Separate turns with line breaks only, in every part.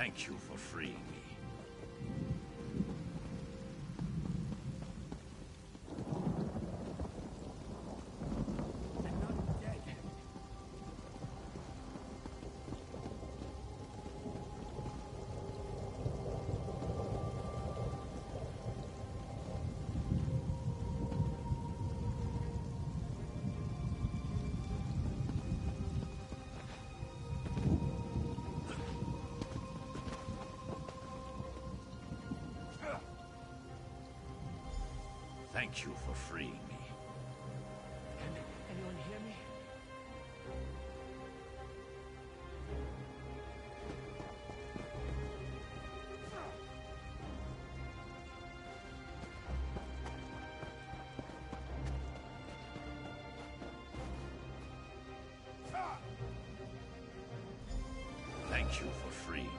Thank you for freeing me.
I'm not dead.
Thank you for freeing me.
Can anyone hear me?
Thank you for freeing me.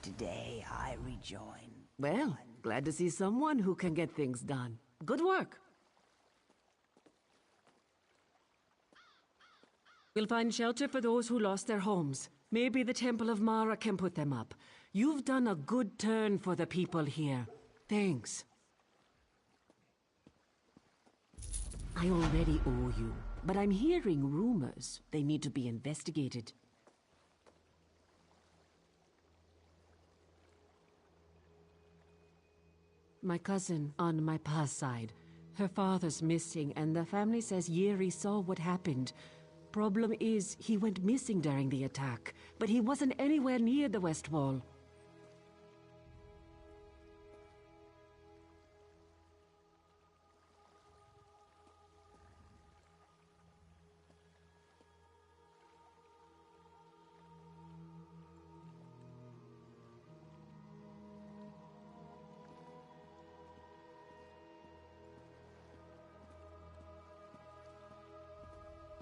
Today I rejoin.
Well, glad to see someone who can get things done. Good work. We'll find shelter for those who lost their homes. Maybe the Temple of Mara can put them up. You've done a good turn for the people here. Thanks. I already owe you, but I'm hearing rumors. They need to be investigated. My cousin, on my pa's side. Her father's missing, and the family says Yeri saw what happened. Problem is, he went missing during the attack, but he wasn't anywhere near the West Wall.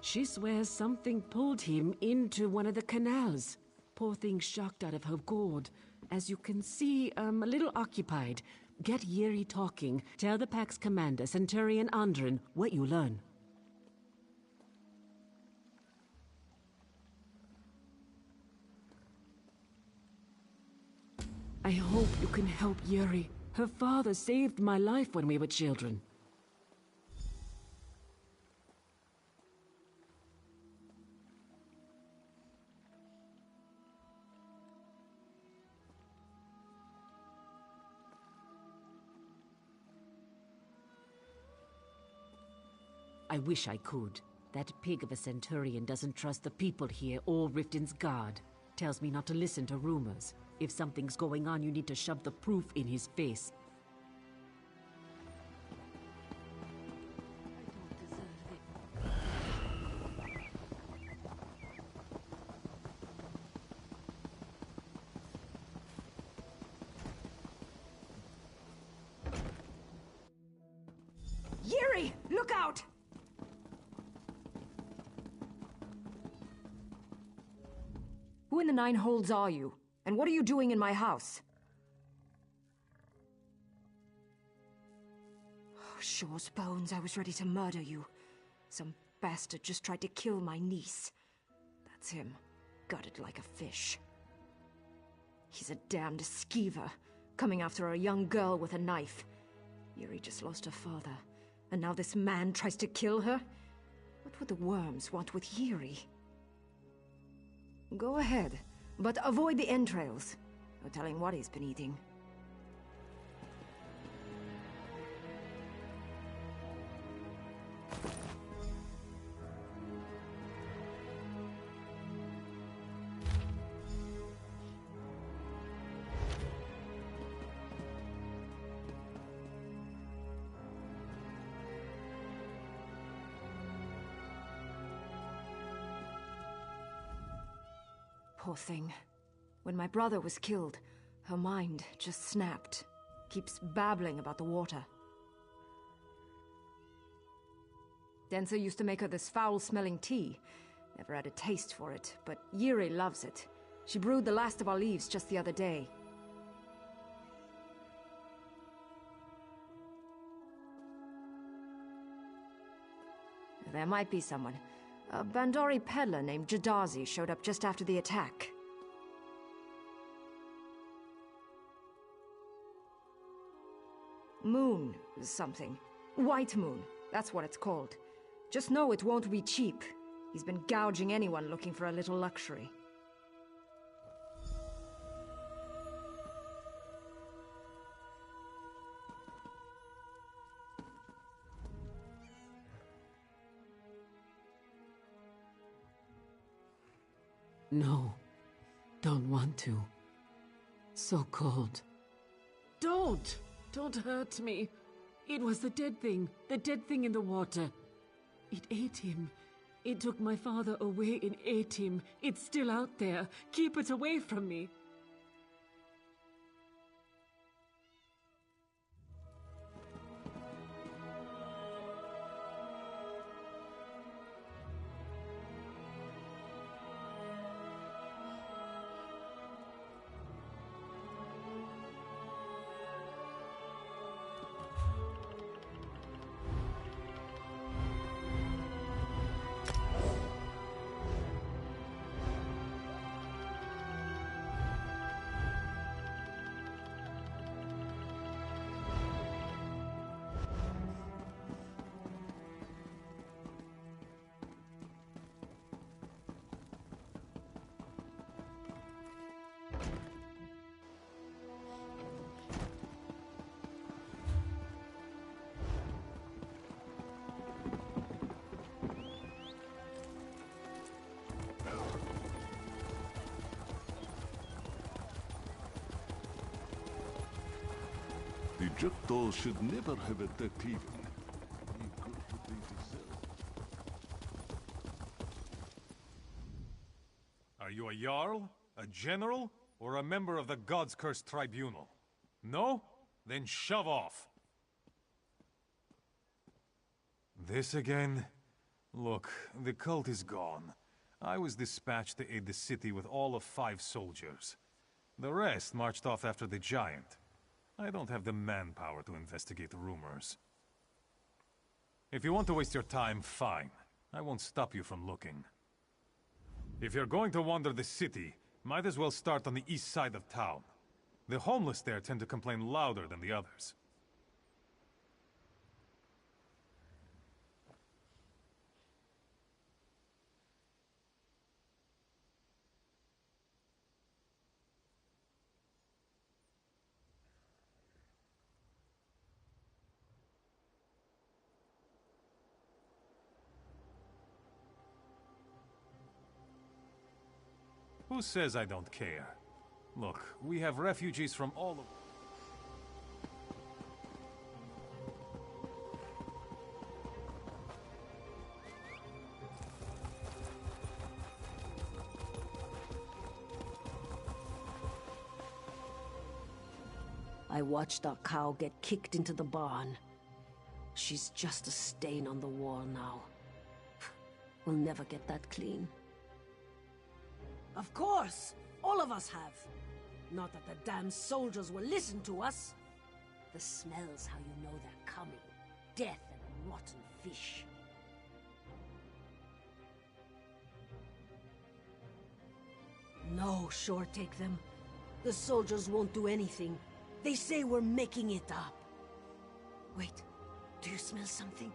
She swears something pulled him into one of the canals. Poor thing shocked out of her gourd. As you can see, a little occupied. Get Yeri talking. Tell the pack's commander, Centurion Andrin, what you learn. I hope you can help Yeri. Her father saved my life when we were children. I wish I could. That pig of a Centurion doesn't trust the people here or Riften's guard. Tells me not to listen to rumors. If something's going on, you need to shove the proof in his face.
Yeri, look out! Who in the Nine Holds are you? And what are you doing in my house? Oh, Shaw's bones, I was ready to murder you. Some bastard just tried to kill my niece. That's him, gutted like a fish. He's a damned skeever, coming after a young girl with a knife. Yuri just lost her father, and now this man tries to kill her? What would the worms want with Yuri? Go ahead, but avoid the entrails. No telling what he's been eating. Poor thing. When my brother was killed, her mind just snapped. Keeps babbling about the water. Denser used to make her this foul-smelling tea. Never had a taste for it, but Yuri loves it. She brewed the last of our leaves just the other day. There might be someone. A Bandori peddler named Jadazi showed up just after the attack. Moon something. White Moon, that's what it's called. Just know it won't be cheap. He's been gouging anyone looking for a little luxury.
No, don't want to. So cold. Don't! Don't hurt me. It was the dead thing in the water. It ate him. It took my father away and ate him. It's still out there. Keep it away from me.
The Juktos should never have attacked even. He got what they deserved.
Are you a Jarl, a general, or a member of the God's Cursed Tribunal? No? Then shove off. This again? Look, the cult is gone. I was dispatched to aid the city with all of 5 soldiers. The rest marched off after the giant. I don't have the manpower to investigate rumors. If you want to waste your time, fine. I won't stop you from looking. If you're going to wander the city, might as well start on the east side of town. The homeless there tend to complain louder than the others. Who says I don't care? Look, we have refugees from all over.
I watched our cow get kicked into the barn. She's just a stain on the wall now. We'll never get that clean.
Of course! All of us have. Not that the damn soldiers will listen to us. The smell's how you know they're coming. Death and rotten fish. No, sure take them. The soldiers won't do anything. They say we're making it up. Wait, do you smell something?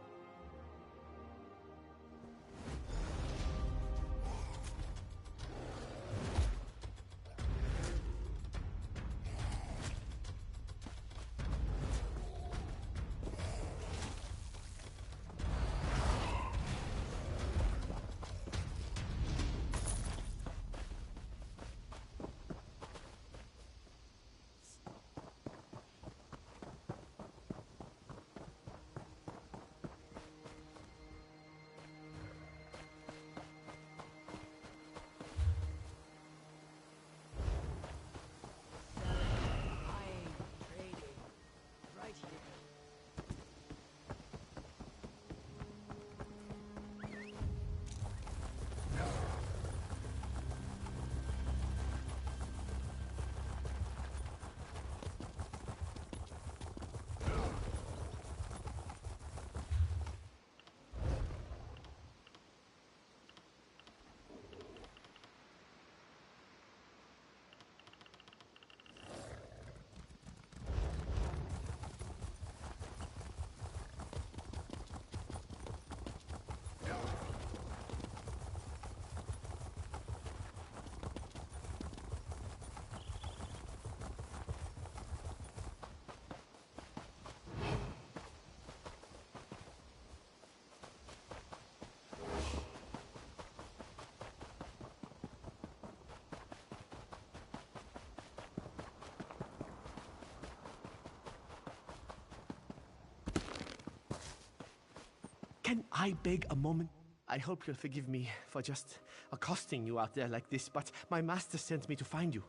Can I beg a moment? I hope you'll forgive me for just accosting you out there like this, but my master sent me to find you.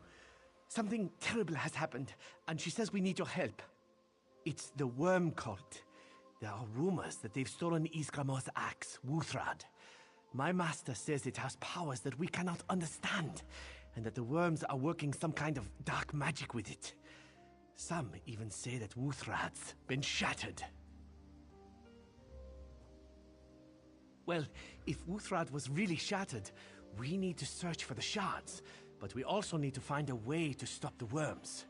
Something terrible has happened, and she says we need your help. It's the worm cult. There are rumors that they've stolen Ysgramor's axe, Wuthrad. My master says it has powers that we cannot understand, and that the worms are working some kind of dark magic with it. Some even say that Wuthrad's been shattered. Well, if Wuthrad was really shattered, we need to search for the shards, but we also need to find a way to stop the worms.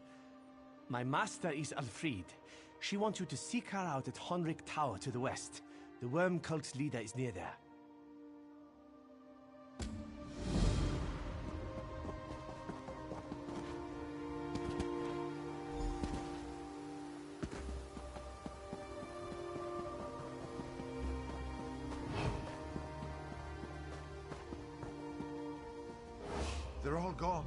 My master is Alfried. She wants you to seek her out at Honric Tower to the west. The worm cult's leader is near there.
They're all gone.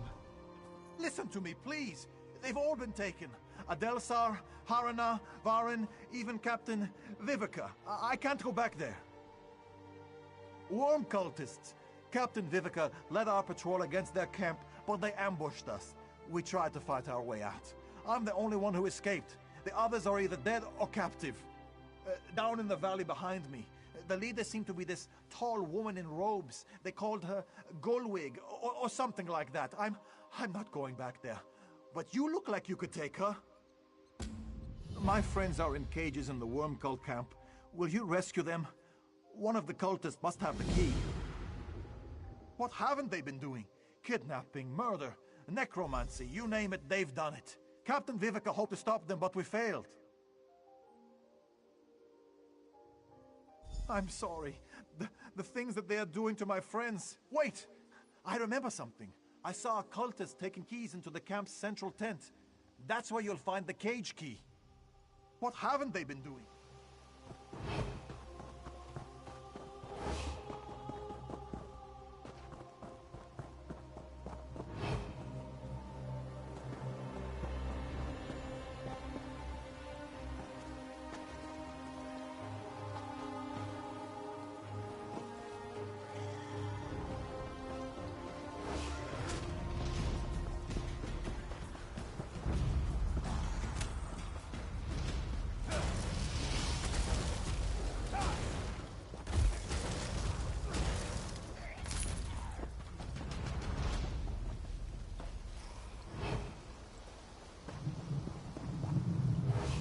Listen to me, please. They've all been taken. Adelsar, Harana, Varin, even Captain Vivica. I can't go back there. Worm cultists. Captain Vivica led our patrol against their camp, but they ambushed us. We tried to fight our way out. I'm the only one who escaped. The others are either dead or captive. Down in the valley behind me, the leader seemed to be this tall woman in robes. They called her Golwig, or something like that. I'm not going back there. But you look like you could take her. My friends are in cages in the Worm Cult camp. Will you rescue them? One of the cultists must have the key. What haven't they been doing? Kidnapping, murder, necromancy, you name it, they've done it. Captain Vivica hoped to stop them, but we failed. I'm sorry. The things that they are doing to my friends. Wait! I remember something. I saw a cultist taking keys into the camp's central tent. That's where you'll find the cage key. What haven't they been doing?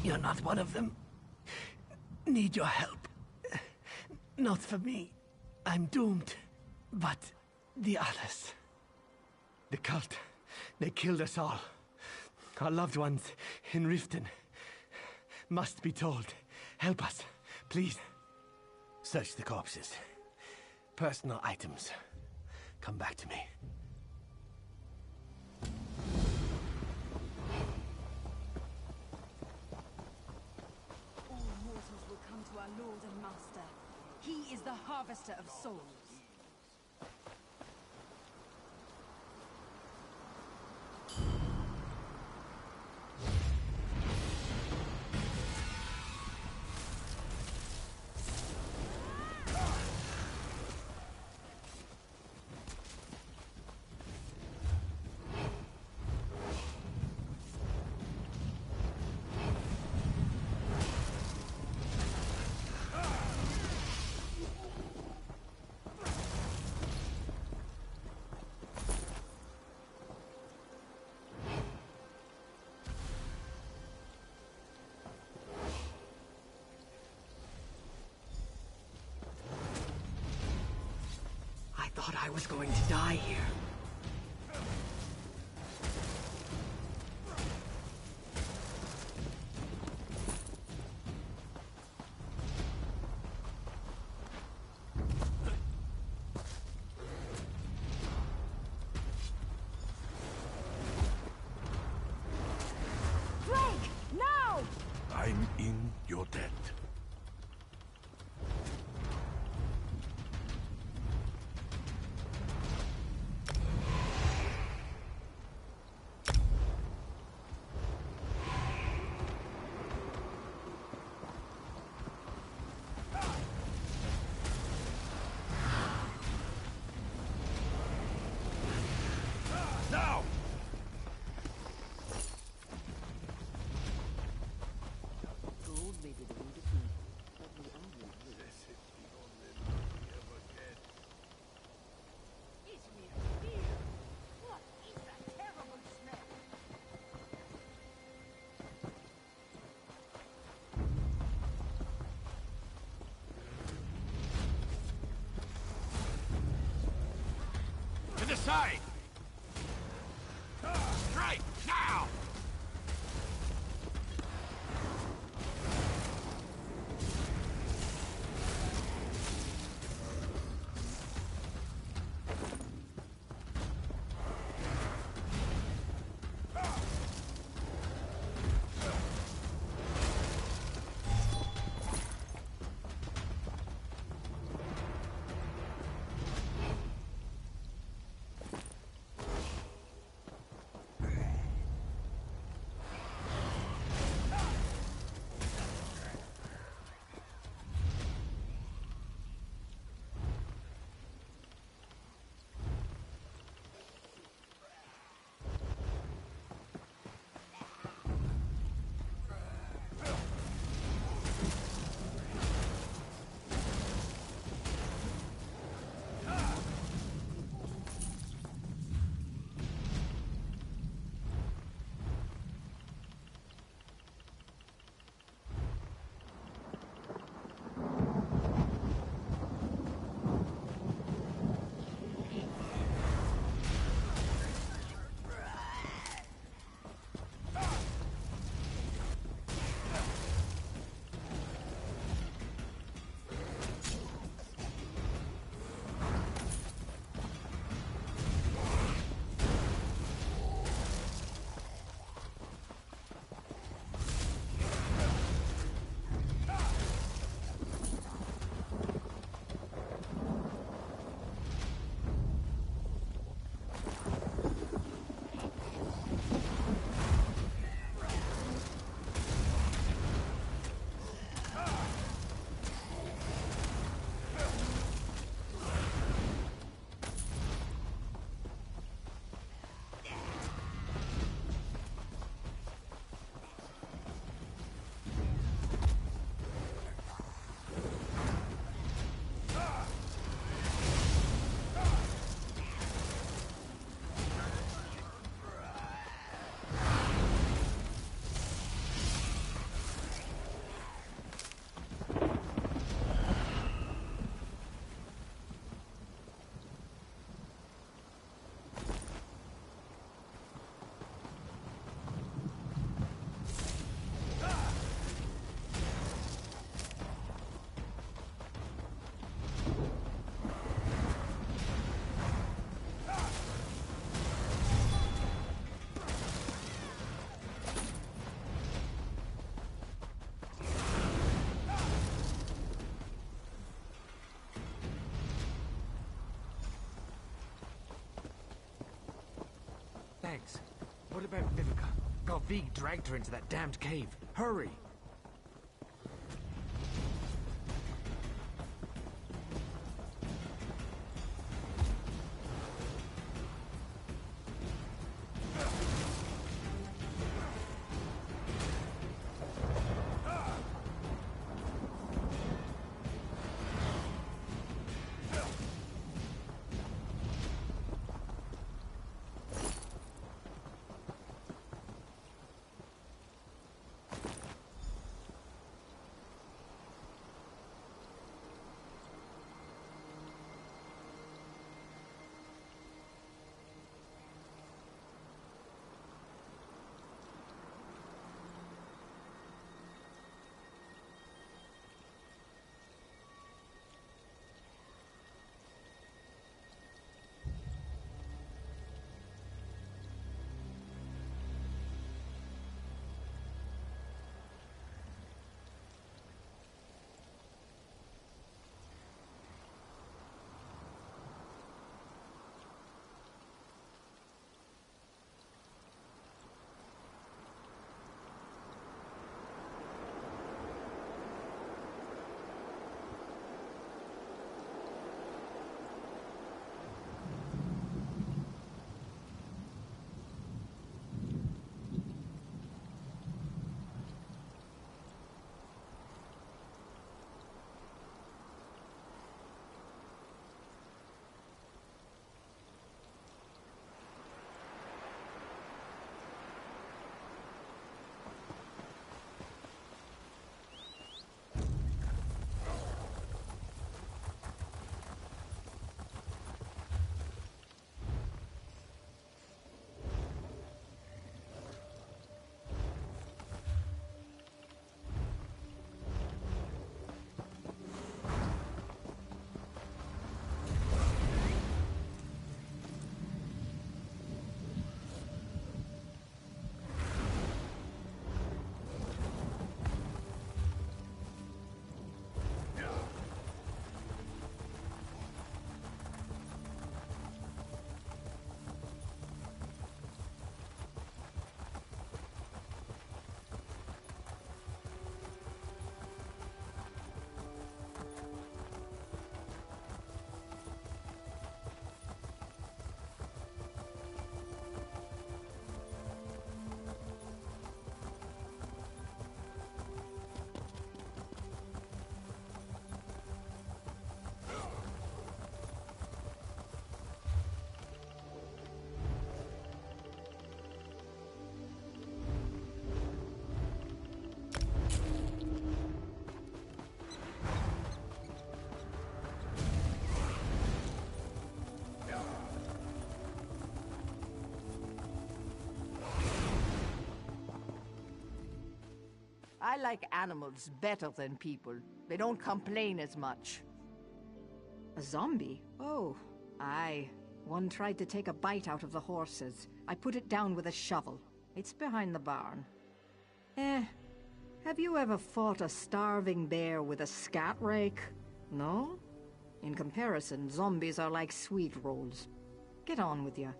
You're not one of them. Need your help. Not for me. I'm doomed. But the others. The cult. They killed us all. Our loved ones in Riften. Must be told. Help us, please. Search the corpses. Personal items. Come back to me.
Our Lord and Master. He is the harvester of souls.
I thought I was going to die here.
I'm in, you're dead. Now! To the side! Strike, now!
legs. What about Vivica? Galvig dragged her into that damned cave. Hurry!
I like animals better than people. They don't complain as much.
A zombie? Oh, aye. One tried to take a bite out of the horses. I put it down with a shovel. It's behind the barn. Have you ever fought a starving bear with a scat rake? No? In comparison, zombies are like sweet rolls. Get on with you.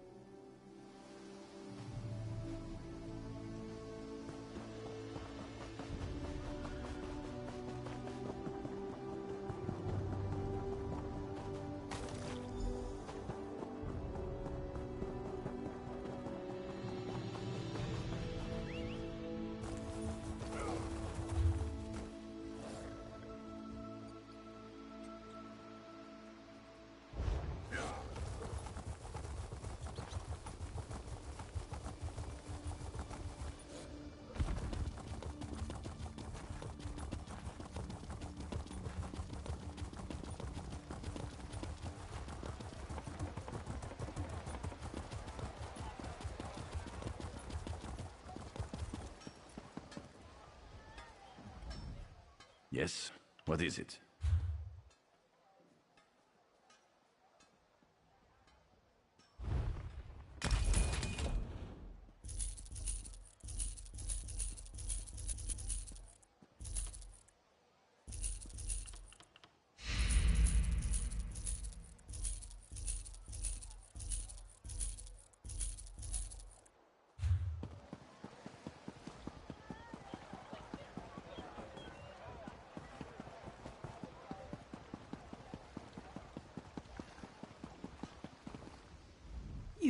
Yes? What is it?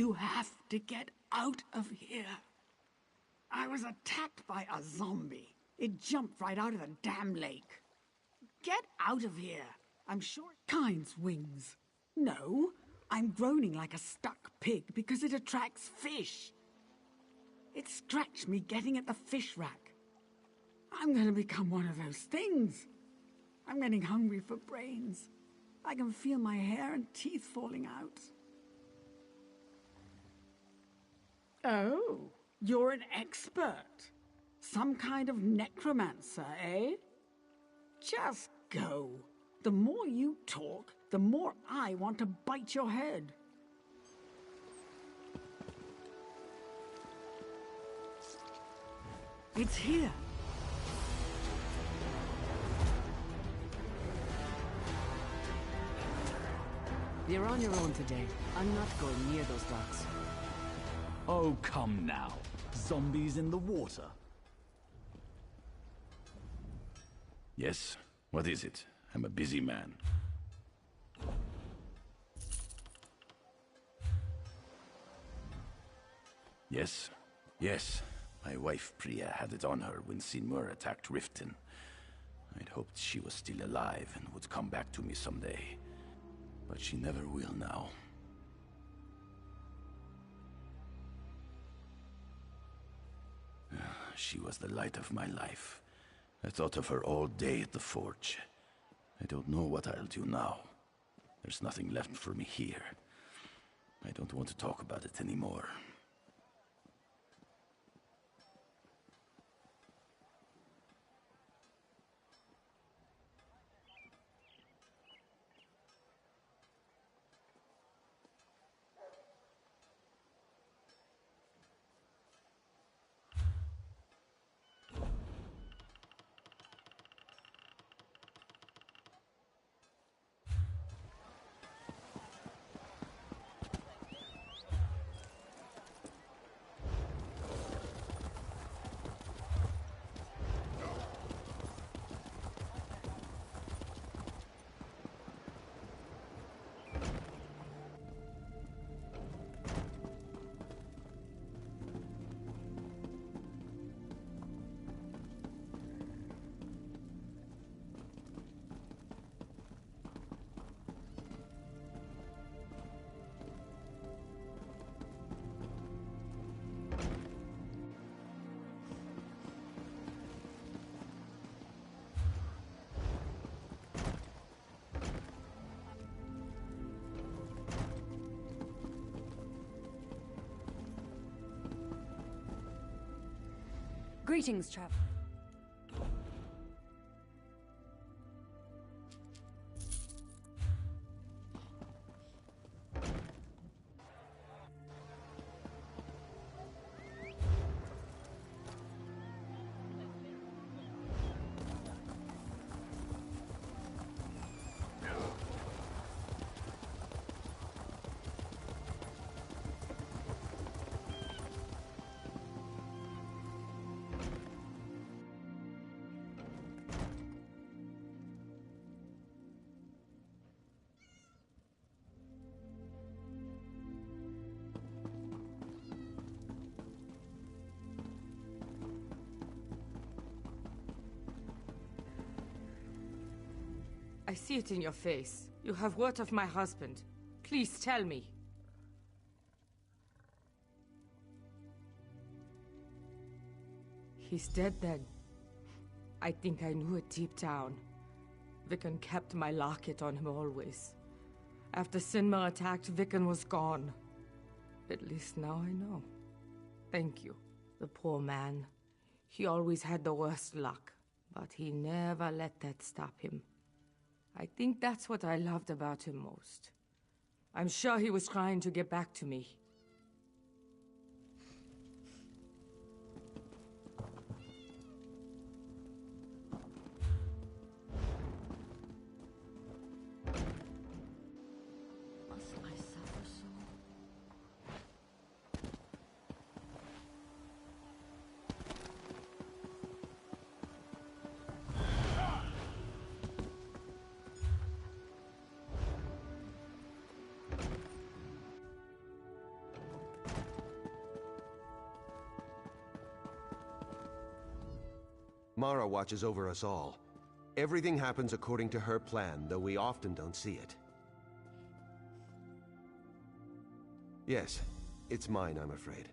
You have to get out of here. I was attacked by a zombie. It jumped right out of the damn lake. Get out of here. I'm sure kind's wings. No, I'm groaning like a stuck pig because it attracts fish. It scratched me getting at the fish rack. I'm gonna become one of those things. I'm getting hungry for brains. I can feel my hair and teeth falling out. Oh, you're an expert. Some kind of necromancer, eh? Just go. The more you talk, the more I want to bite your head. It's here.
You're on your own today. I'm not going near those docks.
Oh, come now. Zombies in the water.
Yes? What is it? I'm a busy man. Yes? Yes. My wife Priya had it on her when Sinmur attacked Riften. I'd hoped she was still alive and would come back to me someday. But she never will now. She was the light of my life. I thought of her all day at the forge. I don't know what I'll do now. There's nothing left for me here. I don't want to talk about it anymore.
Greetings, traveler.
I see it in your face. You have word of my husband. Please tell me. He's dead then. I think I knew it deep down. Vicken kept my locket on him always. After Sinmar attacked, Vicken was gone. At least now I know. Thank you. The poor man. He always had the worst luck, but he never let that stop him. I think that's what I loved about him most. I'm sure he was trying to get back to me.
Must I suffer so?
Mara watches over us all. Everything happens according to her plan, though we often don't see it. Yes, it's mine, I'm afraid.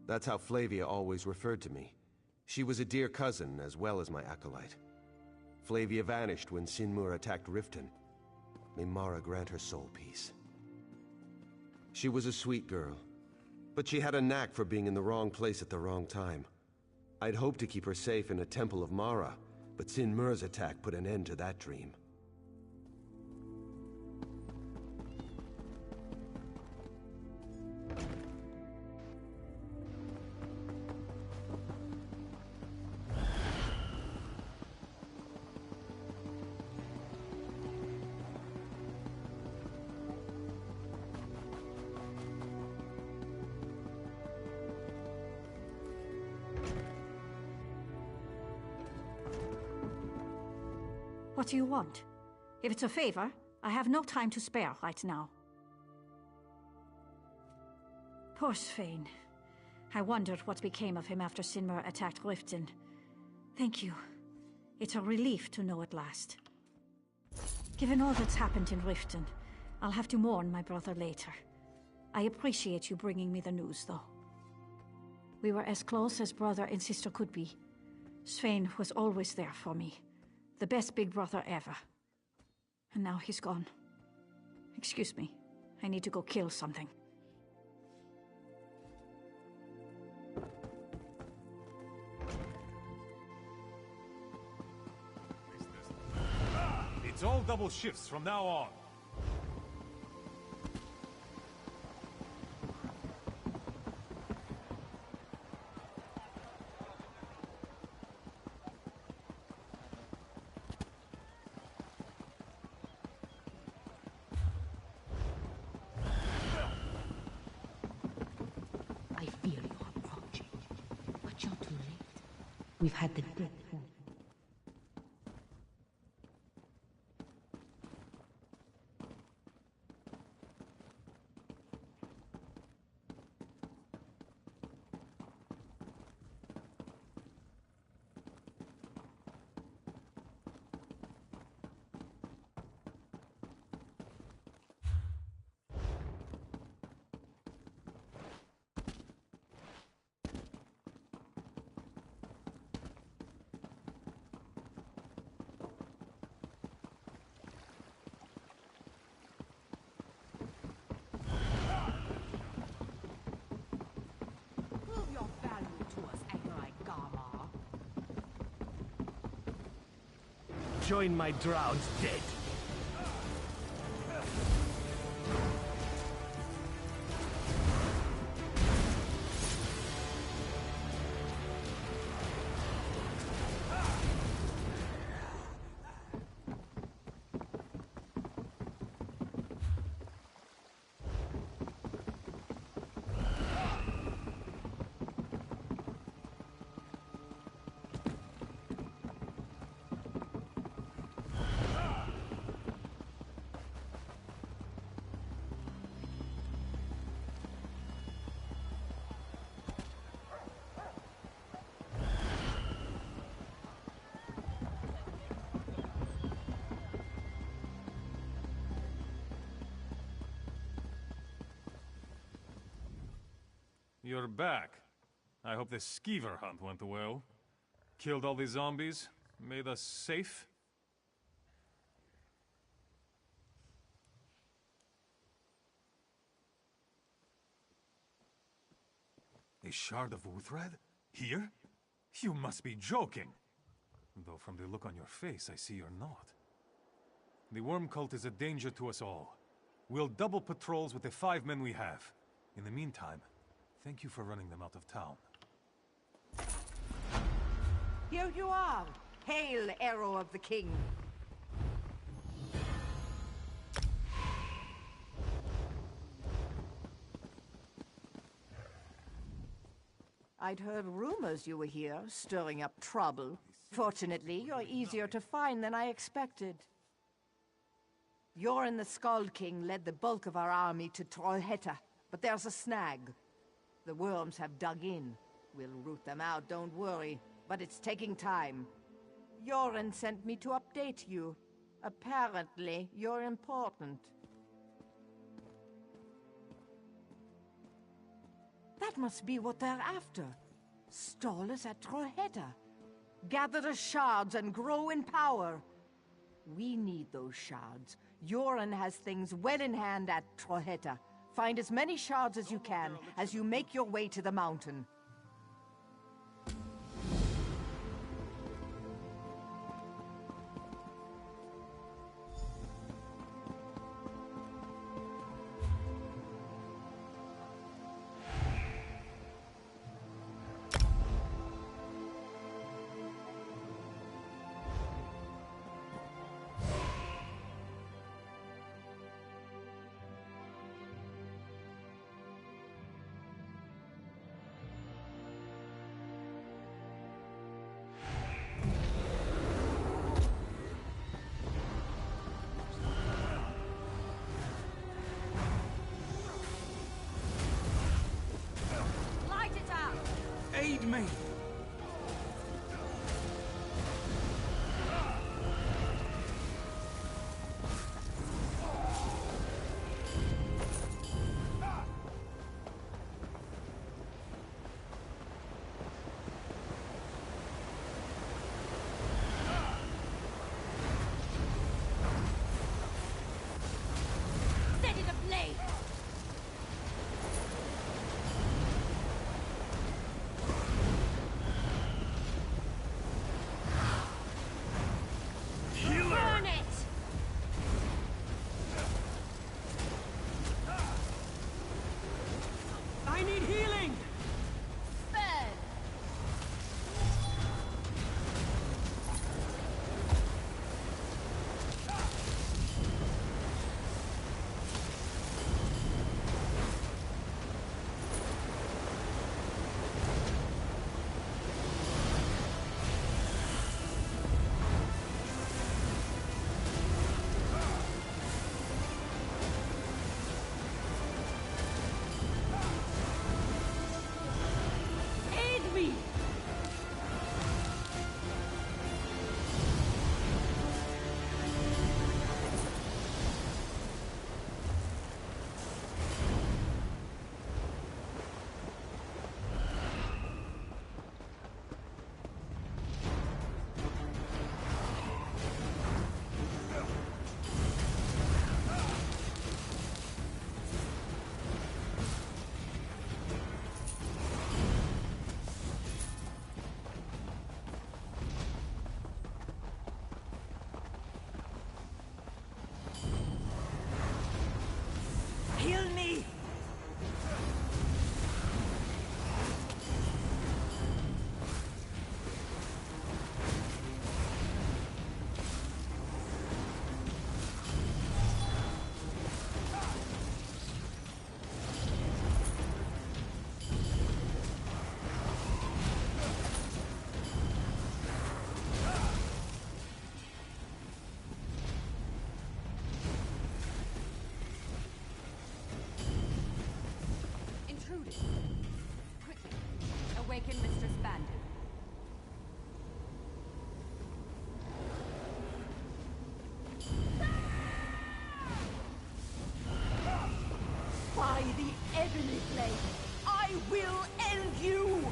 That's how Flavia always referred to me. She was a dear cousin as well as my acolyte. Flavia vanished when Sinmur attacked Riften. May Mara grant her soul peace. She was a sweet girl, but she had a knack for being in the wrong place at the wrong time. I'd hoped to keep her safe in a temple of Mara, but Sinmur's attack put an end to that dream.
What do you want? If it's a favor, I have no time to spare right now. Poor Svein. I wondered what became of him after Sinmur attacked Riften. Thank you. It's a relief to know at last. Given all that's happened in Riften, I'll have to mourn my brother later. I appreciate you bringing me the news, though. We were as close as brother and sister could be. Svein was always there for me. The best big brother ever. And now he's gone. Excuse me. I need to go kill something.
It's all double shifts from now on.
We've had the death.
Join my drowned dead.
You're back. I hope the skeever hunt went well. Killed all the zombies, made us safe. A shard of Wuthred? Here? You must be joking. Though from the look on your face, I see you're not. The worm cult is a danger to us all. We'll double patrols with the 5 men we have. In the meantime, thank you for running them out of town.
Here you are! Hail, arrow of the king! I'd heard rumors you were here, stirring up trouble. Fortunately, you're easier to find than I expected. You're and the Skald King led the bulk of our army to Trollhättan, but there's a snag. The worms have dug in. We'll root them out, don't worry. but it's taking time. Yoren sent me to update you. Apparently, you're important. That must be what they're after. Stallers at Troheta. Gather the shards and grow in power. We need those shards. Yoren has things well in hand at Troheta. Find as many shards as you can as you make your way to the mountain.
Aid me!
Steady the blade! Burn it!
I need healing!
Burn!
Aid me!
Heal me!
Intruders. Quickly, awaken Mistress Bandit.
By the Ebony Blade, I will end you!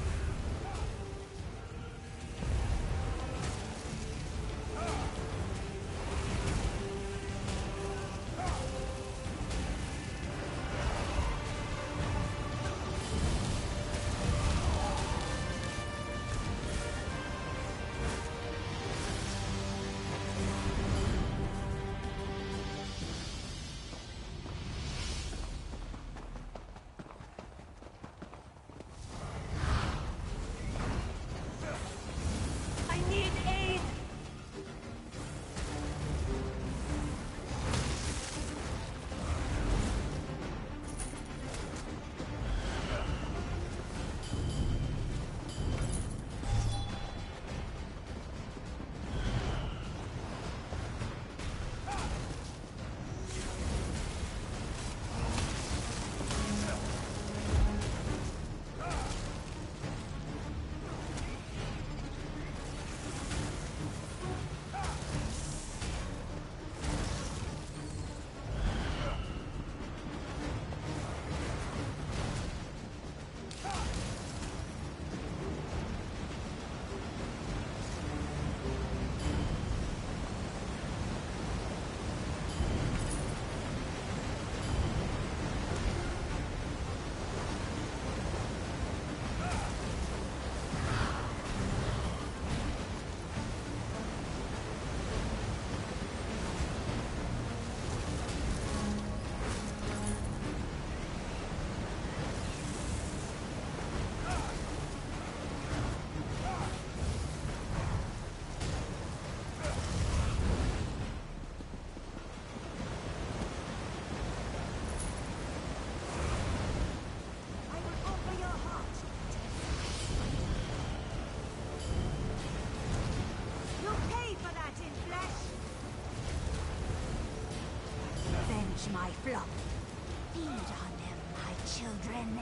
nourish my flock. Feed on them, my children.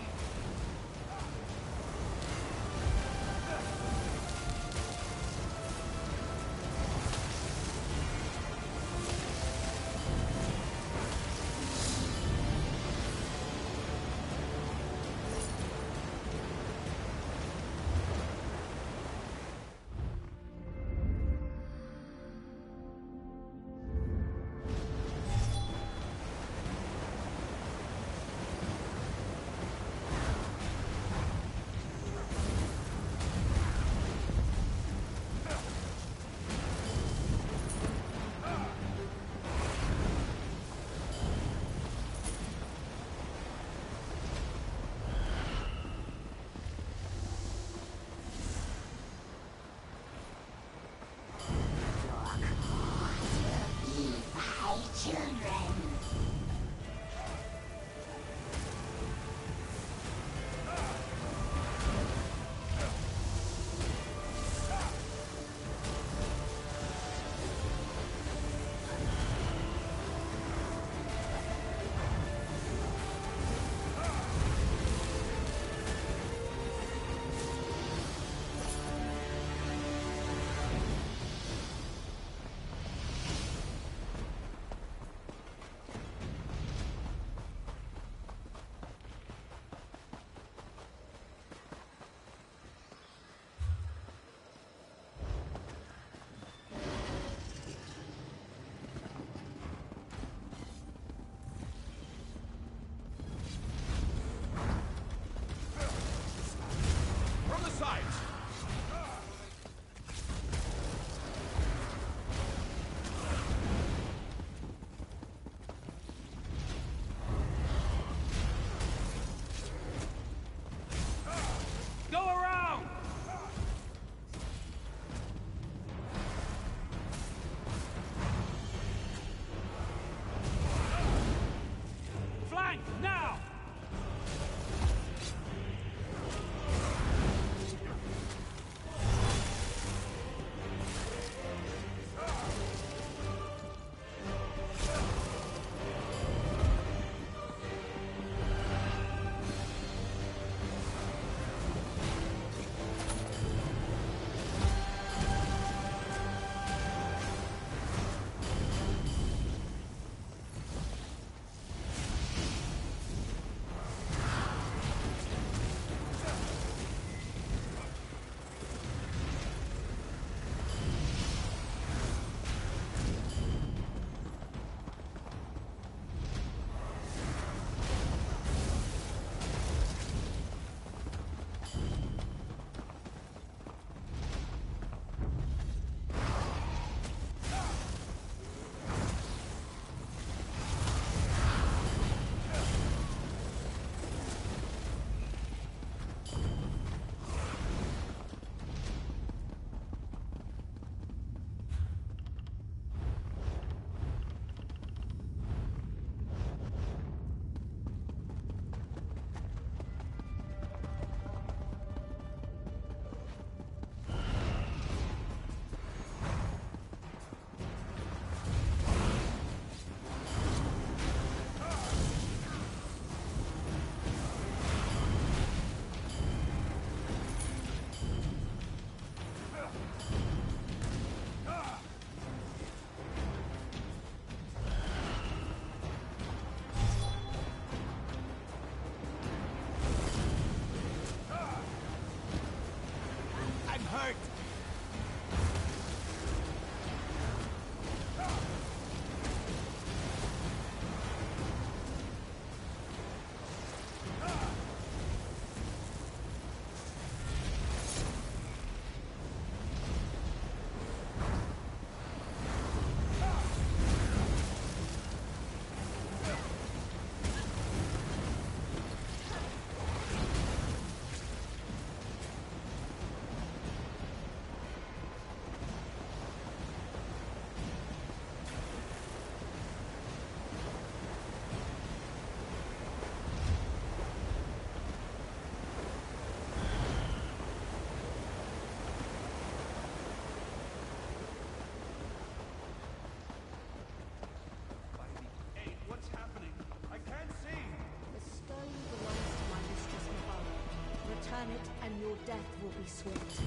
planet, and your death will be swift.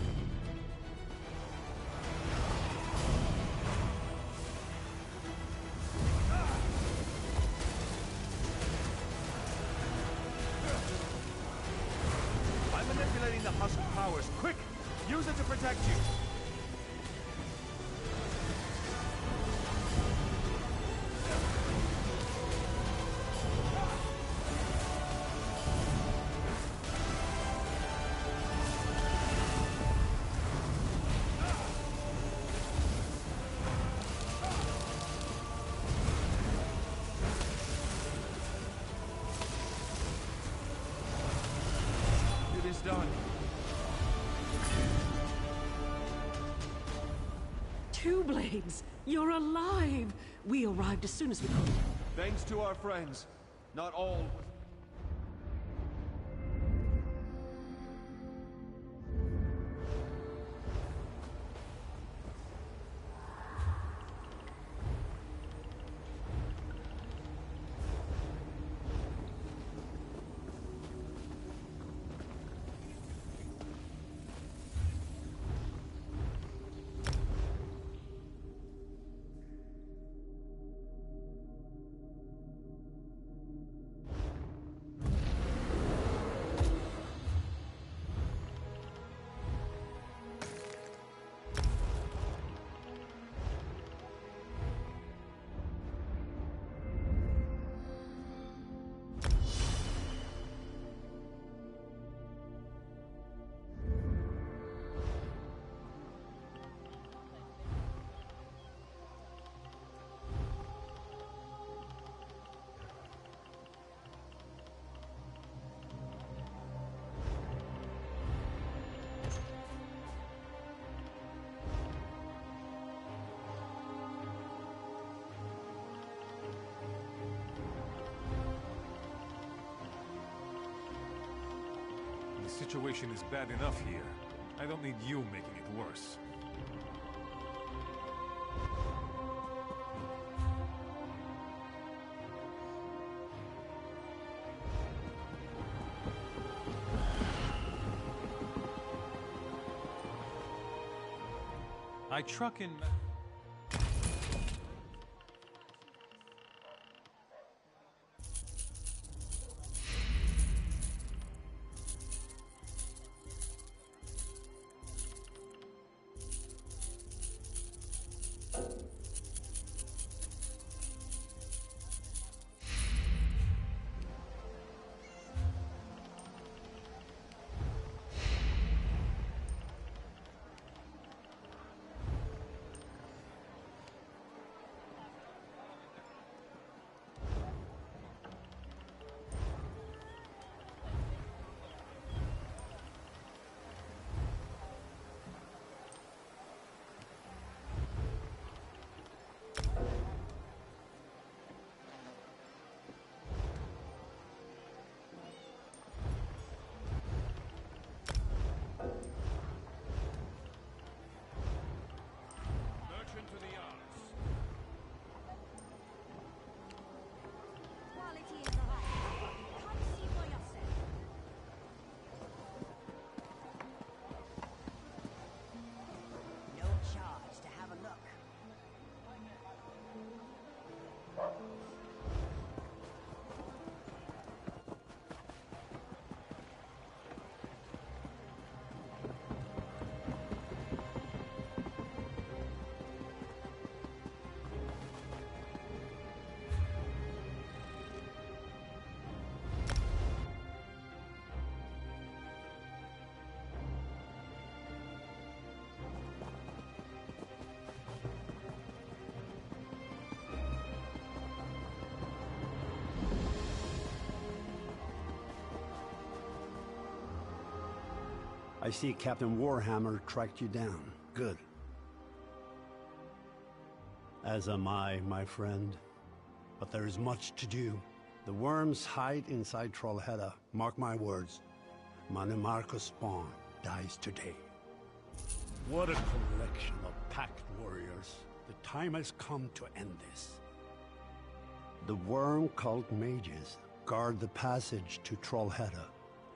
I'm manipulating the husk powers. Quick! Use it to protect you! It is done.
Two Blades! You're alive! We arrived as soon as we could.
Thanks to our friends. Not all was...
The situation is bad enough here. I don't need you making it worse. I truck in...
I see Captain Warhammer tracked you down. Good. As am I, my friend. But there is much to do. The worms hide inside Trollhättan. Mark my words. Mannimarca's spawn dies today. What a collection of packed warriors. The time has come to end this. The worm cult mages guard the passage to Trollhättan.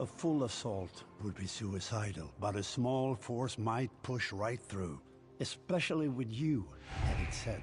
A full assault would be suicidal, but a small force might push right through, especially with you at its head.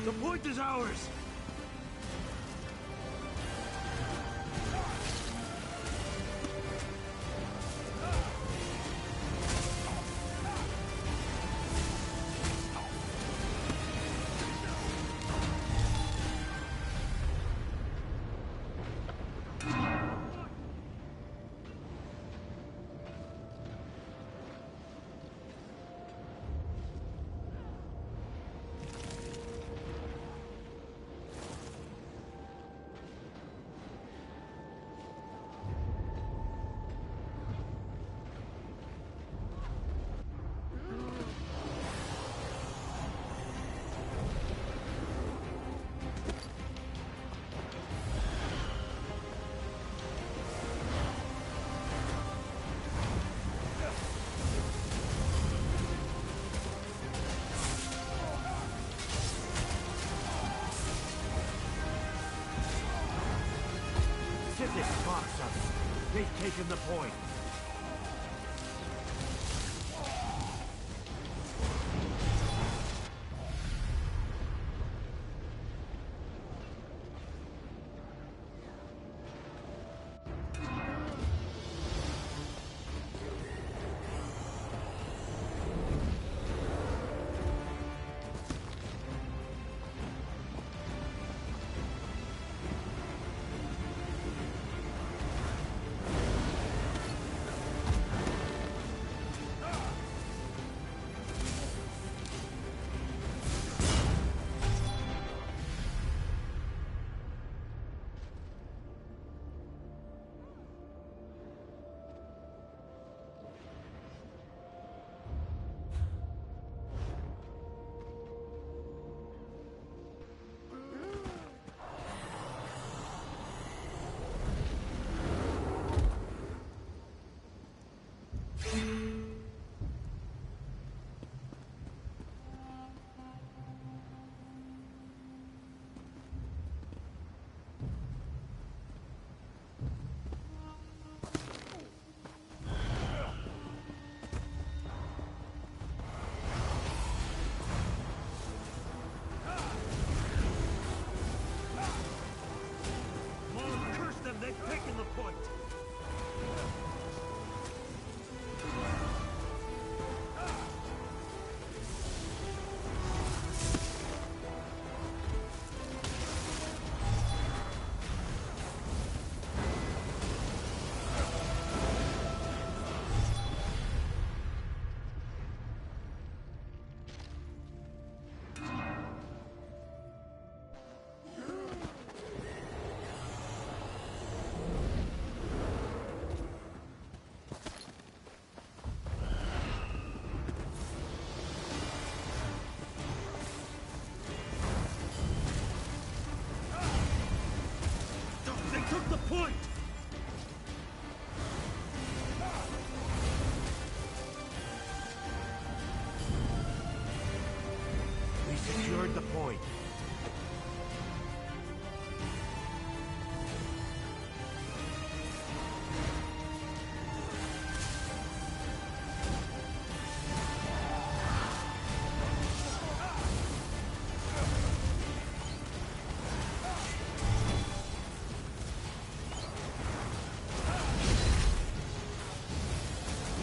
The point is ours!
This marks us. They've taken the point. secured the point.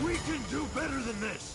We can do better than this!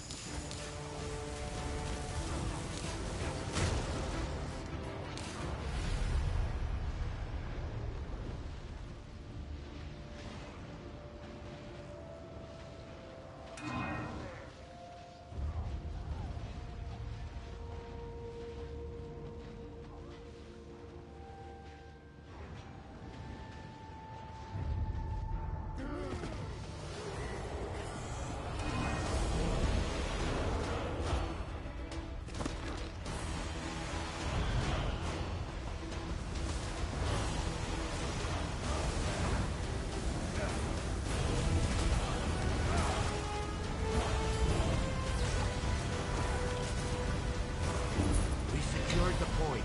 Secured the point.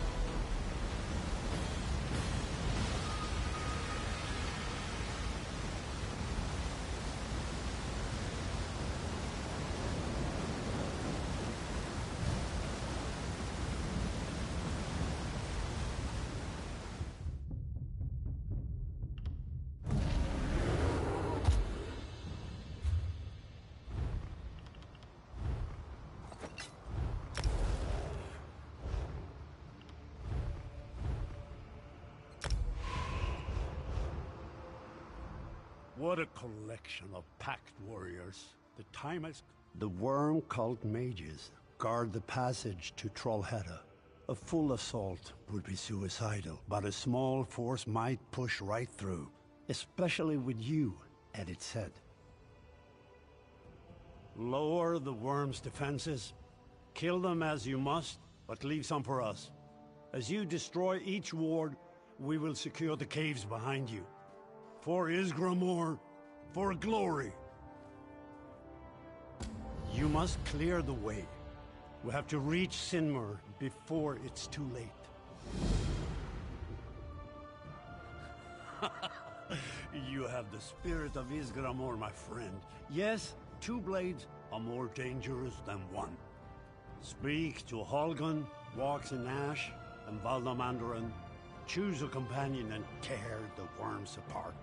What a collection of packed warriors. The time has... The worm cult mages guard the passage to Trollhättan. A full assault would be suicidal, but a small force might push right through, especially with you at its head. Lower the worm's defenses. Kill them as you must, but leave some for us. As you destroy each ward, we will secure the caves behind you. For Isgramor, for glory. You must clear the way. We have to reach Sinmur before it's too late. You have the spirit of Isgramor, my friend. Yes, two blades are more dangerous than one. Speak to Holgun, walks in Ash, and Valdamandarin. Choose a companion and tear the worms apart.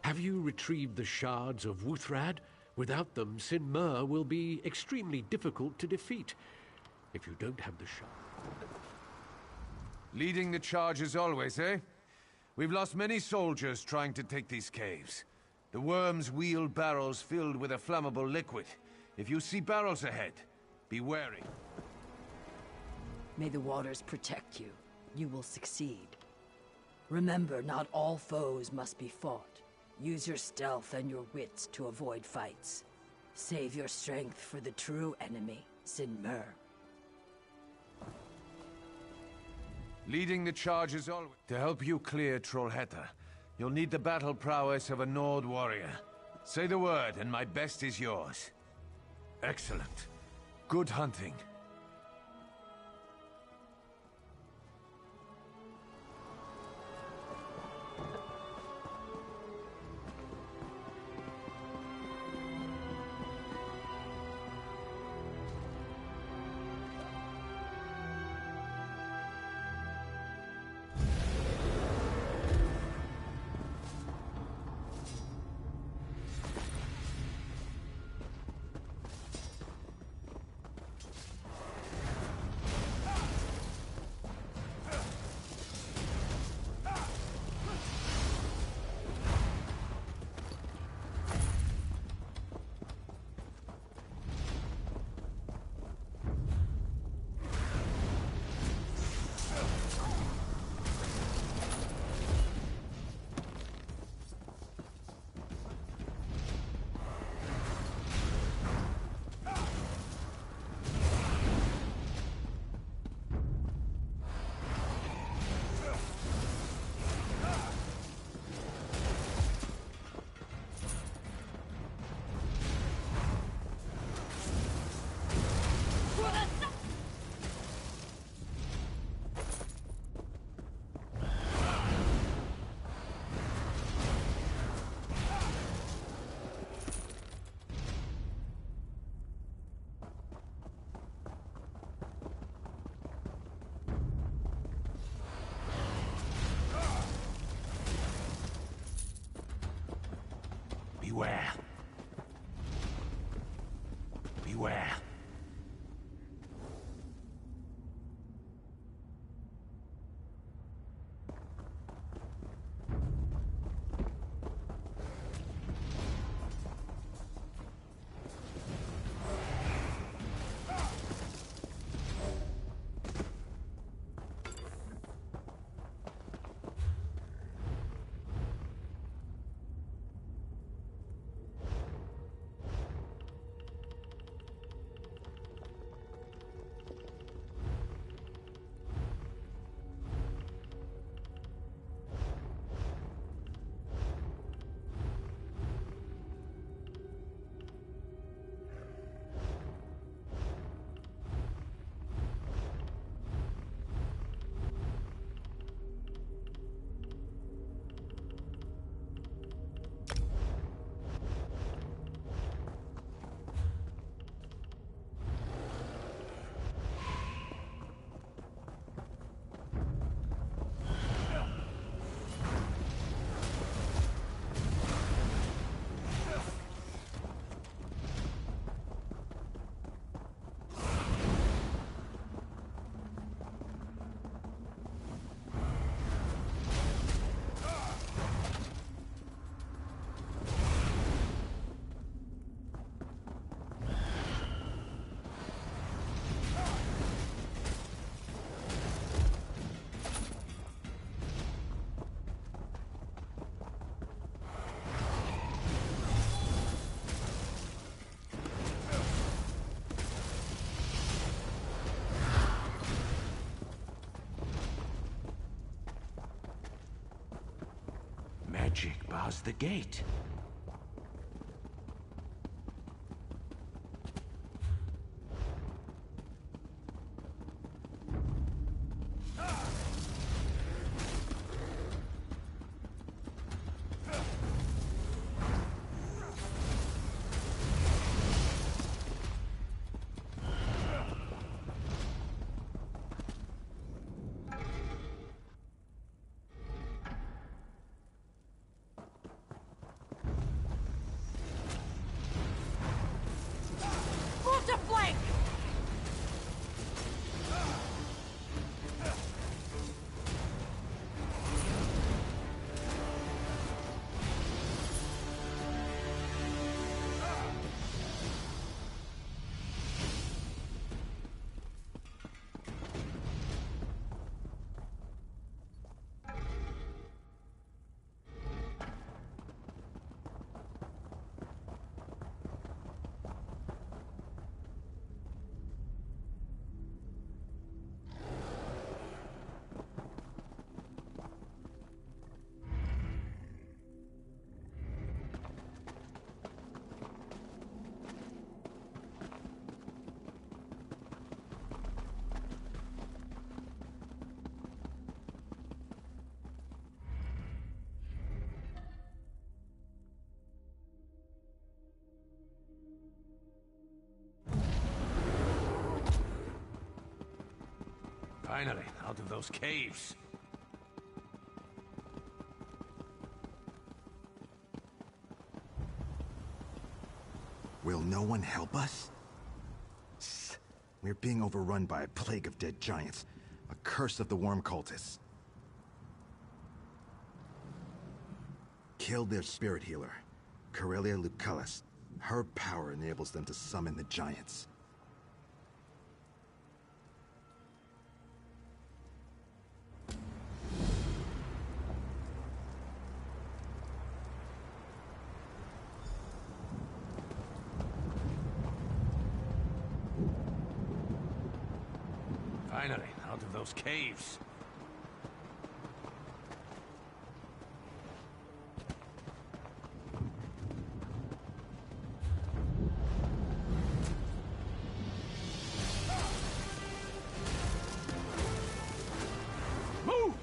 Have you retrieved the shards of Wuthrad? Without them, Sinmur will be extremely difficult to defeat. If you don't have the shard...
Leading the charge as always, eh? We've lost many soldiers trying to take these caves. The worms wheel barrels filled with a flammable liquid. If you see barrels ahead, be wary.
May the waters protect you. You will succeed. Remember, not all foes must be fought. Use your stealth and your wits to avoid fights. Save your strength for the true enemy, Sinmur.
Leading the charge as always. To help you clear Trollhättan, you'll need the battle prowess of a Nord warrior. Say the word, and my best is yours. Excellent. Good hunting. Beware. Beware. Magic bars the gate. Finally, out of those caves.
Will no one help us? We're being overrun by a plague of dead giants. A curse of the worm cultists. Kill their spirit healer, Corellia Lucullus. Her power enables them to summon the giants.
Finally, out of those caves. Move!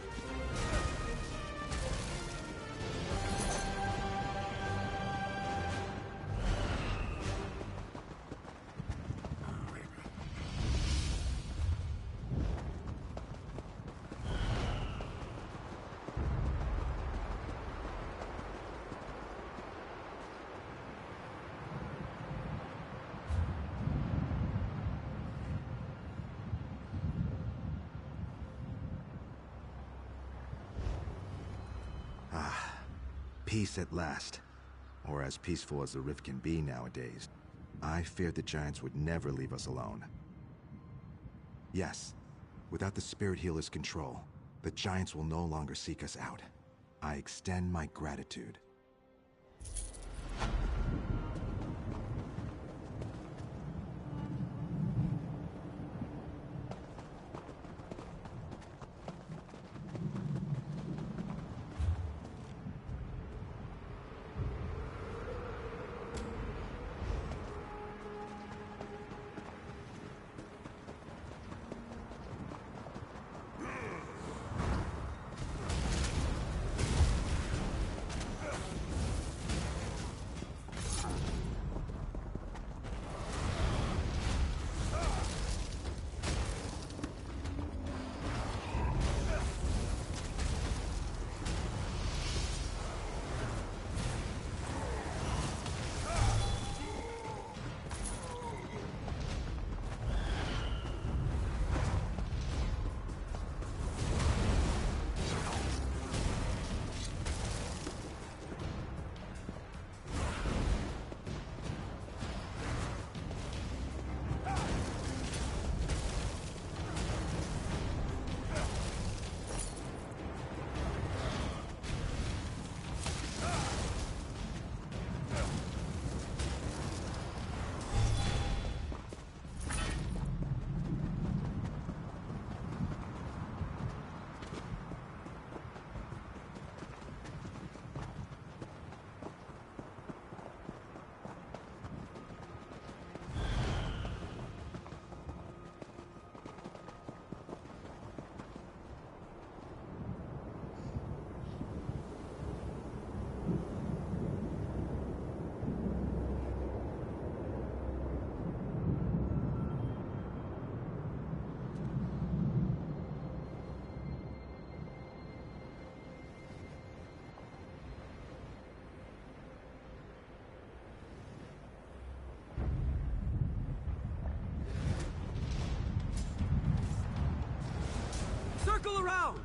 Peace at last. Or as peaceful as the rift can be nowadays. I feared the Giants would never leave us alone. Yes, without the Spirit Healer's control, the Giants will no longer seek us out. I extend my gratitude.
Circle around!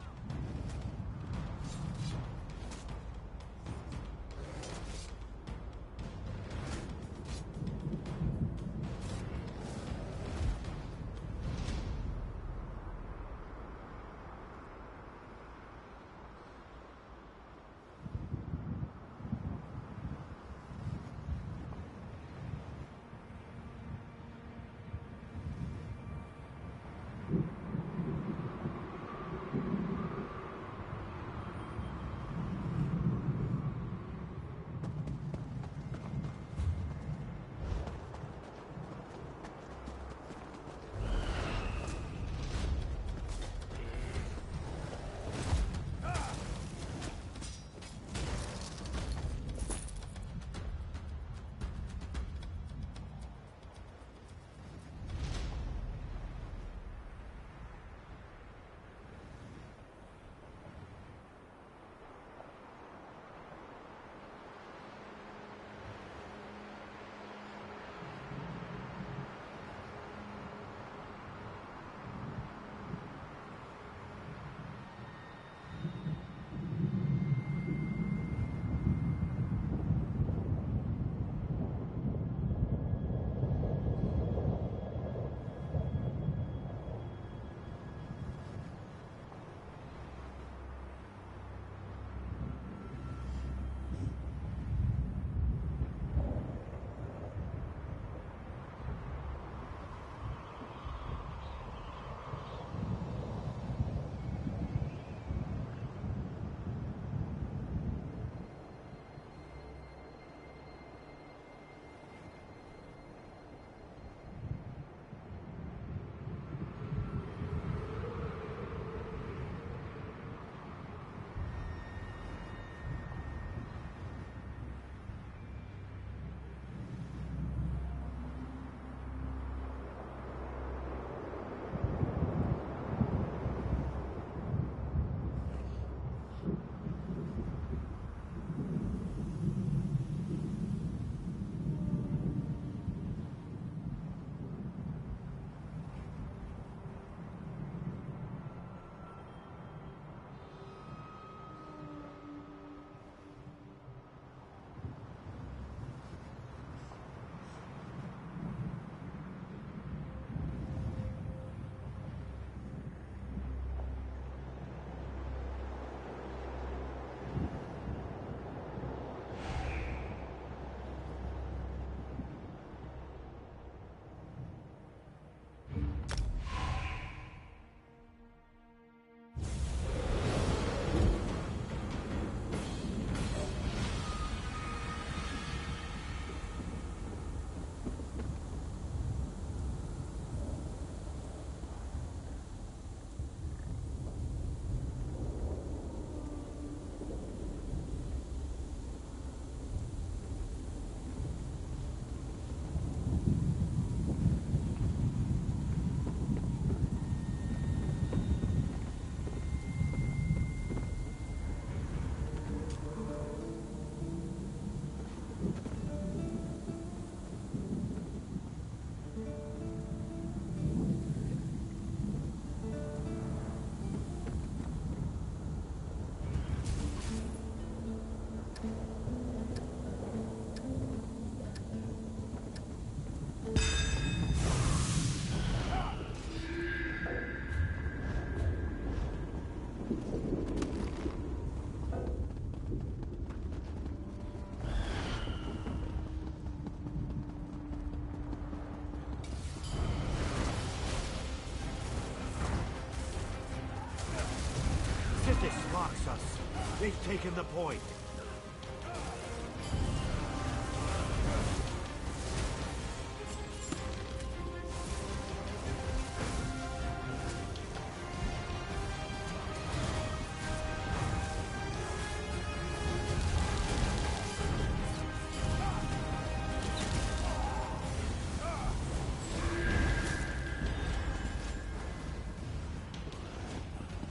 They've taken the point.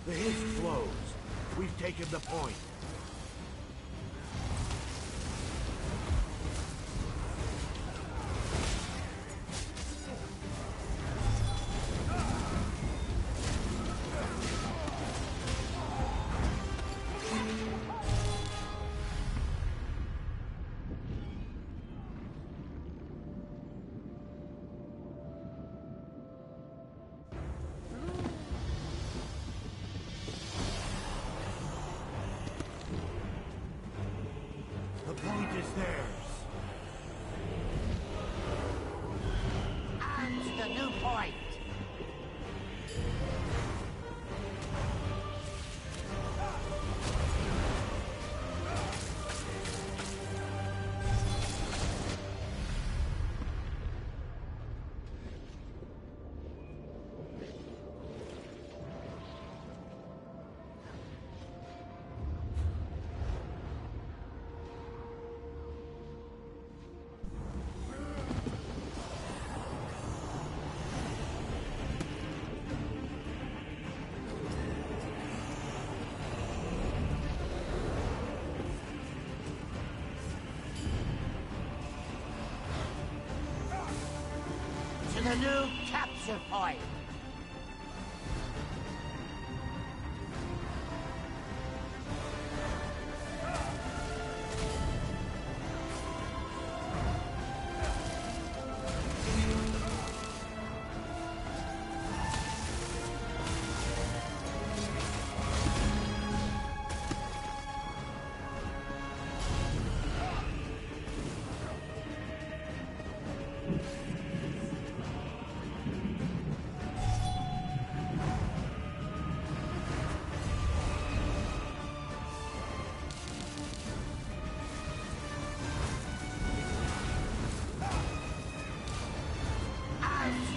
The hit flows. We've taken the point. The point is theirs.
And the new point. To the new capture point.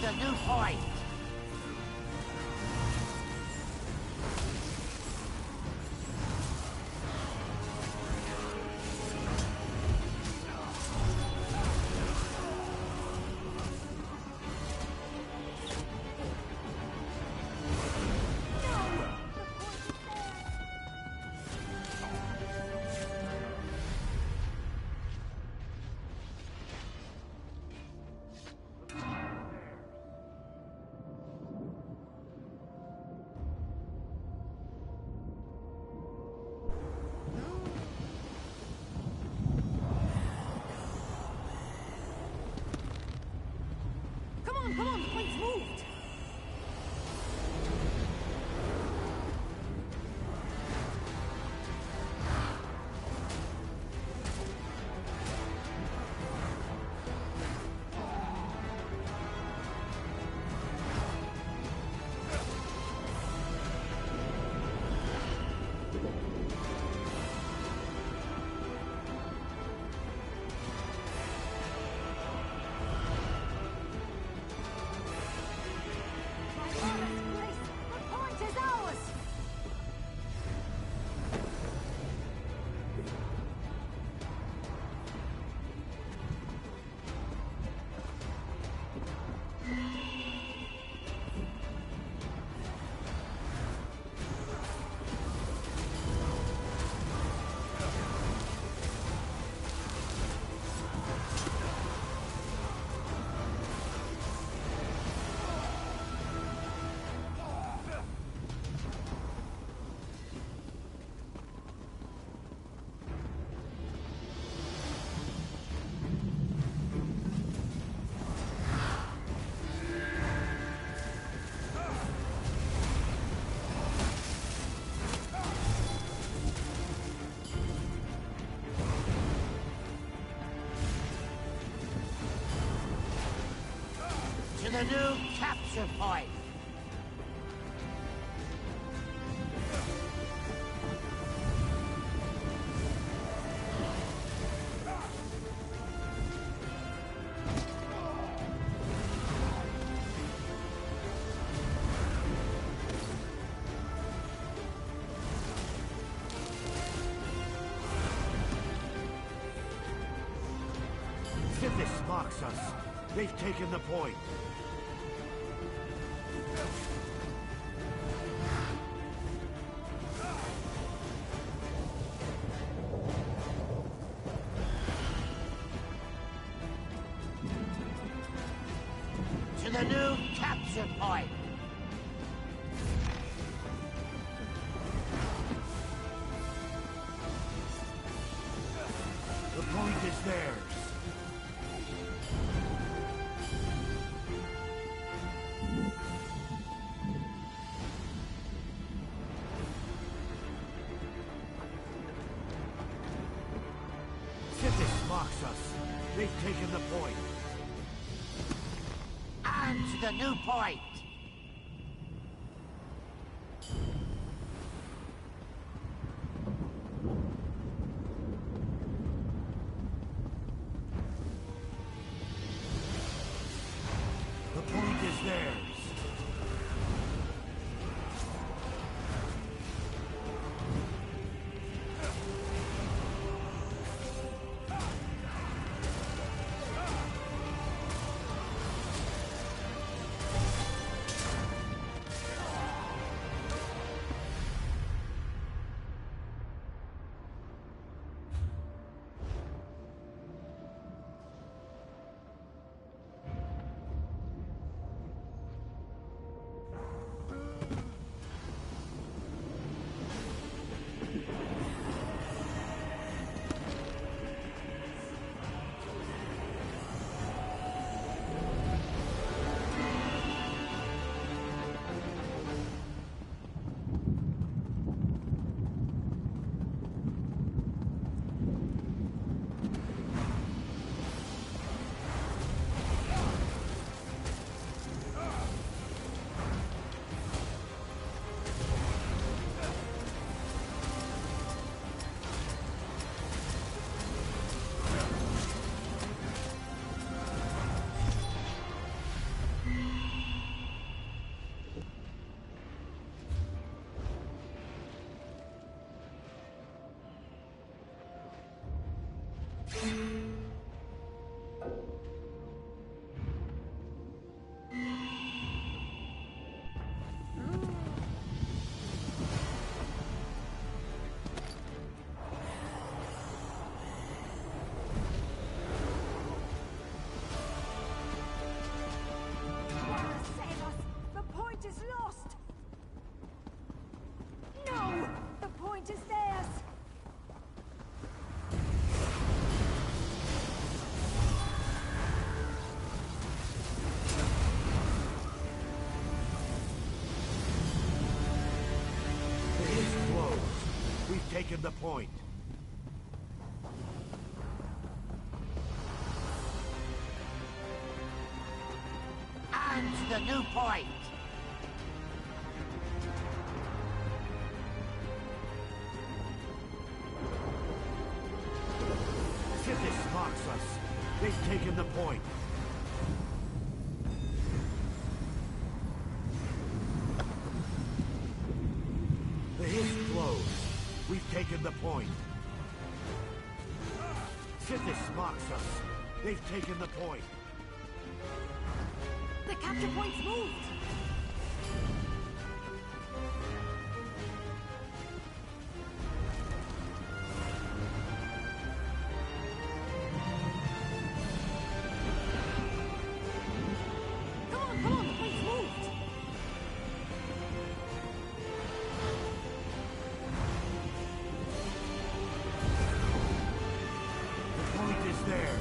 The new point.
Come on, the point's moved! To the new capture point.
Sithis mocks us. They've taken the point.
To the new capture point.
The point is theirs. Sithis mocks us. They've taken the point.
On to the new point.
The point is theirs.
Save us! The point is lost! No! The point is theirs!
It is close. We've taken the point.
On to the new point.
Sithis mocks us. They've taken the point. The hist flows. We've taken the point. Sithis mocks us. They've taken the point.
The capture point's moved! Come on, the point's moved!
The point is theirs.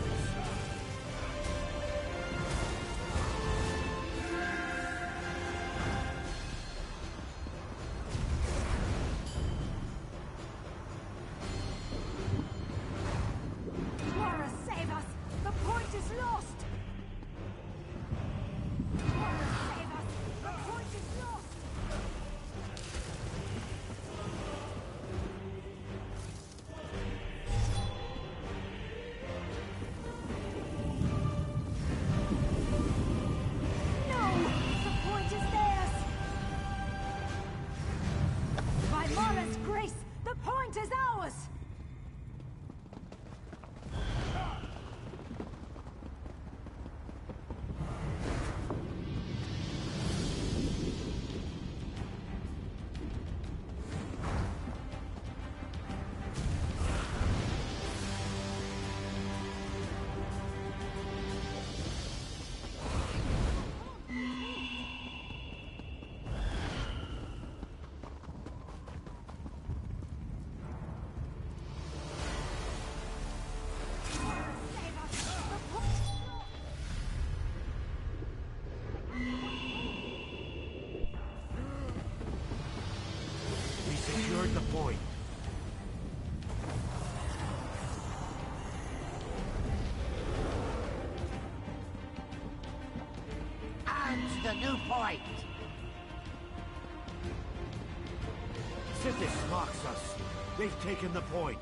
the new point!
Sithis mocks us. They've taken the point.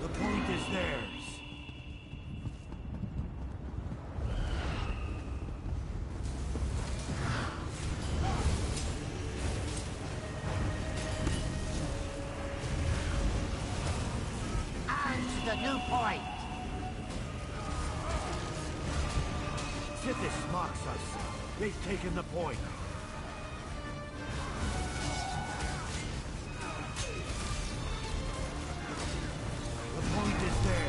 The point is theirs.
And the new point!
Sithis mocks us. They've taken the point. The point is theirs.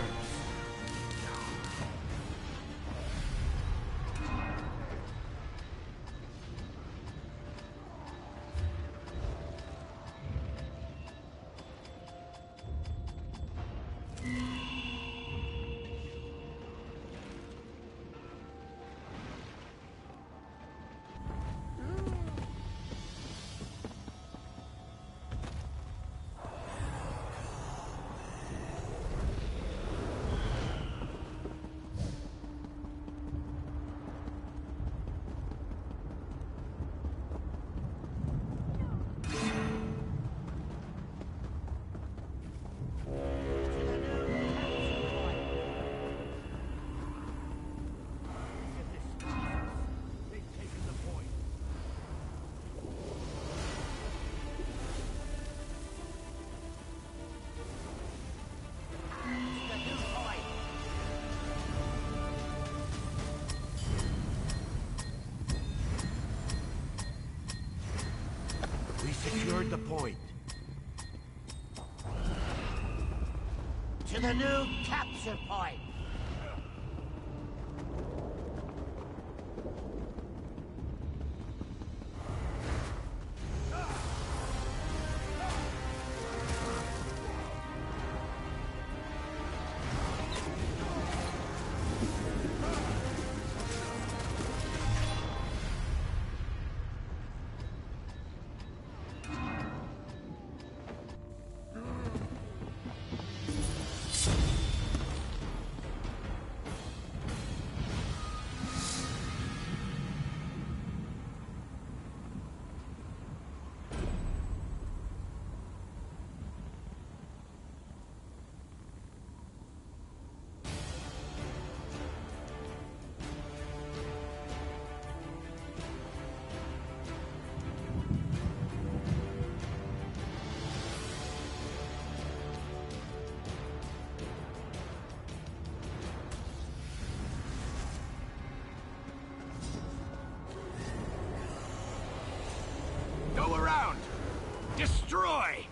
We secured the point.
To the new capture point!
Go around! Destroy!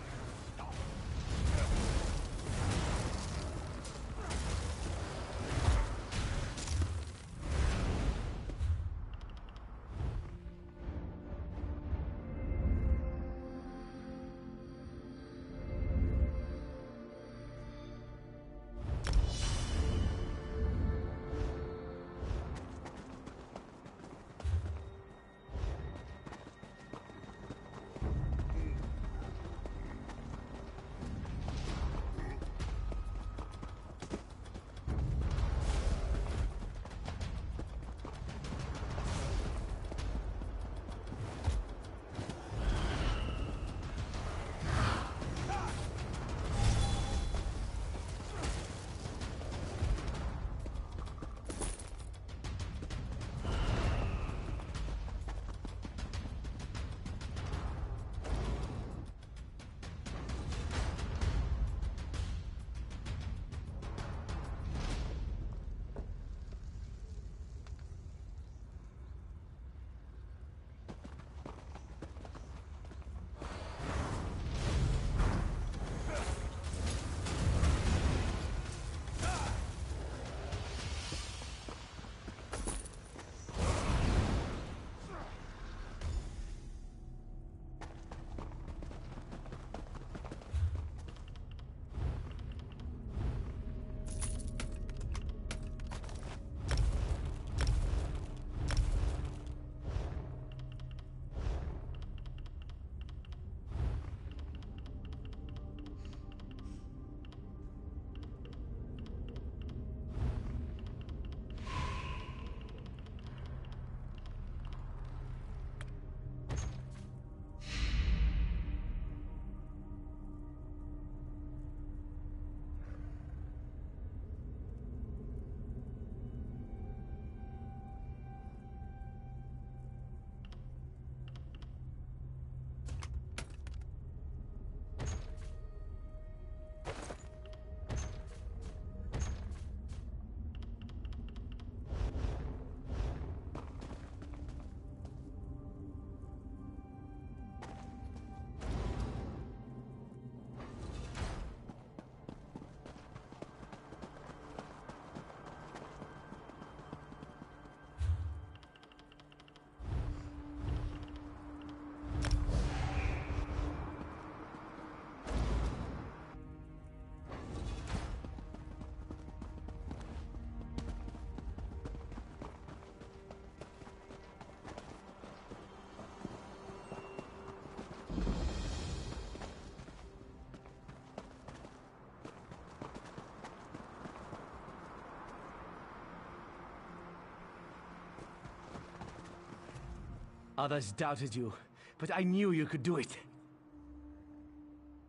Others doubted you, but I knew you could do it.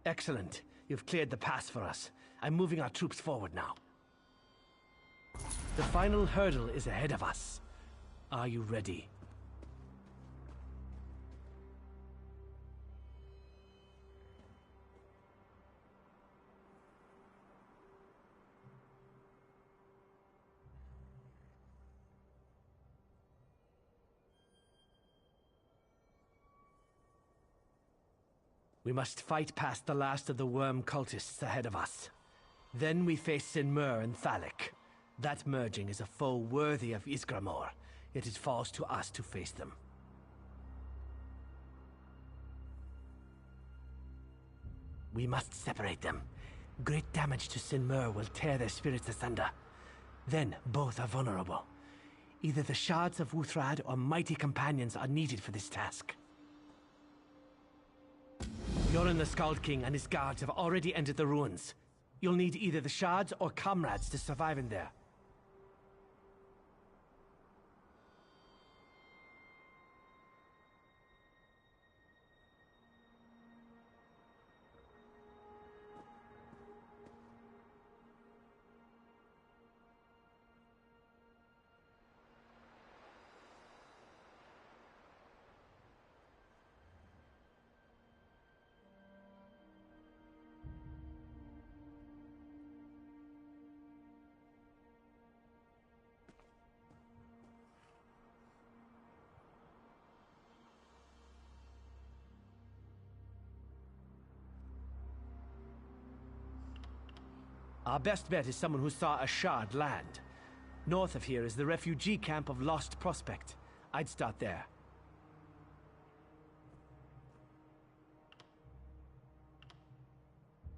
Excellent. You've cleared the pass for us. I'm moving our troops forward now. The final hurdle is ahead of us. Are you ready? We must fight past the last of the worm cultists ahead of us. Then we face Sinmur and Thalik. That merging is a foe worthy of Ysgramor. It falls to us to face them. We must separate them. Great damage to Sinmur will tear their spirits asunder. Then both are vulnerable. Either the shards of Wuthrad or mighty companions are needed for this task. Yoren the Skald King and his guards have already entered the ruins. You'll need either the shards or comrades to survive in there. Our best bet is someone who saw a shard land. North of here is the refugee camp of Lost Prospect. I'd start there.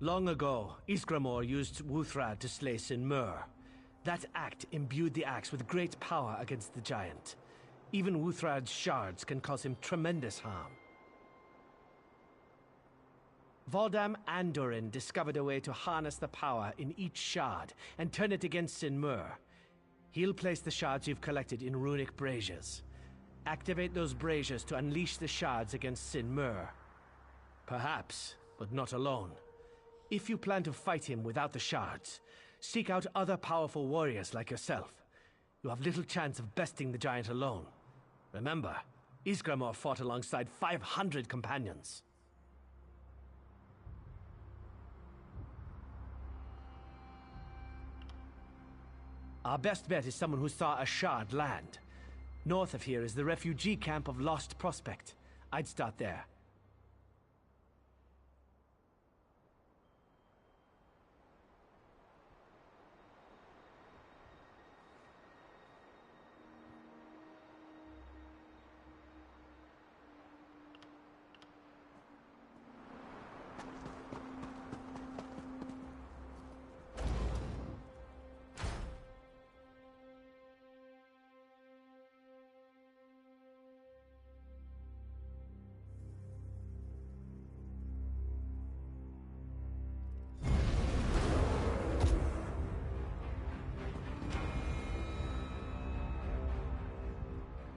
Long ago, Ysgramor used Wuthrad to slay Sinmur. That act imbued the axe with great power against the giant. Even Wuthrad's shards can cause him tremendous harm. Voldam Andorin discovered a way to harness the power in each shard and turn it against Sinmur. He'll place the shards you've collected in runic braziers. Activate those braziers to unleash the shards against Sinmur. Perhaps, but not alone. If you plan to fight him without the shards, seek out other powerful warriors like yourself. You have little chance of besting the giant alone. Remember, Ysgramor fought alongside 500 companions. Our best bet is someone who saw a shard land. North of here is the refugee camp of Lost Prospect. I'd start there.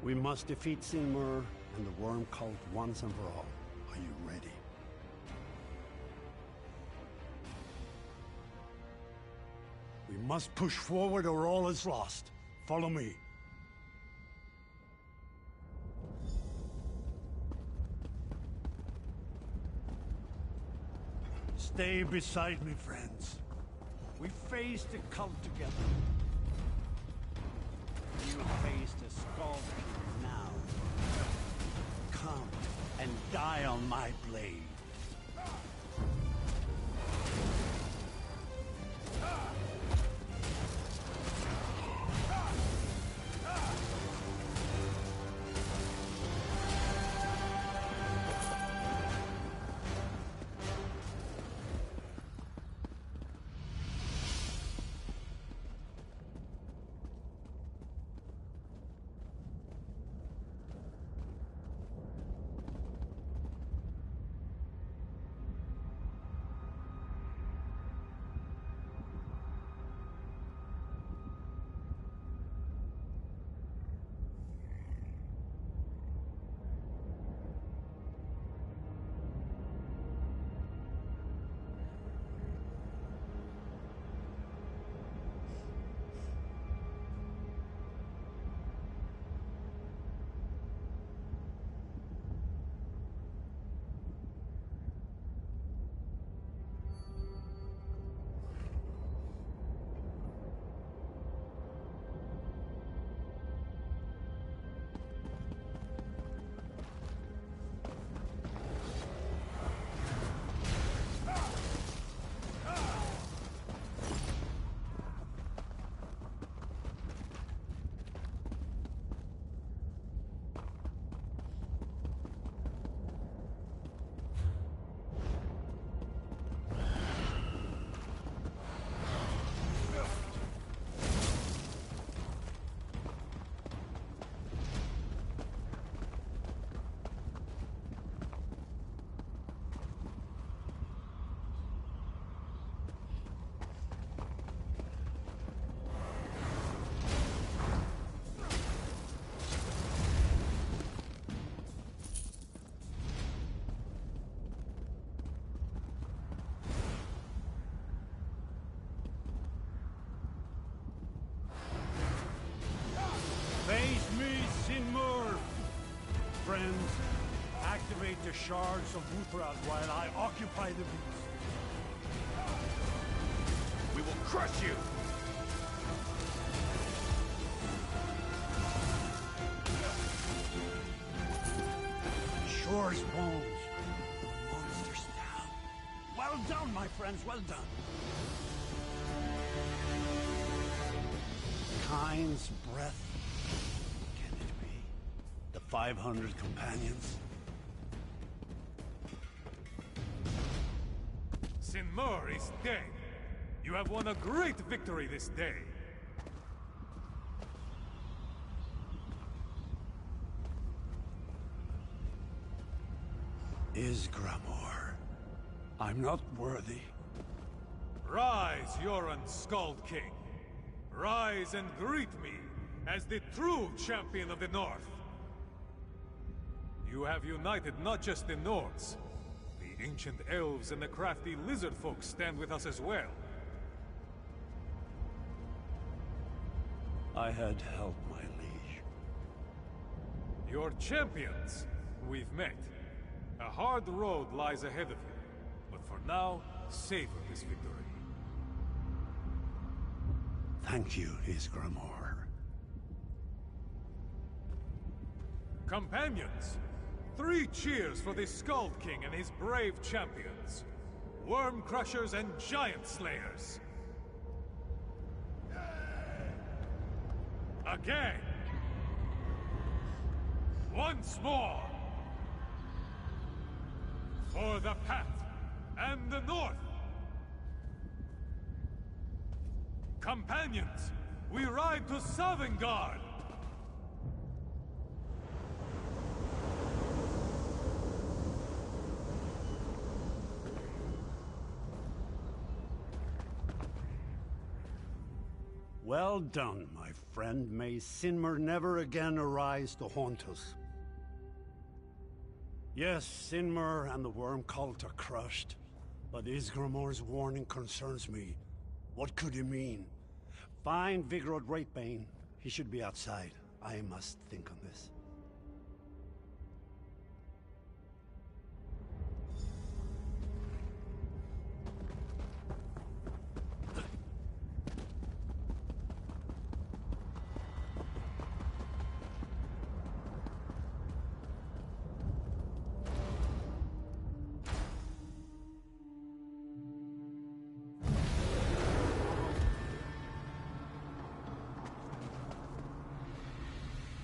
We must defeat Sinmur and the Worm Cult once and for all. Are you ready? We must push forward or all is lost. Follow me. Stay beside me, friends. We faced a cult together. You faced a Skald King now. Come and die on my blade. shards of Wuthrak while I occupy the beast.
We will crush you!
Shore's bones. The monster's down. Well done, my friends, well done. Kind's breath. Can it be? The 500 companions?
Sinmur is dead. You have won a great victory this day.
Isgramor. I'm not worthy.
Rise, Yoran Skald King. Rise and greet me as the true champion of the North. You have united not just the Nords. The ancient elves and the crafty lizard folk stand with us as well.
I had help, my liege.
Your champions, we've met. A hard road lies ahead of you, but for now, savor this victory.
Thank you, Isgramor.
Companions, 3 cheers for the Skald King and his brave champions. Worm Crushers and Giant Slayers. Again! Once more! For the Path and the North! Companions, we ride to Sovngarde!
Well done, my friend. May Sinmur never again arise to haunt us. Yes, Sinmur and the Worm Cult are crushed, but Isgramor's warning concerns me. What could he mean? Find Vigorod Greatbane. He should be outside. I must think on this.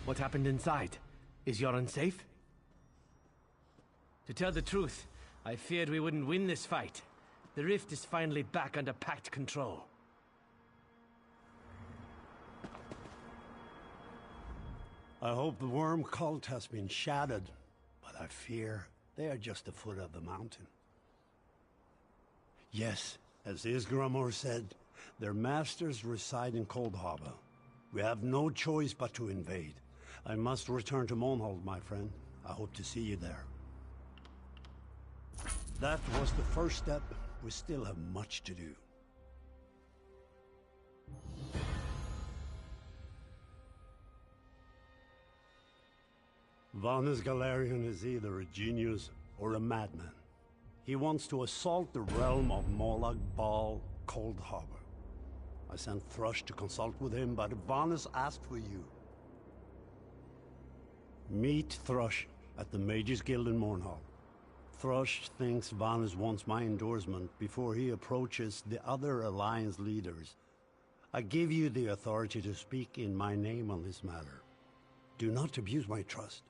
What happened inside? Is Yoran safe? To tell the truth, I feared we wouldn't win this fight. The rift is finally back under Pact control.
I hope the Worm Cult has been shattered, but I fear they are just the foot of the mountain. Yes, as Isgramor said, their masters reside in Cold Harbor. We have no choice but to invade. I must return to Monhold, my friend. I hope to see you there. That was the first step. We still have much to do. Vanus Galarian is either a genius or a madman. He wants to assault the realm of Molag Bal, Cold Harbor. I sent Thrush to consult with him, but Vanus asked for you. Meet Thrush at the Mages Guild in Mournhall. Thrush thinks Vanus wants my endorsement before he approaches the other Alliance leaders. I give you the authority to speak in my name on this matter. Do not abuse my trust.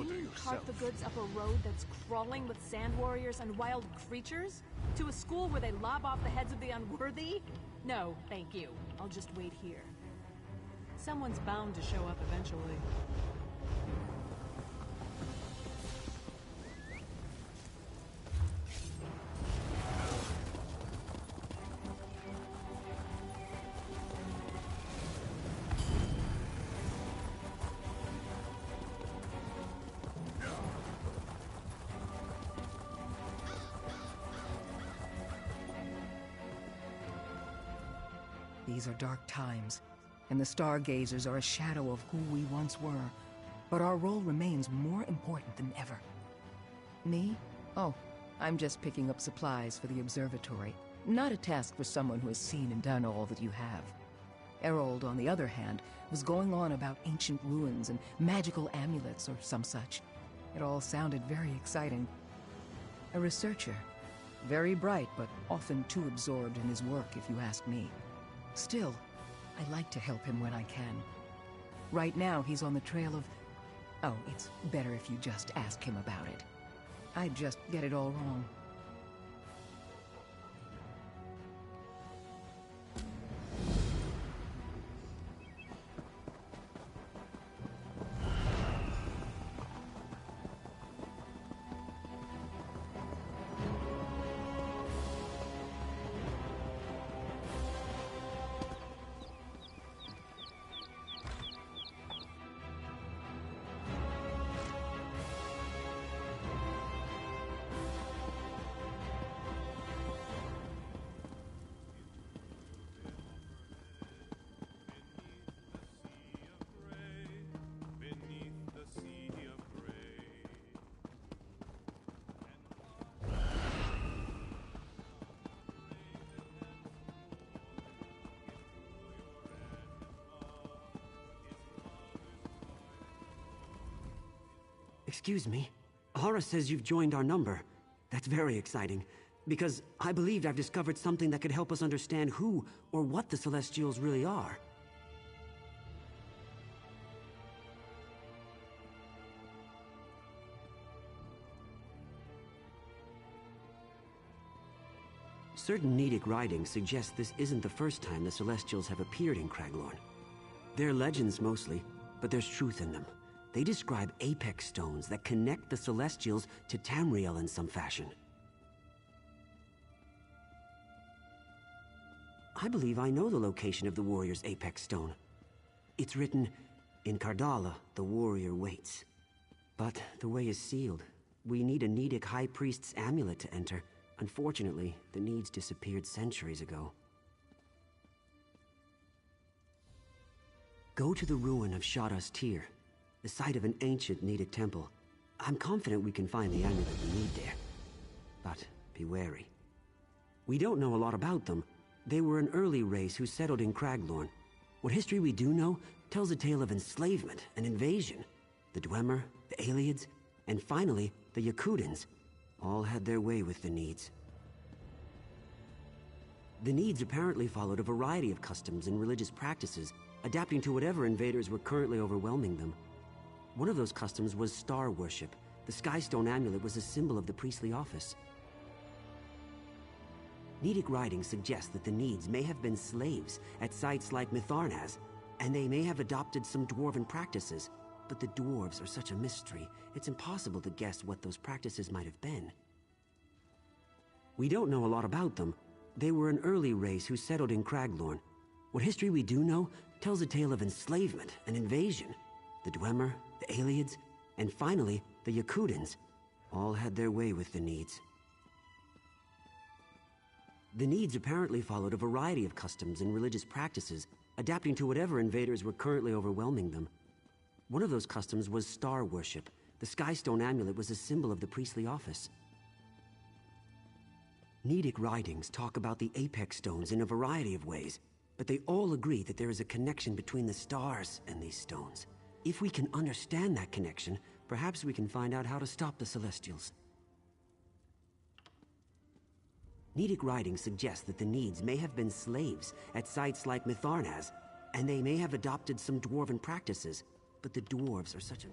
order
mean
yourself.
cart the goods up a road that's crawling with sand warriors and wild creatures? To a school where they lob off the heads of the unworthy? No, thank you. I'll just wait here. Someone's bound to show up eventually.
These are dark times, and the Stargazers are a shadow of who we once were. But our role remains more important than ever. Me? Oh, I'm just picking up supplies for the observatory. Not a task for someone who has seen and done all that you have. Erold, on the other hand, was going on about ancient ruins and magical amulets or some such. It all sounded very exciting. A researcher. Very bright, but often too absorbed in his work, if you ask me. Still, I like to help him when I can. Right now, he's on the trail of... Oh, it's better if you just ask him about it. I'd just get it all wrong.
Excuse me. Horus says you've joined our number. That's very exciting, because I believed I've discovered something that could help us understand who or what the Celestials really are. Certain Nedic writings suggest this isn't the first time the Celestials have appeared in Craglorn. They're legends mostly, but there's truth in them. They describe apex stones that connect the Celestials to Tamriel in some fashion. I believe I know the location of the warrior's apex stone. It's written, "In Kardala, the warrior waits." But the way is sealed. We need a Nedic high priest's amulet to enter. Unfortunately, the needs disappeared centuries ago. Go to the ruin of Shada's Tyr, the site of an ancient Nedic temple. I'm confident we can find the amulet we need there. But be wary. We don't know a lot about them. They were an early race who settled in Craglorn. What history we do know tells a tale of enslavement and invasion. The Dwemer, the Aelids, and finally, the Yakudans, all had their way with the Needs. The Needs apparently followed a variety of customs and religious practices, adapting to whatever invaders were currently overwhelming them. One of those customs was star worship. The Skystone amulet was a symbol of the priestly office. Nedic writings suggest that the Needs may have been slaves at sites like Mitharnaz, and they may have adopted some dwarven practices. But the dwarves are such a mystery, it's impossible to guess what those practices might have been. We don't know a lot about them. They were an early race who settled in Craglorn. What history we do know tells a tale of enslavement and invasion. The Dwemer, the Aelids, and finally, the Yakudans, all had their way with the Needs. The Needs apparently followed a variety of customs and religious practices, adapting to whatever invaders were currently overwhelming them. One of those customs was star worship. The Skystone amulet was a symbol of the priestly office. Nedic writings talk about the apex stones in a variety of ways, but they all agree that there is a connection between the stars and these stones. If we can understand that connection, perhaps we can find out how to stop the Celestials. Nedic writings suggest that the Needs may have been slaves at sites like Mitharnaz, and they may have adopted some dwarven practices, but the dwarves are such a...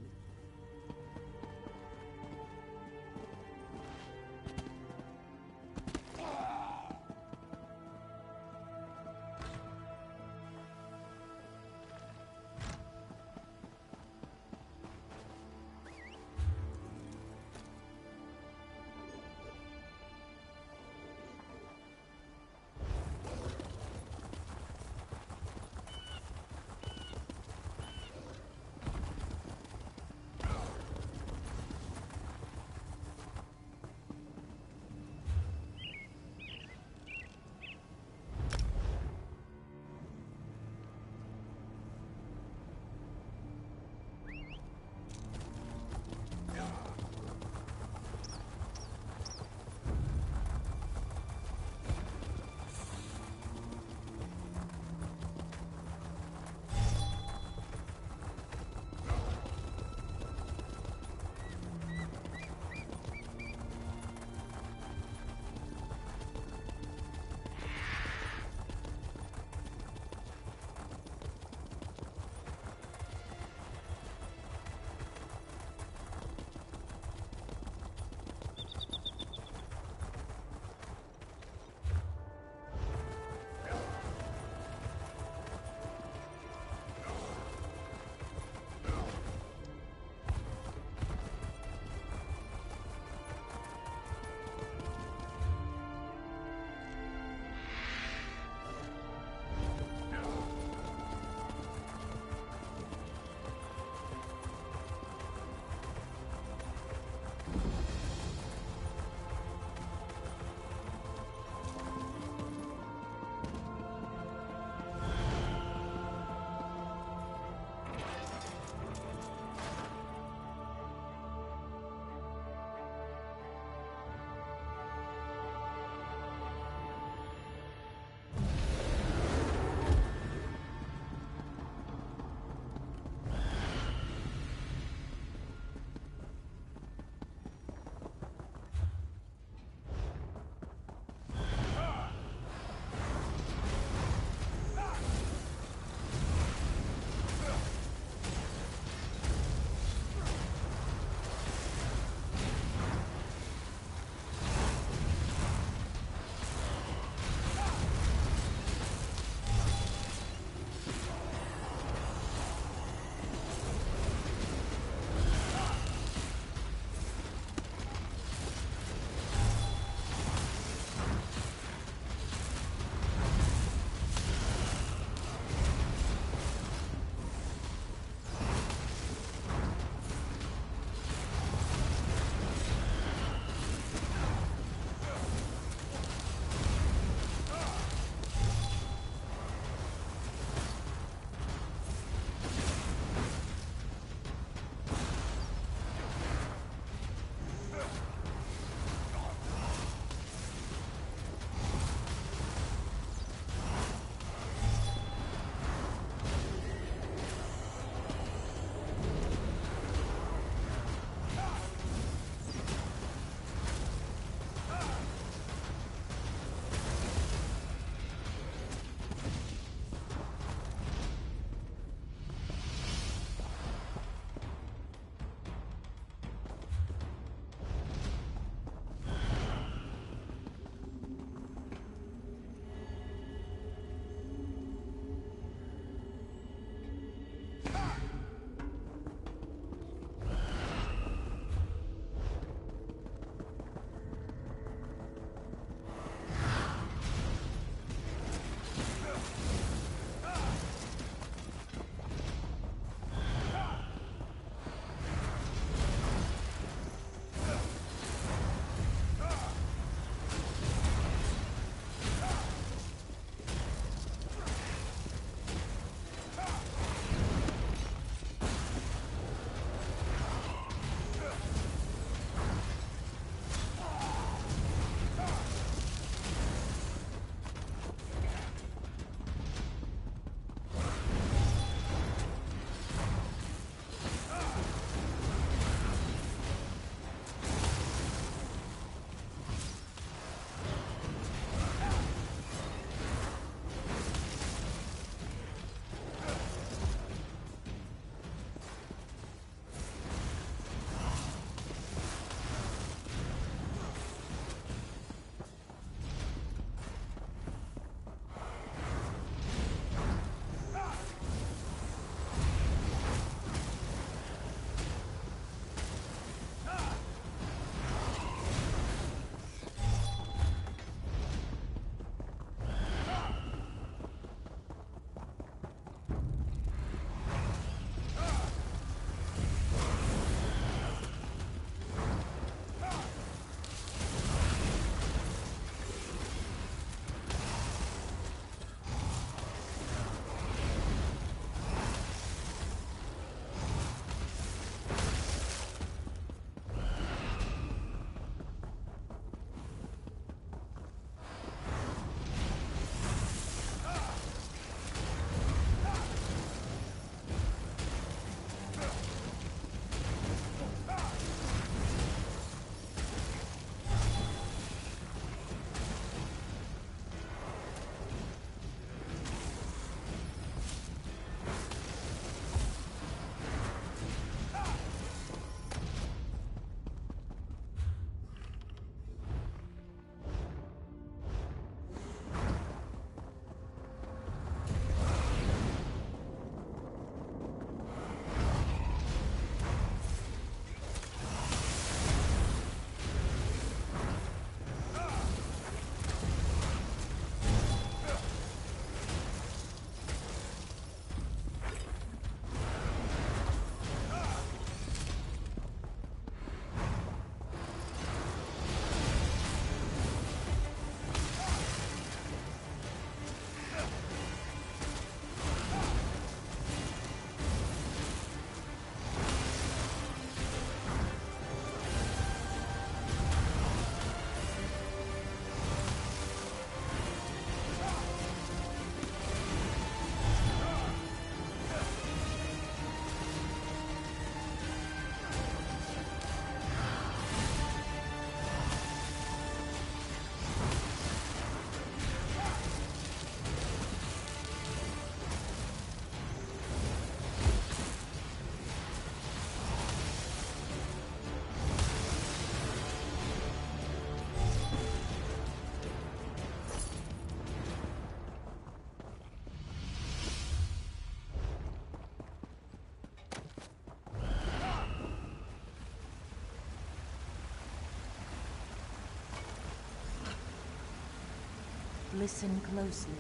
Listen closely.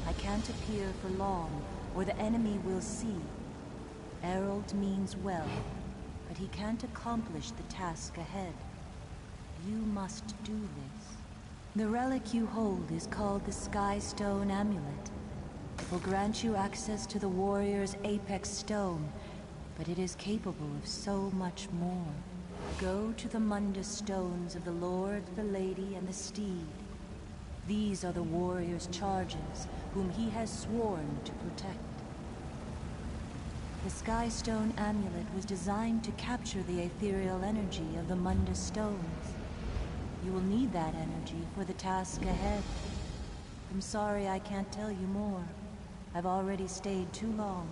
I can't appear for long, or the enemy will see. Errol means well, but he can't accomplish the task ahead. You must do this. The relic you hold is called the Skystone Amulet. It will grant you access to the warrior's apex stone, but it is capable of so much more. Go to the Mundus stones of the Lord, the Lady, and the Steed. These are the warrior's charges, whom he has sworn to protect. The Skystone Amulet was designed to capture the ethereal energy of the Mundus stones. You will need that energy for the task ahead. I'm sorry I can't tell you more. I've already stayed too long.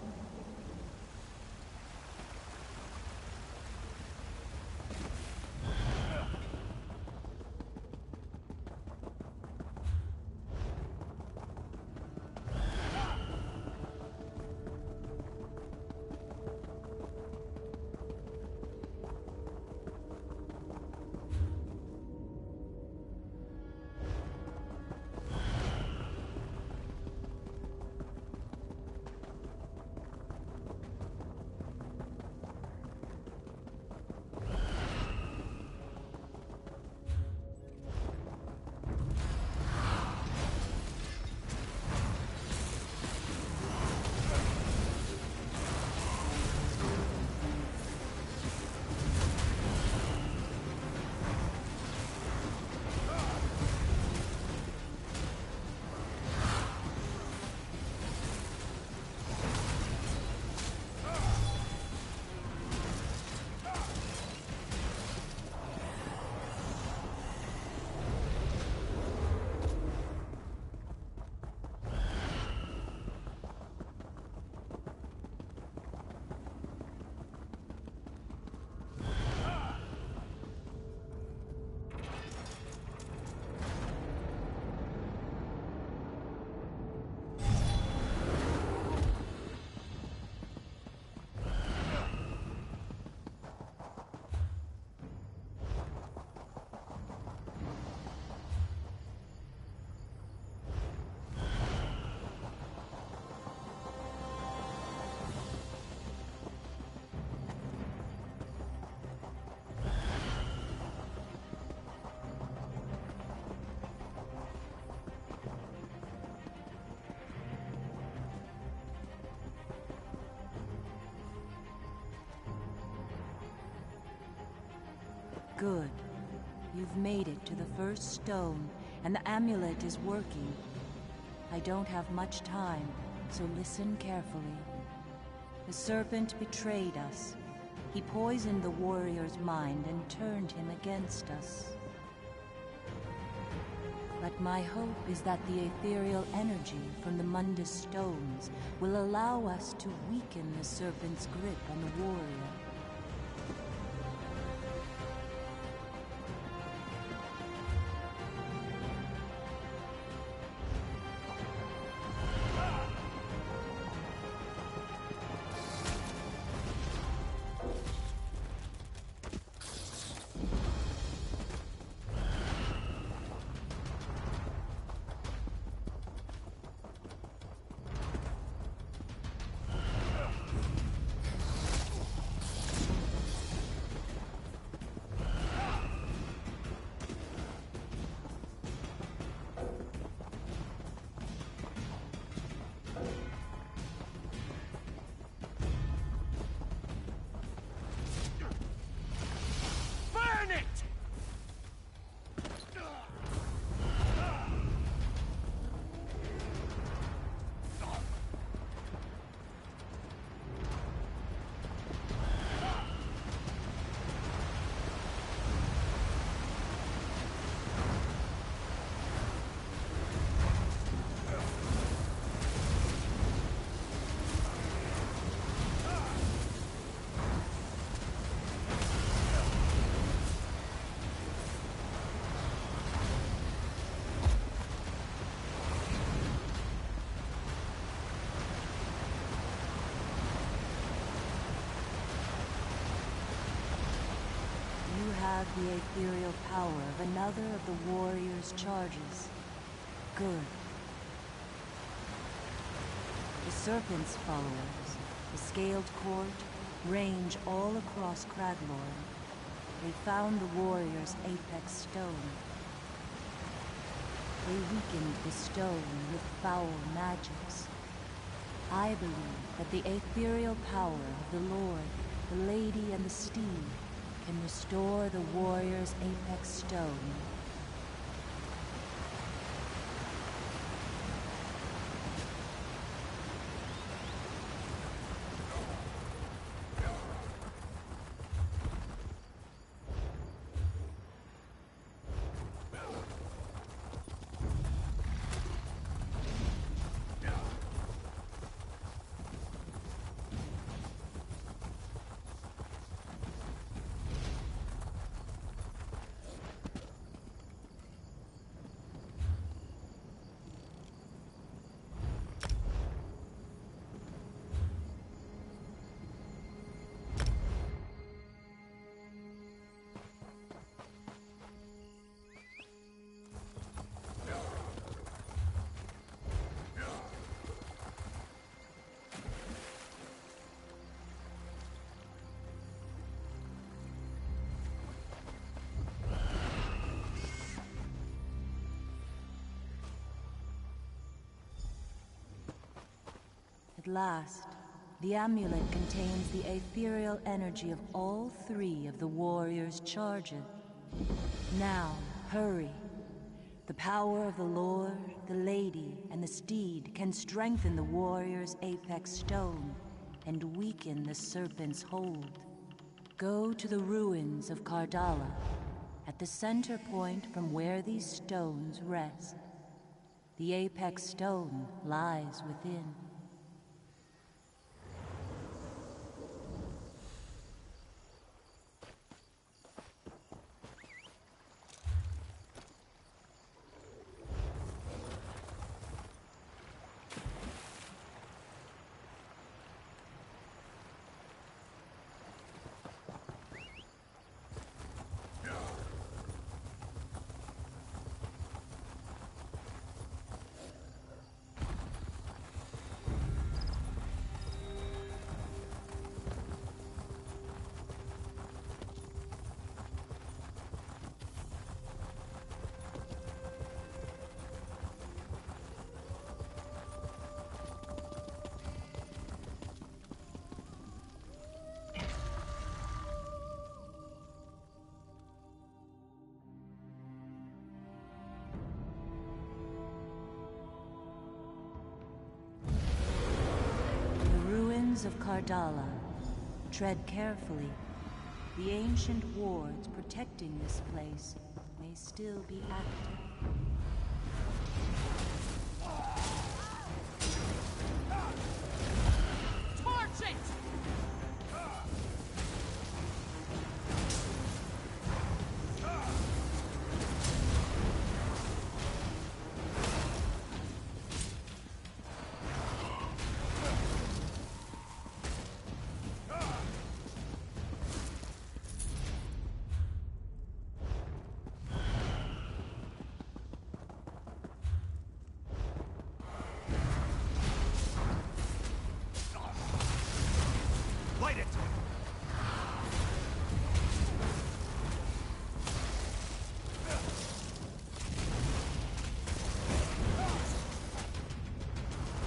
Good. You've made it to the first stone, and the amulet is working. I don't have much time, so listen carefully. The serpent betrayed us. He poisoned the warrior's mind and turned him against us. But my hope is that the ethereal energy from the Mundus stones will allow us to weaken the serpent's grip on the warrior. Have the ethereal power of another of the warrior's charges. good. The Serpent's followers, the Scaled Court, range all across Craglorn. They found the warrior's apex stone. They weakened the stone with foul magics. I believe that the ethereal power of the Lord, the Lady, and the Steed can restore the warrior's apex stone. At last, the amulet contains the ethereal energy of all three of the warrior's charges. Now, hurry. The power of the Lord, the Lady, and the Steed can strengthen the warrior's apex stone and weaken the serpent's hold. Go to the ruins of Kardala, at the center point from where these stones rest. The apex stone lies within. Of Kardala. Tread carefully. The ancient wards protecting this place may still be active.
Torch it!
Light it!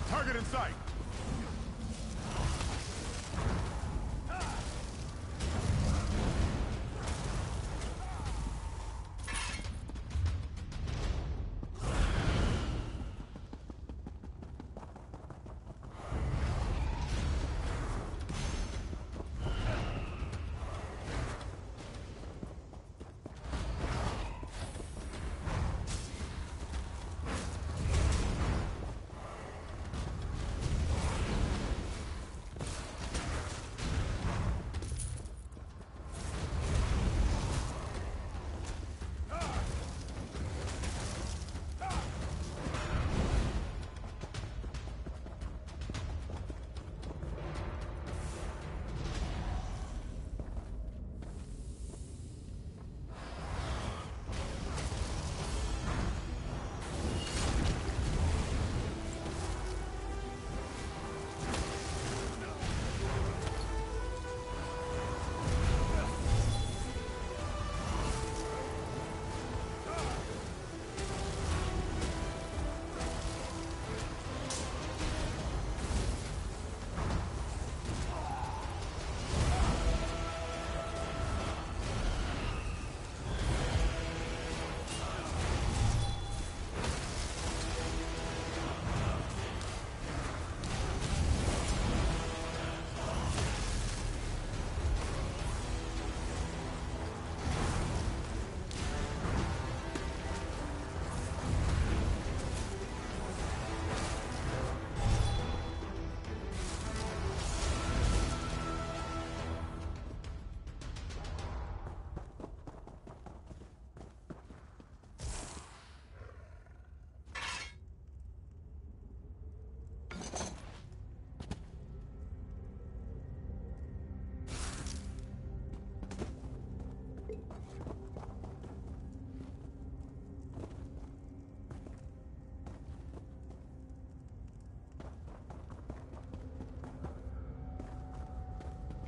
Target in sight!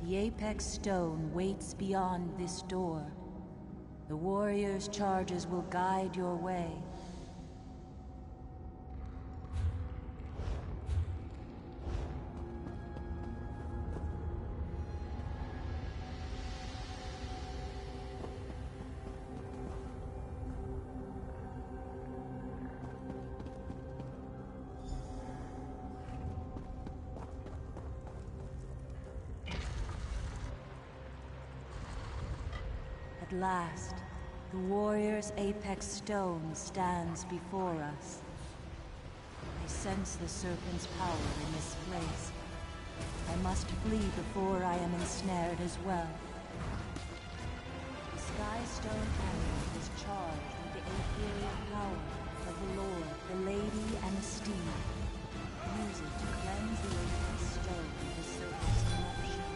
The Apex Stone waits beyond this door. The warrior's charges will guide your way. At last, the warrior's apex stone stands before us. I sense the serpent's power in this place. I must flee before I am ensnared as well. The Skystone Amulet is charged with the imperial power of the Lord, the Lady, and the Steed. Use it to cleanse the apex stone of the serpent's corruption.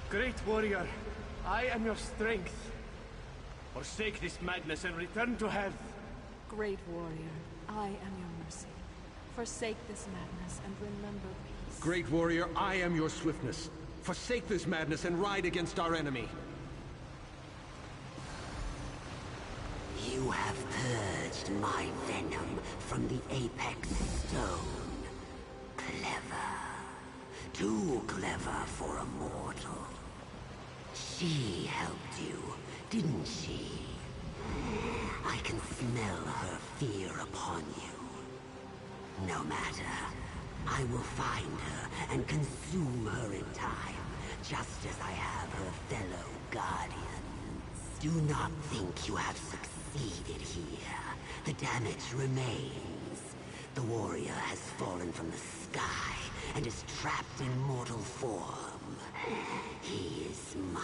Great warrior, I am your strength. Forsake this madness and return to health.
Great warrior, I am your mercy. Forsake this madness and remember peace.
Great warrior, I am your swiftness. Forsake this madness and ride against our enemy.
You have purged my venom from the Apex Stone. Clever. Too clever for a mortal. She helped you, didn't she? I can smell her fear upon you. No matter. I will find her and consume her in time, just as I have her fellow guardians. Do not think you have succeeded here. The damage remains. The warrior has fallen from the sky and is trapped in mortal form. He is mine.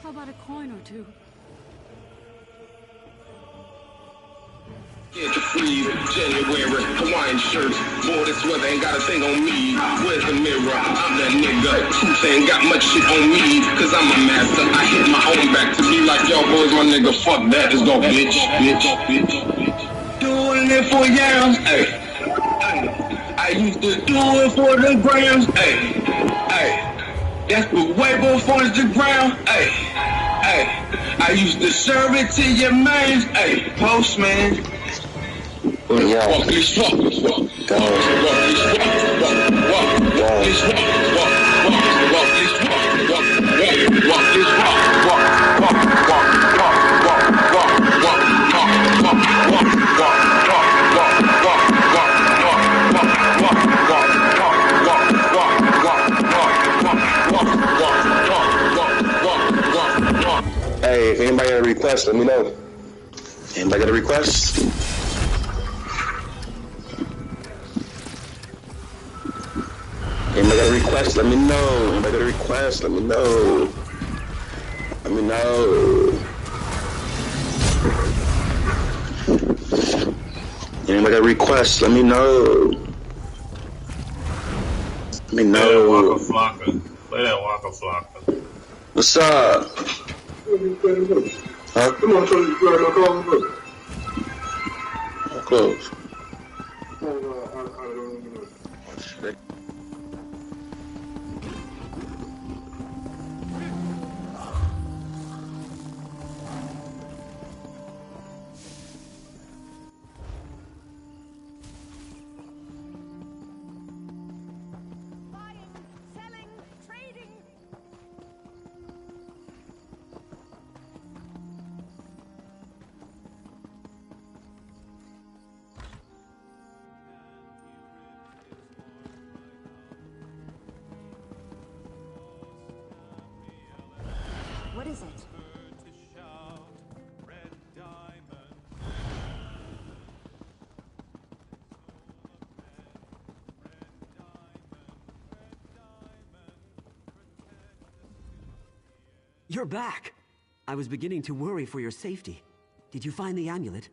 How about a coin or two?
January, Hawaiian shirts. Boy, this weather ain't got a thing on me. Where's the mirror? I'm that nigga. Truth ain't got much shit on me. Cause I'm a master. I hit my own back to be like, yo, boys, my nigga, fuck that. Let's go, bitch. Doing it for yams, ayy. I used to do it for the grams, ayy. That's way before Instagram, ayy. I used to serve it to your mains, ayy. Postman. Walk this walk.
Hey, anybody ever
request, let me know. Anybody got a request? Anybody got a request? Let me know. Anybody got a request? Let me know. Let me know. Anybody got a request? Let me know. Let me know.
Play that Waka Flocka.
What's up? Huh? Come on, Tony. You already know close. I'm close. Oh, shit.
What is it?
You're back! I was beginning to worry for your safety. Did you find the amulet?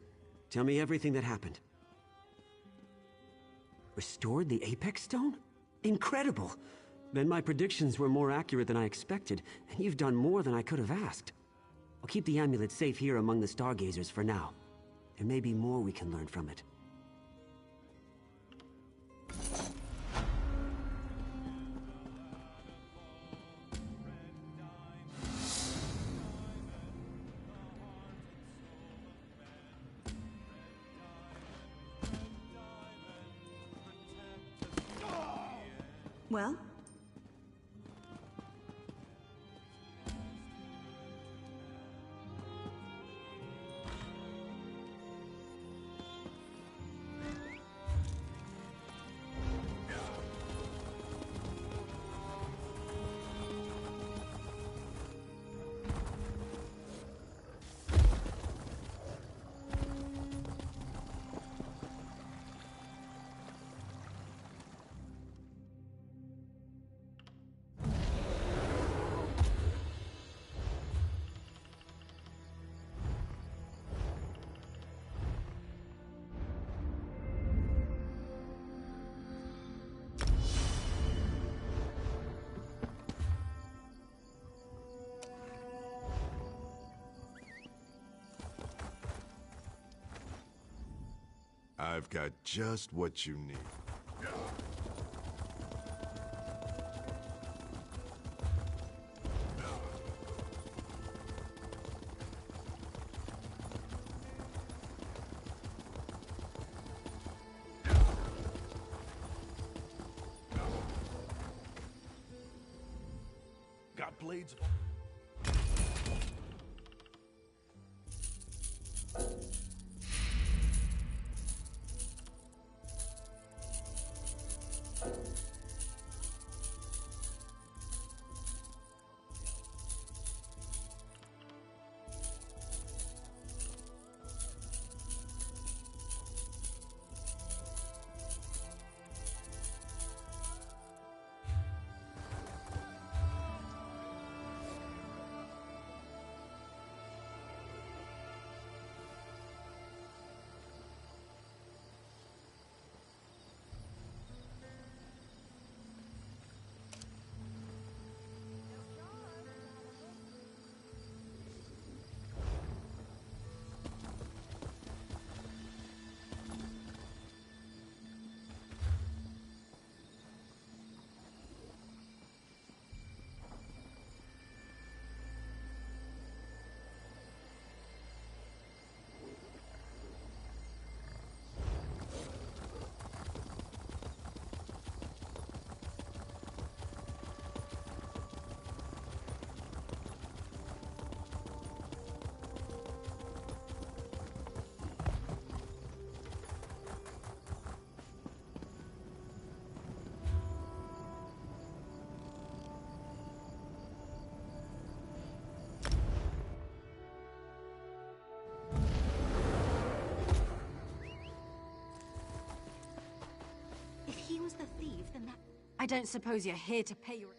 Tell me everything that happened. Restored the Apex Stone? Incredible! Then my predictions were more accurate than I expected, and you've done more than I could have asked. I'll keep the amulet safe here among the Stargazers for now. There may be more we can learn from it.
Well?
I've got just what you need.
Got blades.
was the thief, then that...
I don't suppose you're here to pay your...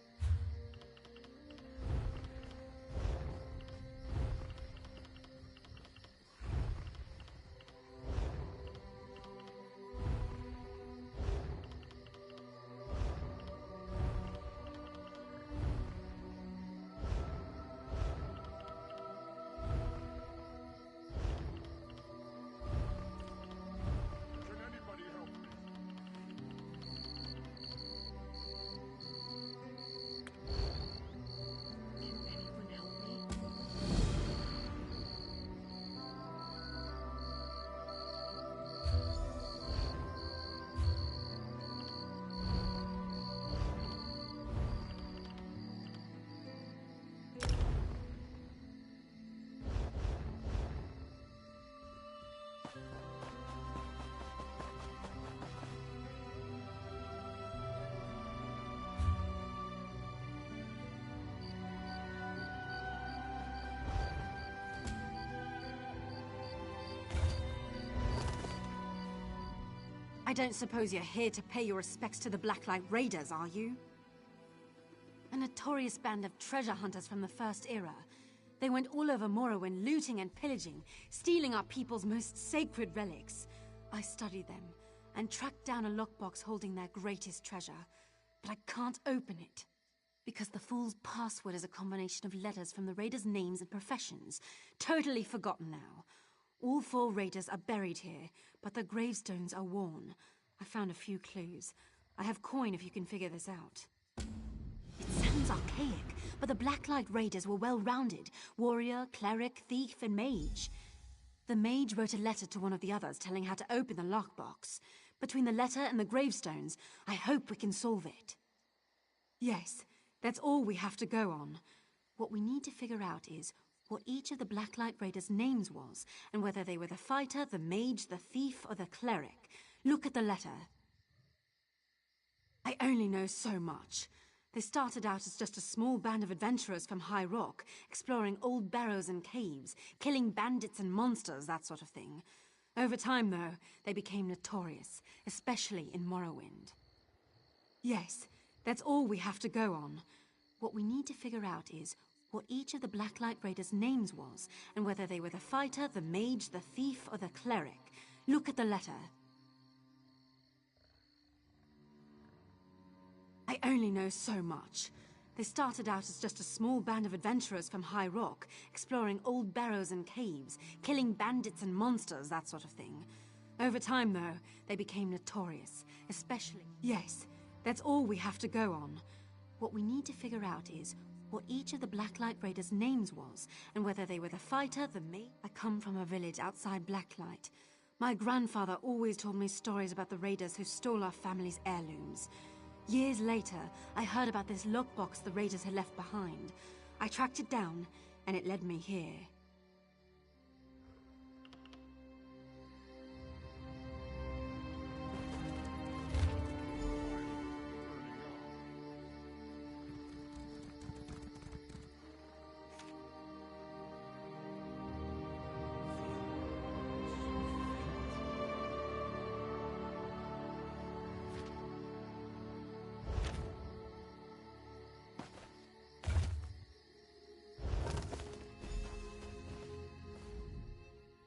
I don't suppose you're here to pay your respects to the Blacklight Raiders, are you? A notorious band of treasure hunters from the First Era. They went all over Morrowind, looting and pillaging, stealing our people's most sacred relics. I studied them, and tracked down a lockbox holding their greatest treasure. But I can't open it. Because the fool's password is a combination of letters from the raiders' names and professions. Totally forgotten now. All 4 raiders are buried here, but the gravestones are worn. I found a few clues. I have coin if you can figure this out. It sounds archaic, but the Blacklight Raiders were well-rounded. Warrior, cleric, thief, and mage. The mage wrote a letter to one of the others telling how to open the lockbox. Between the letter and the gravestones, I hope we can solve it. Yes, that's all we have to go on. What we need to figure out is what each of the Blacklight Raiders' names was, and whether they were the fighter, the mage, the thief, or the cleric. Look at the letter. I only know so much. They started out as just a small band of adventurers from High Rock, exploring old barrows and caves, killing bandits and monsters, that sort of thing. Over time, though, they became notorious, especially in Morrowind. Yes, that's all we have to go on. What we need to figure out is what each of the Blacklight Raiders' names was, and whether they were the fighter, the mage, the thief, or the cleric. Look at the letter. I only know so much. They started out as just a small band of adventurers from High Rock, exploring old barrows and caves, killing bandits and monsters, that sort of thing. Over time, though, they became notorious, especially... Yes, that's all we have to go on. What we need to figure out is what each of the Blacklight Raiders' names was, and whether they were the fighter, the mage... I come from a village outside Blacklight. My grandfather always told me stories about the raiders who stole our family's heirlooms. Years later, I heard about this lockbox the raiders had left behind. I tracked it down, and it led me here.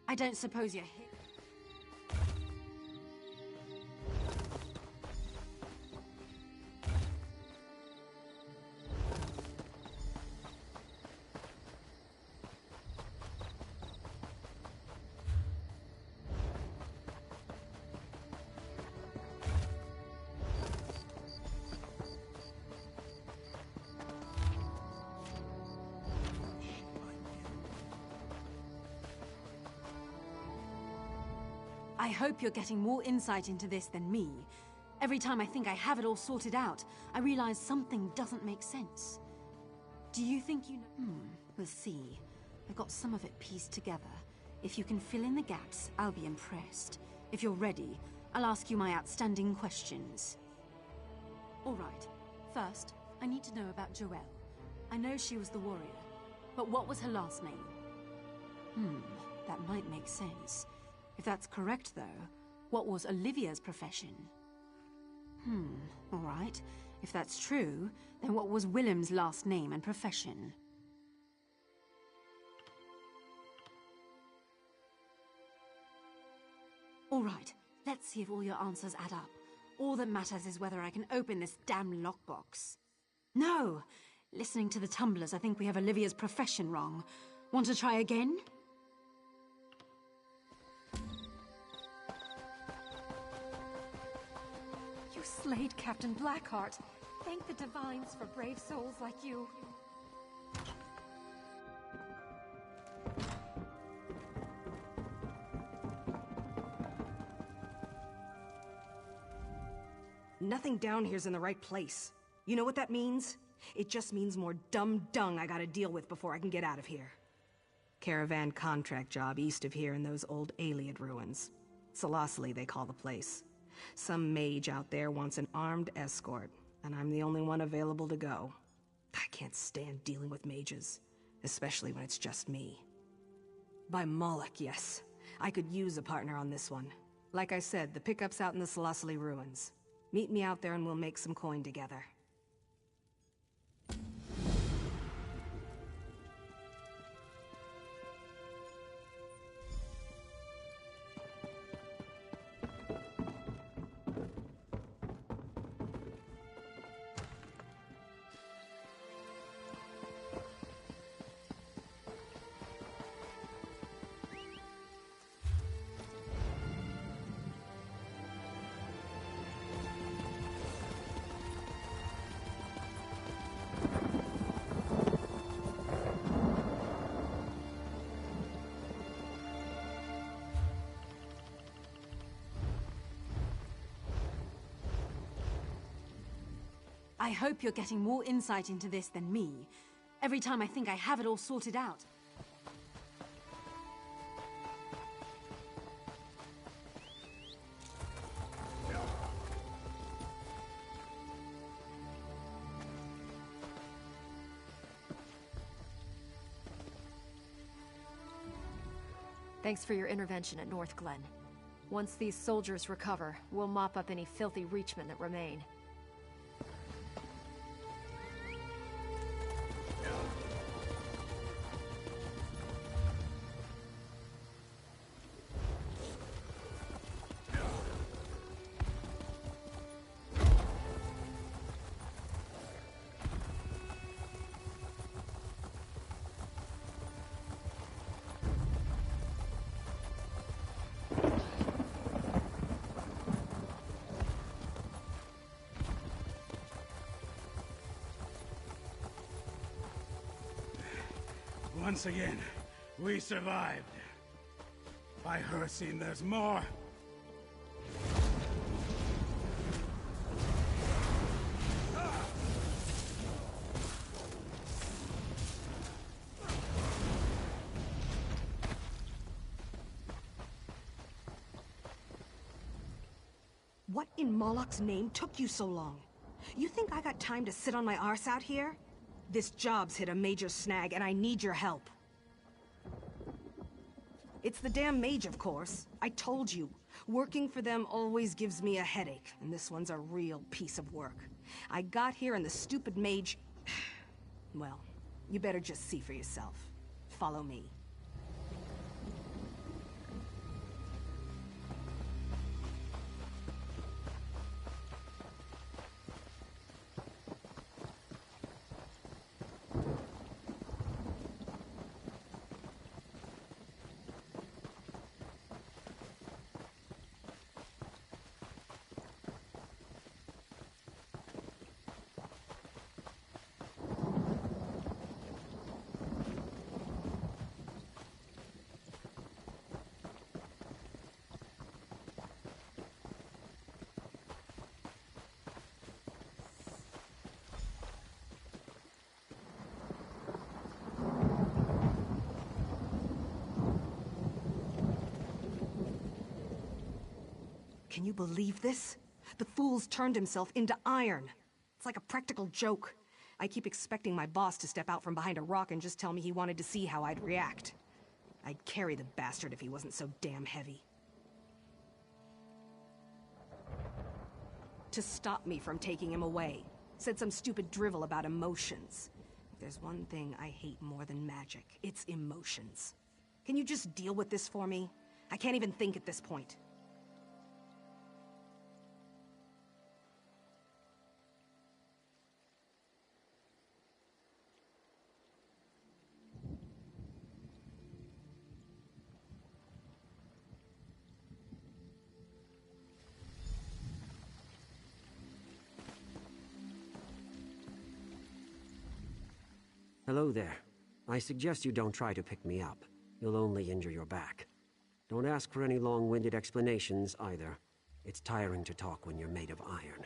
I don't suppose you're here. I hope you're getting more insight into this than me. Every time I think I have it all sorted out, I realize something doesn't make sense. Do you think you know? We'll see. I've got some of it pieced together. If you can fill in the gaps, I'll be impressed. If you're ready, I'll ask you my outstanding questions. All right. First, I need to know about Joelle. I know she was the warrior, but what was her last name? That might make sense. If that's correct, though, what was Olivia's profession?
All right. If that's true, then what was Willem's last name and profession? All right. Let's see if all your answers add up. All that matters is whether I can open this damn lockbox. No! Listening to the tumblers, I think we have Olivia's profession wrong. Want to try again?
You slayed Captain Blackheart. Thank the Divines for brave souls like you.
Nothing down here's in the right place. You know what that means? It just means more dumb dung I gotta deal with before I can get out of here. Caravan contract job east of here in those old Ayleid ruins. Selosli, they call the place. Some mage out there wants an armed escort, and I'm the only one available to go. I can't stand dealing with mages, especially when it's just me. By Moloch, yes. I could use a partner on this one. Like I said, the pickup's out in the Selosli ruins. Meet me out there and we'll make some coin together.
I hope you're getting more insight into this than me. Every time I think I have it all sorted out.
Thanks for your intervention at North Glen. Once these soldiers recover, we'll mop up any filthy reachmen that remain.
Once again, we survived. By her scene, there's more.
What in Moloch's name took you so long? You think I got time to sit on my arse out here? This job's hit a major snag, and I need your help. It's the damn mage, of course. I told you. Working for them always gives me a headache, and this one's a real piece of work. I got here and the stupid mage... Well, you better just see for yourself. Follow me. Can you believe this? The fool's turned himself into iron. It's like a practical joke. I keep expecting my boss to step out from behind a rock and just tell me he wanted to see how I'd react. I'd carry the bastard if he wasn't so damn heavy. to stop me from taking him away. Said some stupid drivel about emotions. If there's one thing I hate more than magic, it's emotions. Can you just deal with this for me? I can't even think at this point.
Hello there. I suggest you don't try to pick me up. You'll only injure your back. Don't ask for any long-winded explanations, either. It's tiring to talk when you're made of iron.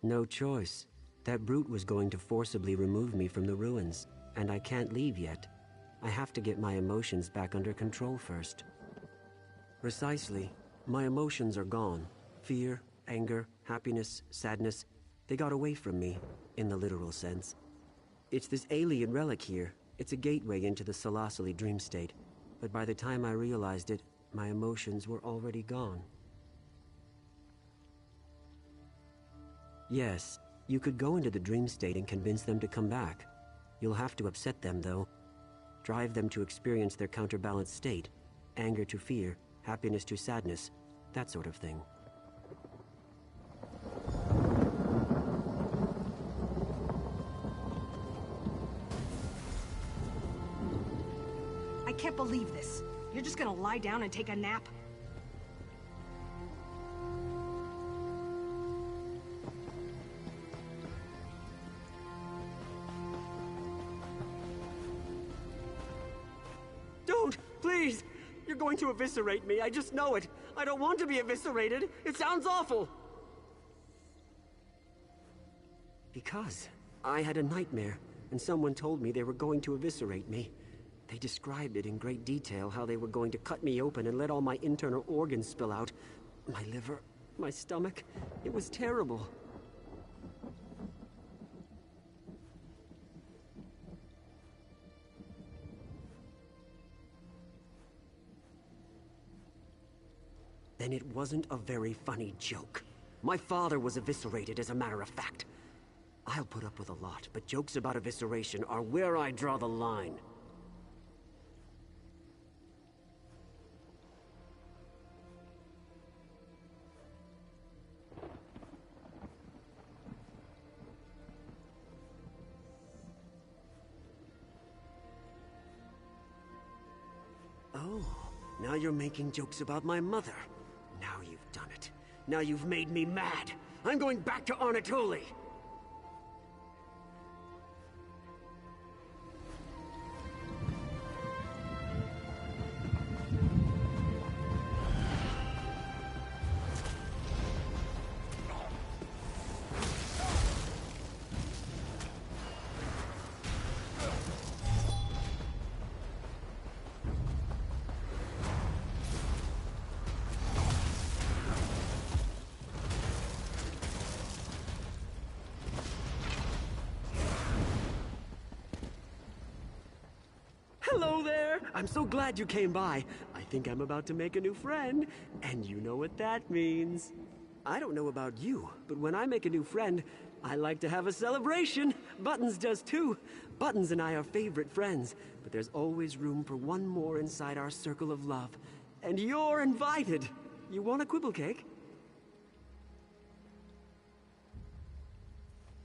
No choice. That brute was going to forcibly remove me from the ruins, and I can't leave yet. I have to get my emotions back under control first. Precisely. My emotions are gone. Fear, anger, happiness, sadness, they got away from me, in the literal sense. It's this alien relic here. It's a gateway into the Salasali dream state. But by the time I realized it, my emotions were already gone. Yes, you could go into the dream state and convince them to come back. You'll have to upset them, though. Drive them to experience their counterbalanced state. Anger to fear, happiness to sadness, that sort of thing.
I can't believe this. You're just gonna lie down and take a nap?
Don't! Please! You're going to eviscerate me, I just know it! I don't want to be eviscerated! It sounds awful! Because I had a nightmare, and someone told me they were going to eviscerate me. They described it in great detail, how they were going to cut me open and let all my internal organs spill out. My liver, my stomach. It was terrible. Then it wasn't a very funny joke. My father was eviscerated, as a matter of fact. I'll put up with a lot, but jokes about evisceration are where I draw the line. Oh, now you're making jokes about my mother. Now you've done it. Now you've made me mad. I'm going back to Anatoly. Hello there! I'm so glad you came by. I think I'm about to make a new friend, and you know what that means. I don't know about you, but when I make a new friend, I like to have a celebration. Buttons does too. Buttons and I are favorite friends, but there's always room for one more inside our circle of love. And you're invited. You want a quibble cake?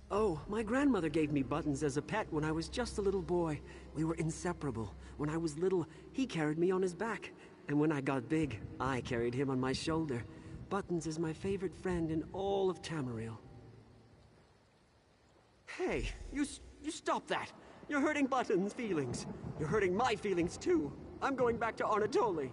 Oh, my grandmother gave me Buttons as a pet when I was just a little boy. We were inseparable. When I was little, he carried me on his back. And when I got big, I carried him on my shoulder. Buttons is my favorite friend in all of Tamariel. Hey, you stop that! You're hurting Buttons' feelings. You're hurting my feelings too. I'm going back to Anatoly.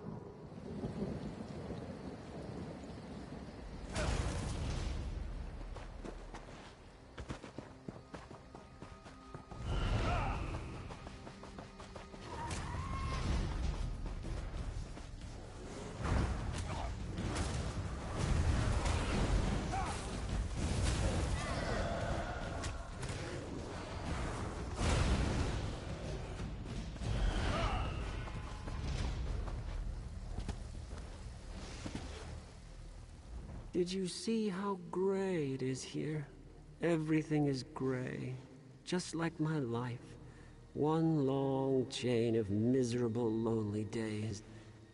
Did you see how gray it is here? Everything is gray, just like my life. One long chain of miserable, lonely days,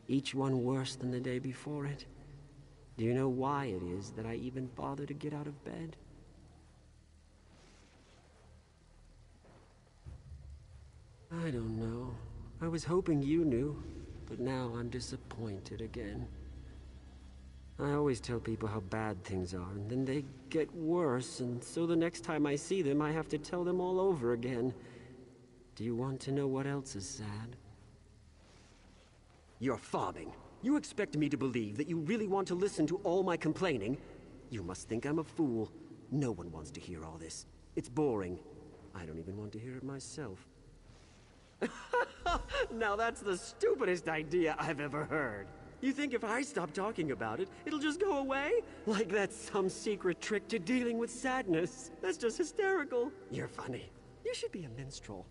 each one worse than the day before it. Do you know why it is that I even bother to get out of bed? I don't know. I was hoping you knew, but now I'm disappointed again. I always tell people how bad things are, and then they get worse, and so the next time I see them, I have to tell them all over again. Do you want to know what else is sad? You're fobbing. You expect me to believe that you really want to listen to all my complaining? You must think I'm a fool. No one wants to hear all this. It's boring. I don't even want to hear it myself. Now that's the stupidest idea I've ever heard. You think if I stop talking about it, it'll just go away? Like that's some secret trick to dealing with sadness. That's just hysterical. You're funny. You should be a minstrel.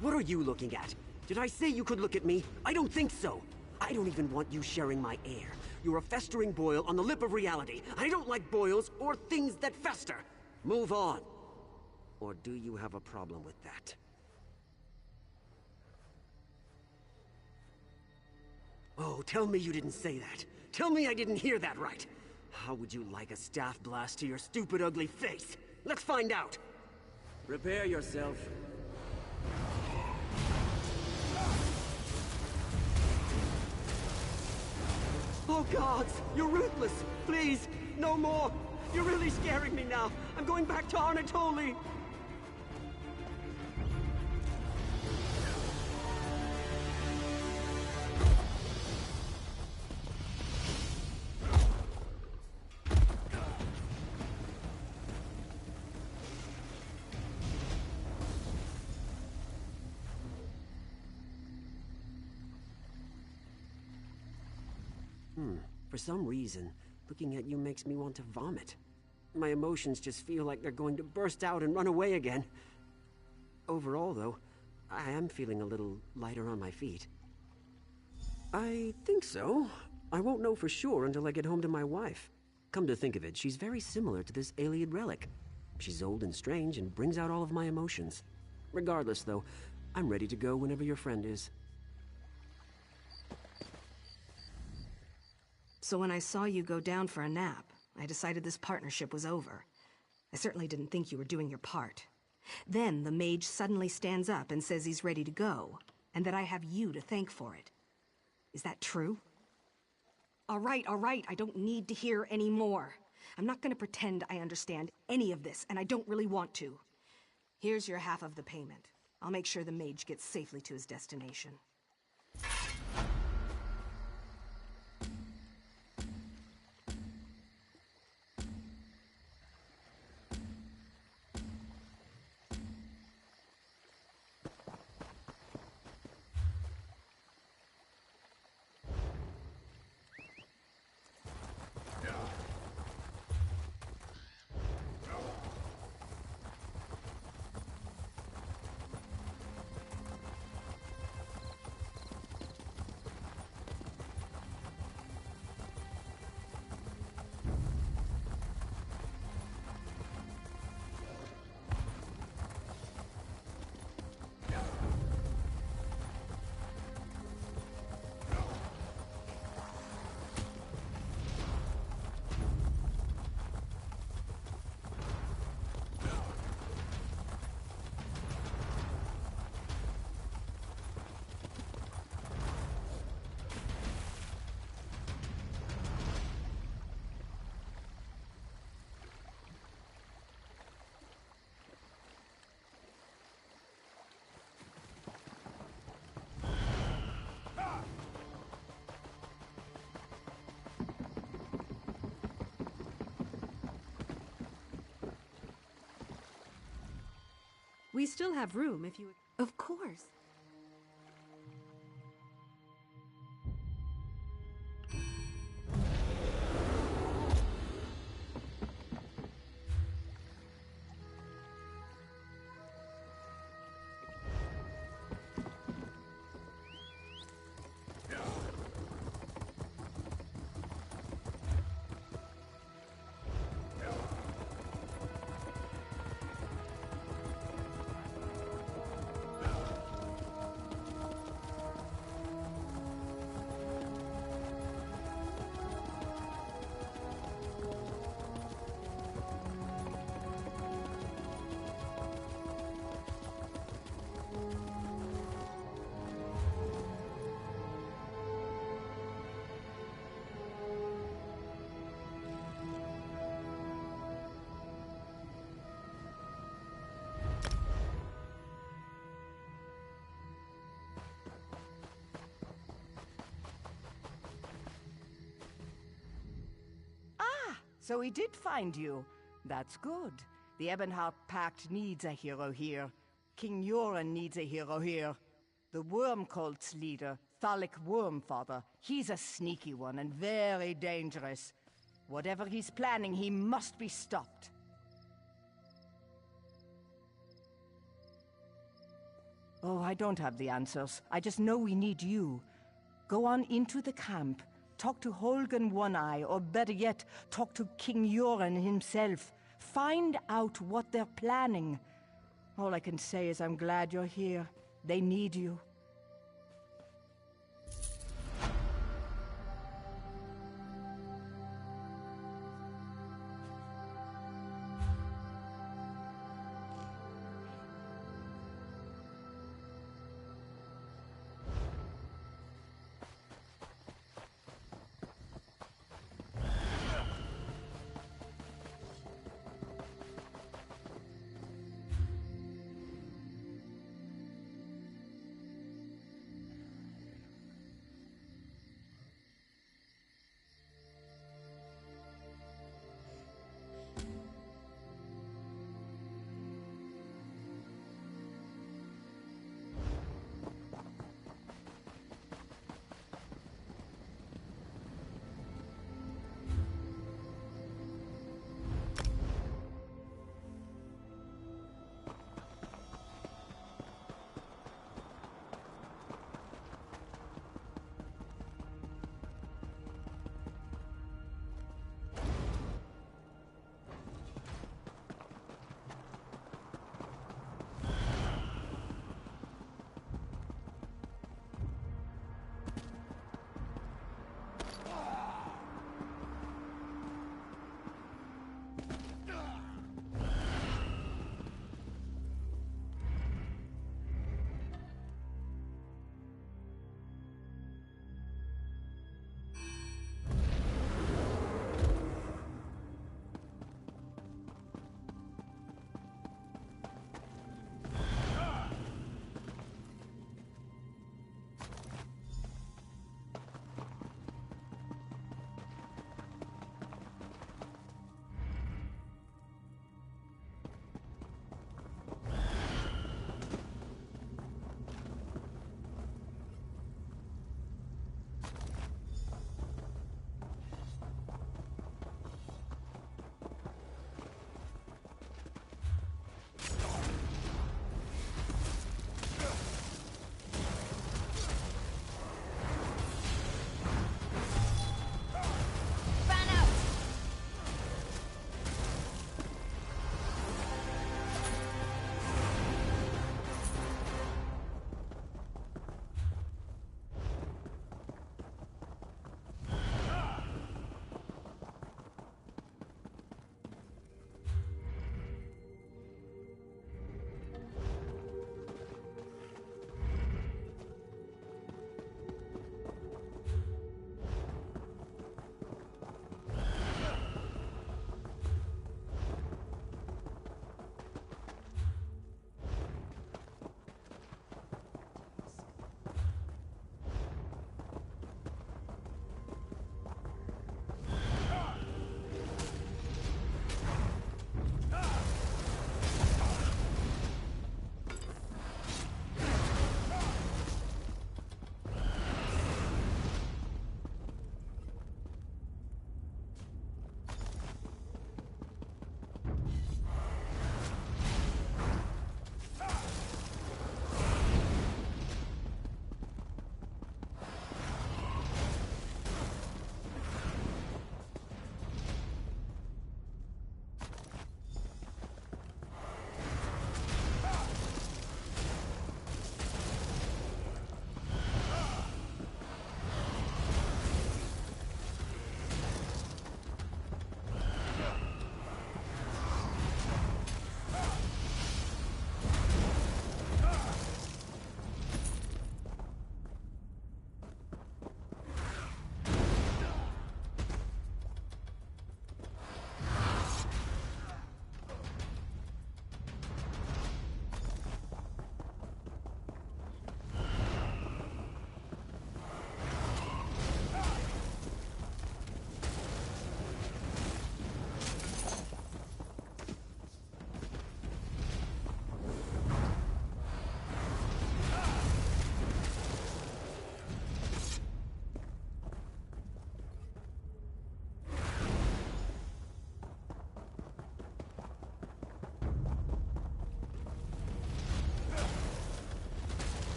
What are you looking at? Did I say you could look at me? I don't think so. I don't even want you sharing my air. You're a festering boil on the lip of reality. I don't like boils or things that fester. Move on. Or do you have a problem with that? Oh, tell me you didn't say that. Tell me I didn't hear that right. How would you like a staff blast to your stupid, ugly face? Let's find out. Prepare yourself. Oh, gods! You're ruthless! Please, no more! You're really scaring me now! I'm going back to Anatoly! For some reason, looking at you makes me want to vomit. My emotions just feel like they're going to burst out and run away again. Overall, though, I am feeling a little lighter on my feet. I think so. I won't know for sure until I get home to my wife. Come to think of it, she's very similar to this Iliad relic. She's old and strange and brings out all of my emotions. Regardless, though, I'm ready to go whenever your friend is.
So when I saw you go down for a nap, I decided this partnership was over. I certainly didn't think you were doing your part. Then the mage suddenly stands up and says he's ready to go, and that I have you to thank for it. Is that true? All right, I don't need to hear any more. I'm not gonna pretend I understand any of this, and I don't really want to. Here's your half of the payment. I'll make sure the mage gets safely to his destination. We still have room if you...
Of course.
So he did find you. That's good. The Ebonheart Pact needs a hero here. King Yoren needs a hero here. The Worm Cult's leader, Thalik Wormfather, he's a sneaky one and very dangerous. Whatever he's planning, he must be stopped. Oh, I don't have the answers. I just know we need you. Go on into the camp. Talk to Holgen One-Eye, or better yet, talk to King Yoren himself. Find out what they're planning. All I can say is I'm glad you're here. They need you.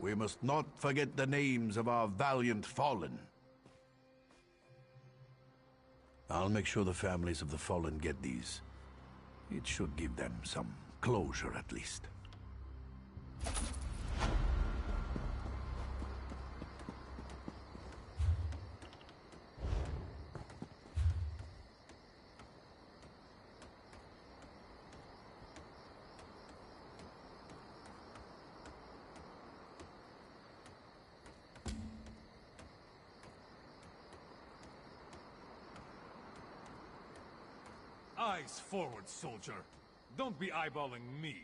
We must not forget the names of our valiant fallen. I'll make sure the families of the fallen get these. It should give them some closure, at least.
Eyes forward, soldier. Don't be eyeballing me.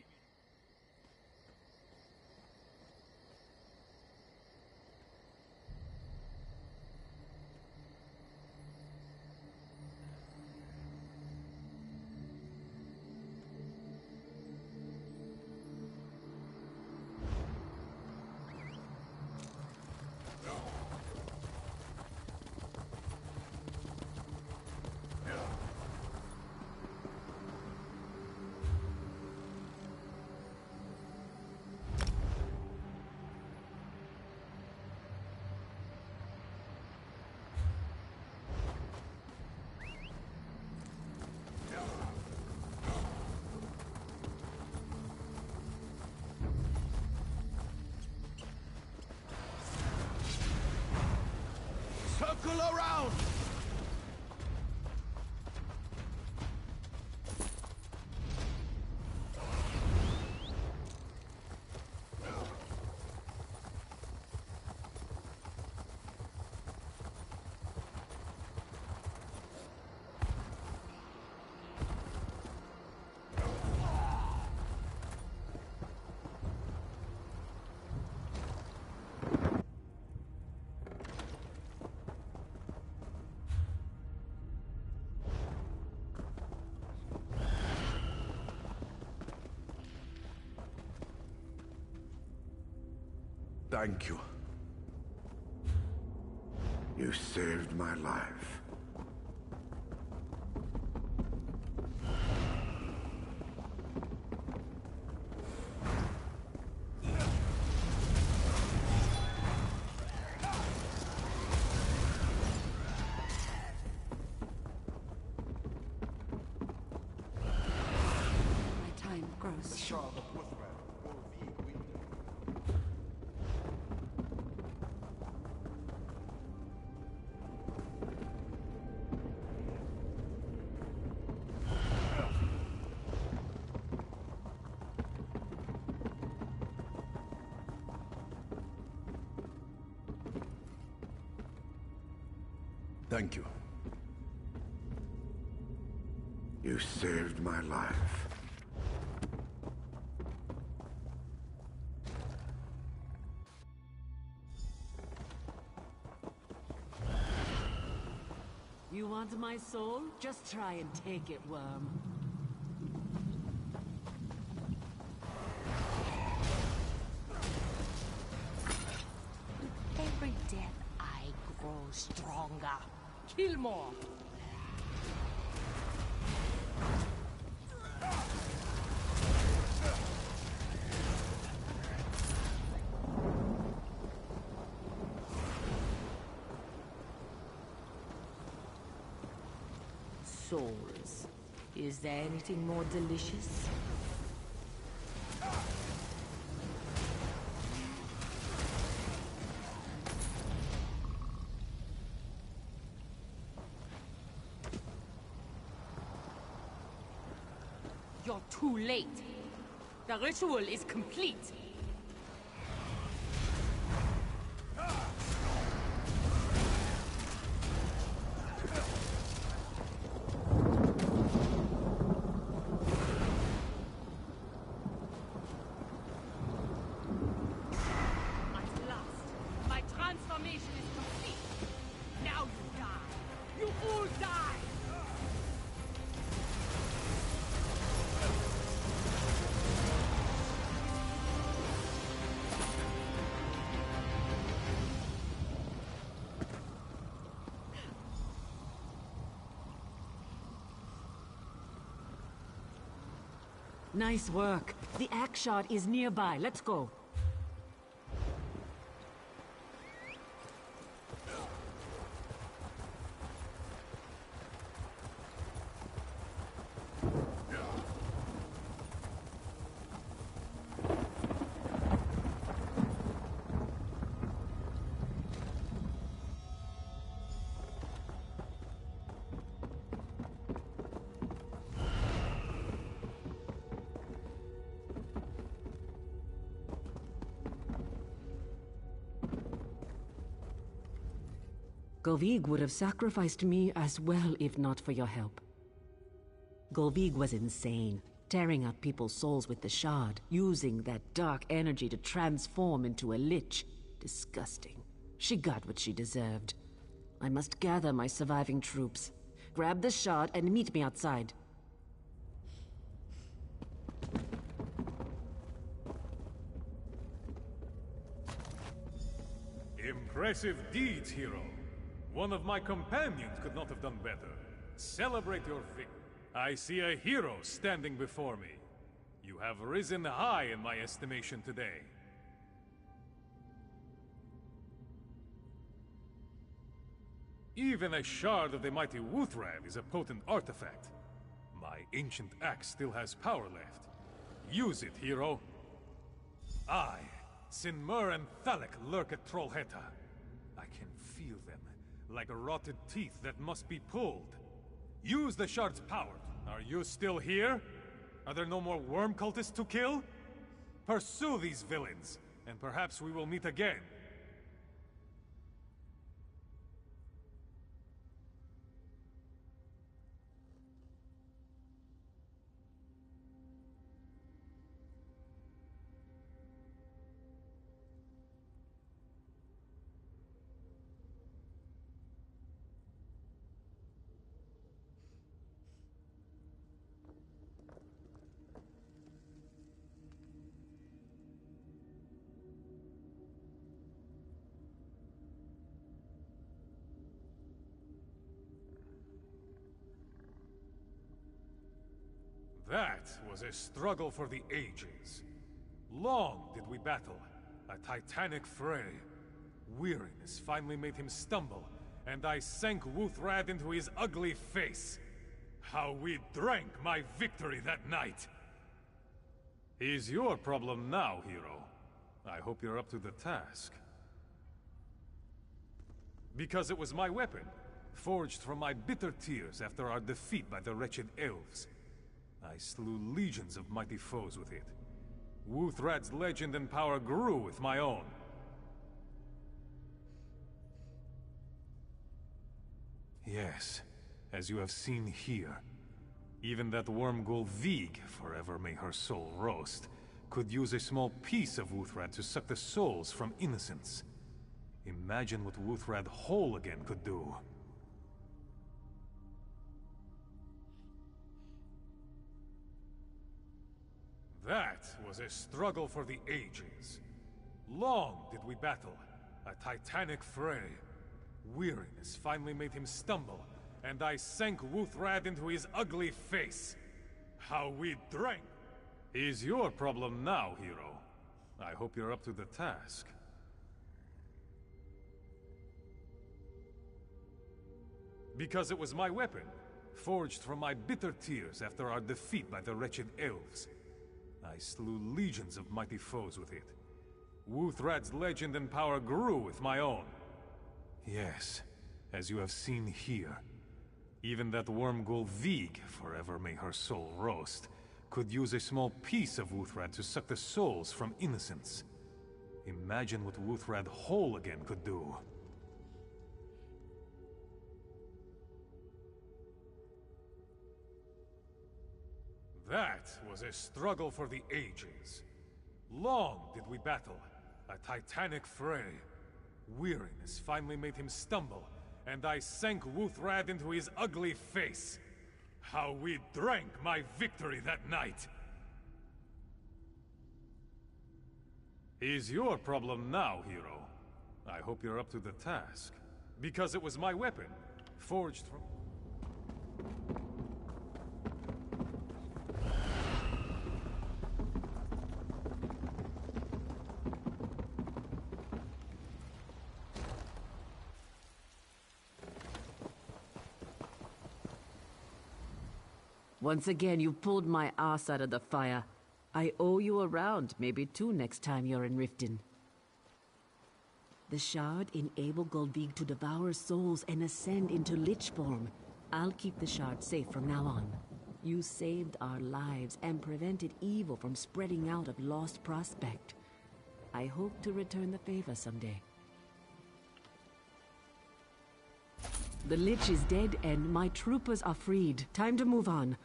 Circle around! Thank you. You saved my life.
My time grows short.
Thank you. You saved my life.
You want my soul? Just try and take it, worm.
Every death I grow stronger. Kill more. Souls. Is there anything more delicious? You're too late. The ritual is complete. At last, my transformation is complete. Now you die. You all die.
Nice work. The axe shot is nearby. Let's go. Golvig would have sacrificed me as well if not for your help. Golvig was insane, tearing out people's souls with the shard, using that dark energy to transform into a lich. Disgusting. She got what she deserved. I must gather my surviving troops. Grab the shard and meet me outside.
Impressive deeds, hero. One of my companions could not have done better. Celebrate your victory. I see a hero standing before me. You have risen high in my estimation today. Even a shard of the mighty Wuthrad is a potent artifact. My ancient axe still has power left. Use it, hero. I, Sinmur and Thalik lurk at Trollhättan. I can feel them, like rotted teeth that must be pulled. Use the shard's power. Are you still here? Are there no more worm cultists to kill? Pursue these villains, and perhaps we will meet again. That was a struggle for the ages. Long did we battle, a titanic fray. Weariness finally made him stumble, and I sank Wuthrad into his ugly face. How we drank my victory that night! Is your problem now, hero? I hope you're up to the task. Because it was my weapon, forged from my bitter tears after our defeat by the wretched elves. I slew legions of mighty foes with it. Wuthrad's legend and power grew with my own. Yes, as you have seen here. Even that wormghoul Vig, forever may her soul roast, could use a small piece of Wuthrad to suck the souls from innocents. Imagine what Wuthrad whole again could do. That was a struggle for the ages. Long did we battle, a titanic fray. Weariness finally made him stumble, and I sank Wuthrad into his ugly face. How we drank! Is your problem now, hero? I hope you're up to the task. Because it was my weapon, forged from my bitter tears after our defeat by the wretched elves. I slew legions of mighty foes with it. Wuthrad's legend and power grew with my own. Yes, as you have seen here. Even that wormghoul Vig, forever may her soul roast, could use a small piece of Wuthrad to suck the souls from innocents. Imagine what Wuthrad whole again could do. That was a struggle for the ages. Long did we battle, a titanic fray. Weariness finally made him stumble, and I sank Wuthrad into his ugly face. How we drank my victory that night! Is your problem now, hero? I hope you're up to the task. Because it was my weapon, forged from...
Once again, you pulled my ass out of the fire. I owe you a round, maybe two next time you're in Riften. The shard enabled Golvig to devour souls and ascend into lich form. I'll keep the shard safe from now on. You saved our lives and prevented evil from spreading out of Lost Prospect. I hope to return the favor someday. The Lich is dead and my troopers are freed. Time to move on.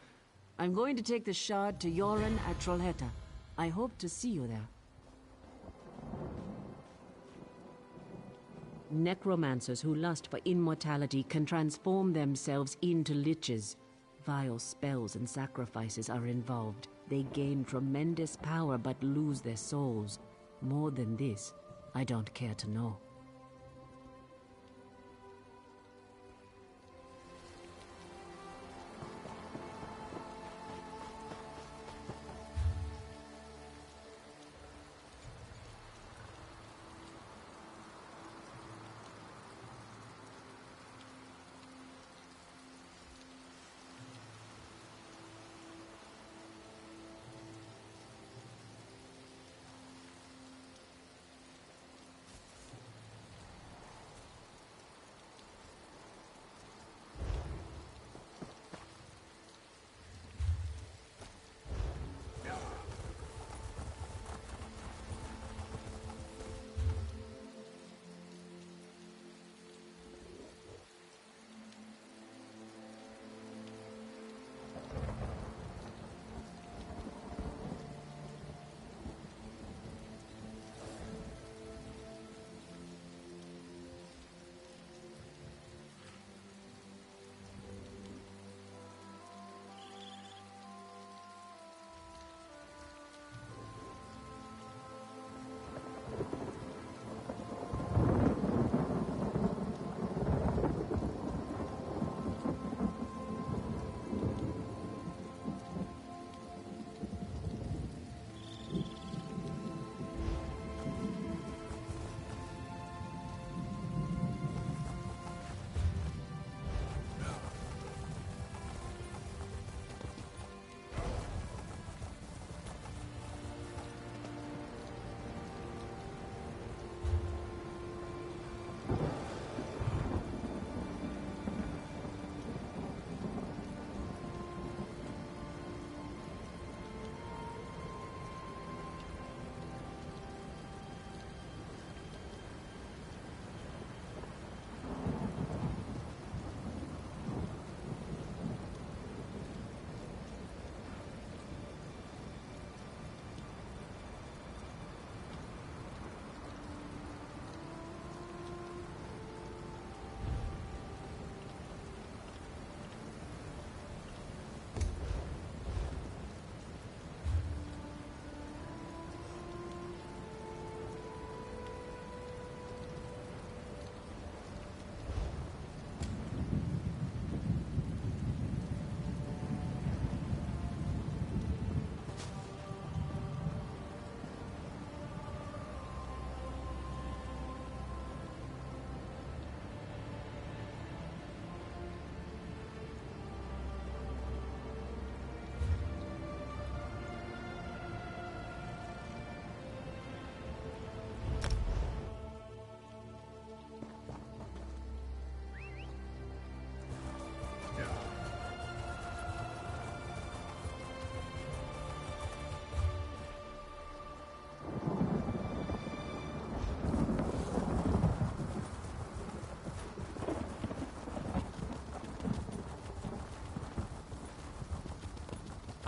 I'm going to take the shard to Yoren at Trollhättan. I hope to see you there. Necromancers who lust for immortality can transform themselves into liches. Vile spells and sacrifices are involved. They gain tremendous power but lose their souls. More than this, I don't care to know.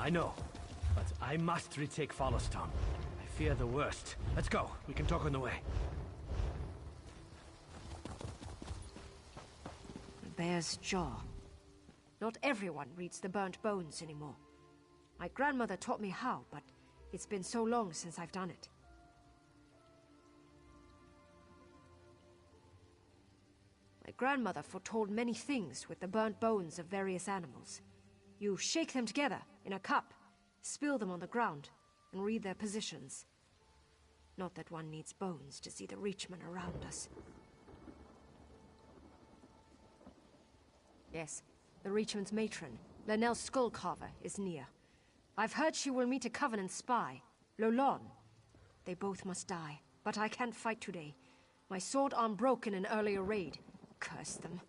I know, but I must retake Follostown. I fear the worst. Let's go. We can talk on the way.
The bear's jaw. Not everyone reads the burnt bones anymore. My grandmother taught me how, but it's been so long since I've done it. My grandmother foretold many things with the burnt bones of various animals. You shake them together in a cup, spill them on the ground, and read their positions. Not that one needs bones to see the Reachmen around us. Yes, the Reachman's matron, Linnell's Skullcarver, is near. I've heard she will meet a Covenant spy, Lolon. They both must die, but I can't fight today. My sword arm broke in an earlier raid. Curse them.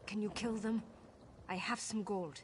Can you kill them? I have some gold.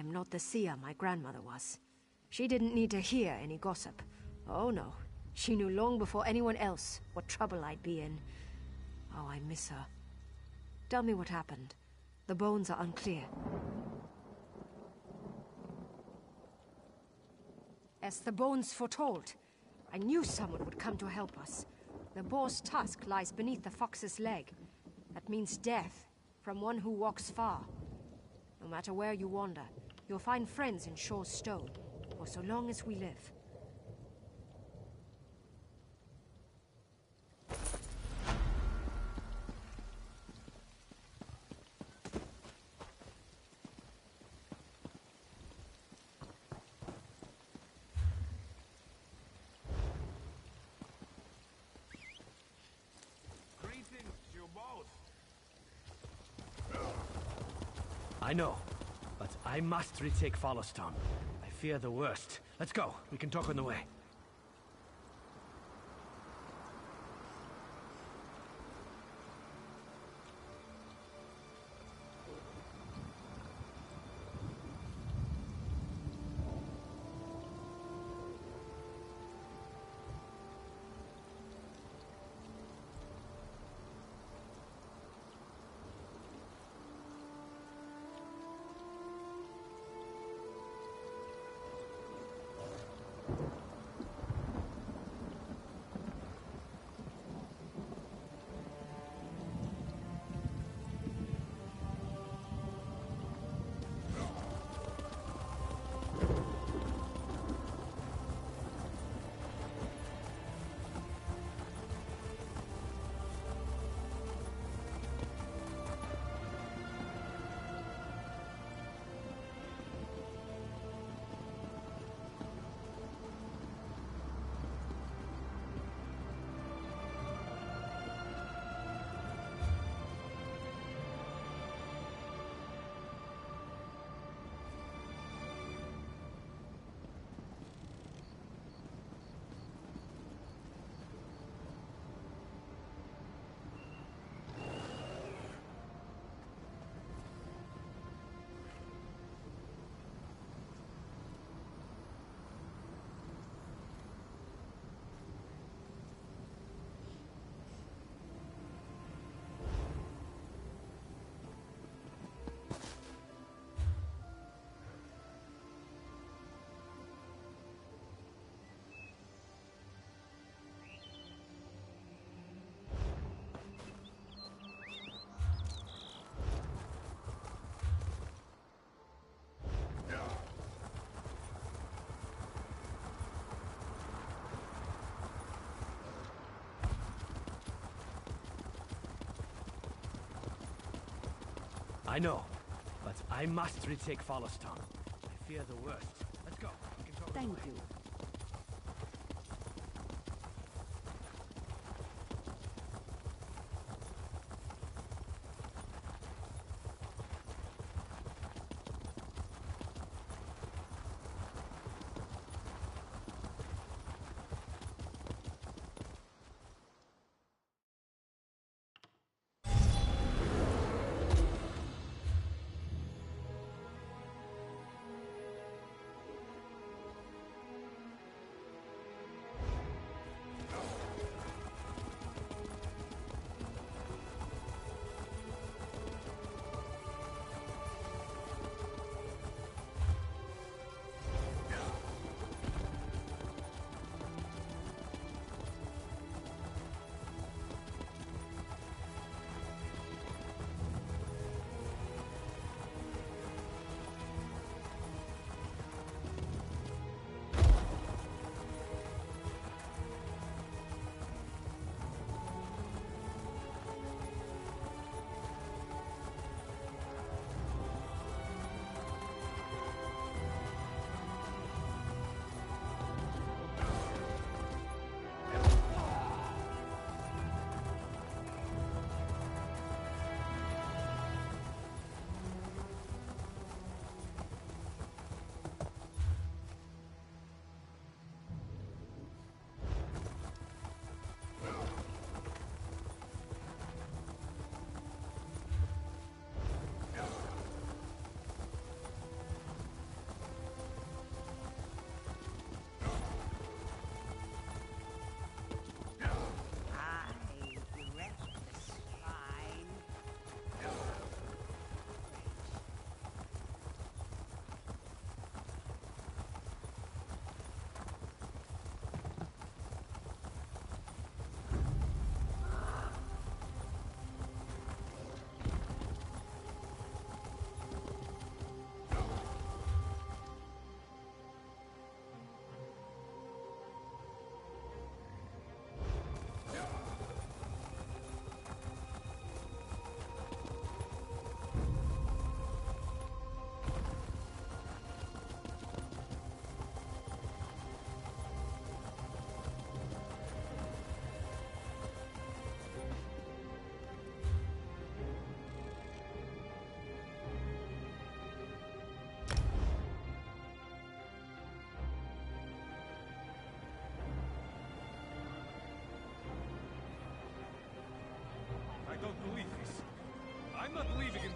I'm not the seer my grandmother was. She didn't need to hear any gossip. Oh no, she knew long before anyone else what trouble I'd be in. Oh, I miss her. Tell me what happened. The bones are unclear. As the bones foretold, I knew someone would come to help us. The boar's tusk lies beneath the fox's leg. That means death, from one who walks far. No matter where you wander, you'll find friends in Shore's Stone, for so long as we live.
I know, but I must retake Followstone. I fear the worst. Let's go. We can talk on the way. I know, but I must retake Followstone. I fear the worst. Let's go. We can talk.
Thank you.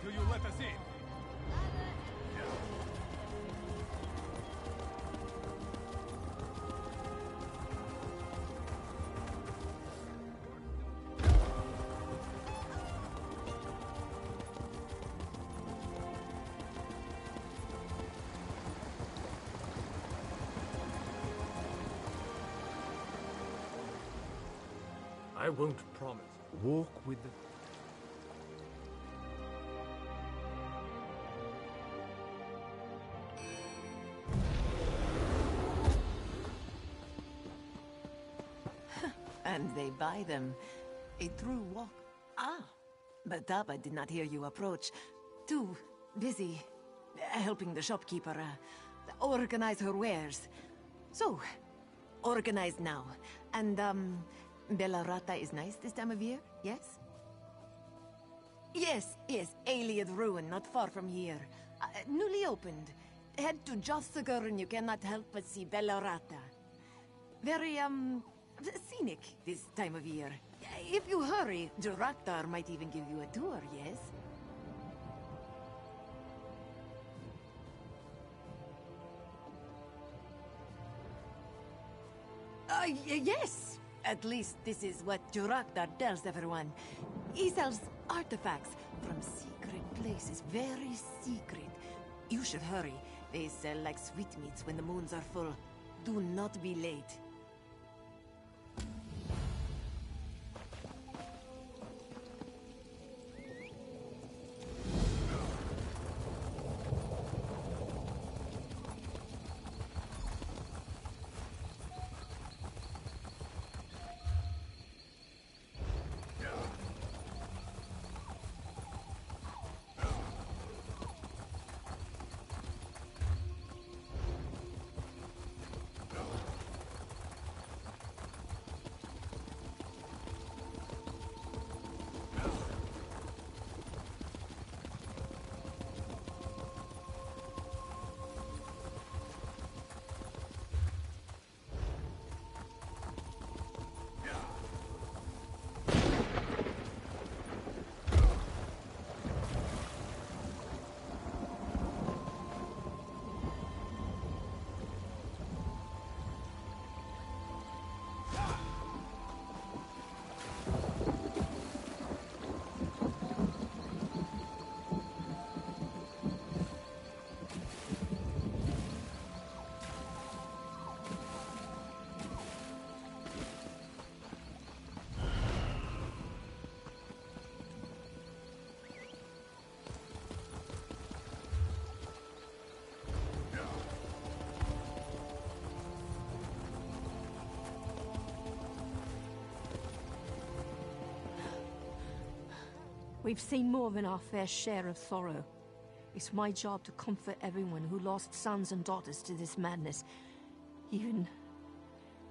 till you let us in.
I won't promise. Walk with the...
And they buy them. A true walk. Ah, but Daba did not hear you approach. Too busy helping the shopkeeper organize her wares. So, organized now. And, Bellarata is nice this time of year, yes? Yes, Alien Ruin, not far from here. Newly opened. Head to Jossiger and you cannot help but see Bellarata. Very, scenic this time of year. If you hurry, Duraktar might even give you a tour, yes? Yes! At least this is what Duraktar tells everyone. He sells artifacts from secret places, very secret. You should hurry. They sell like sweetmeats when the moons are full. Do not be late.
We've seen more than our fair share of sorrow. It's my job to comfort everyone who lost sons and daughters to this madness, even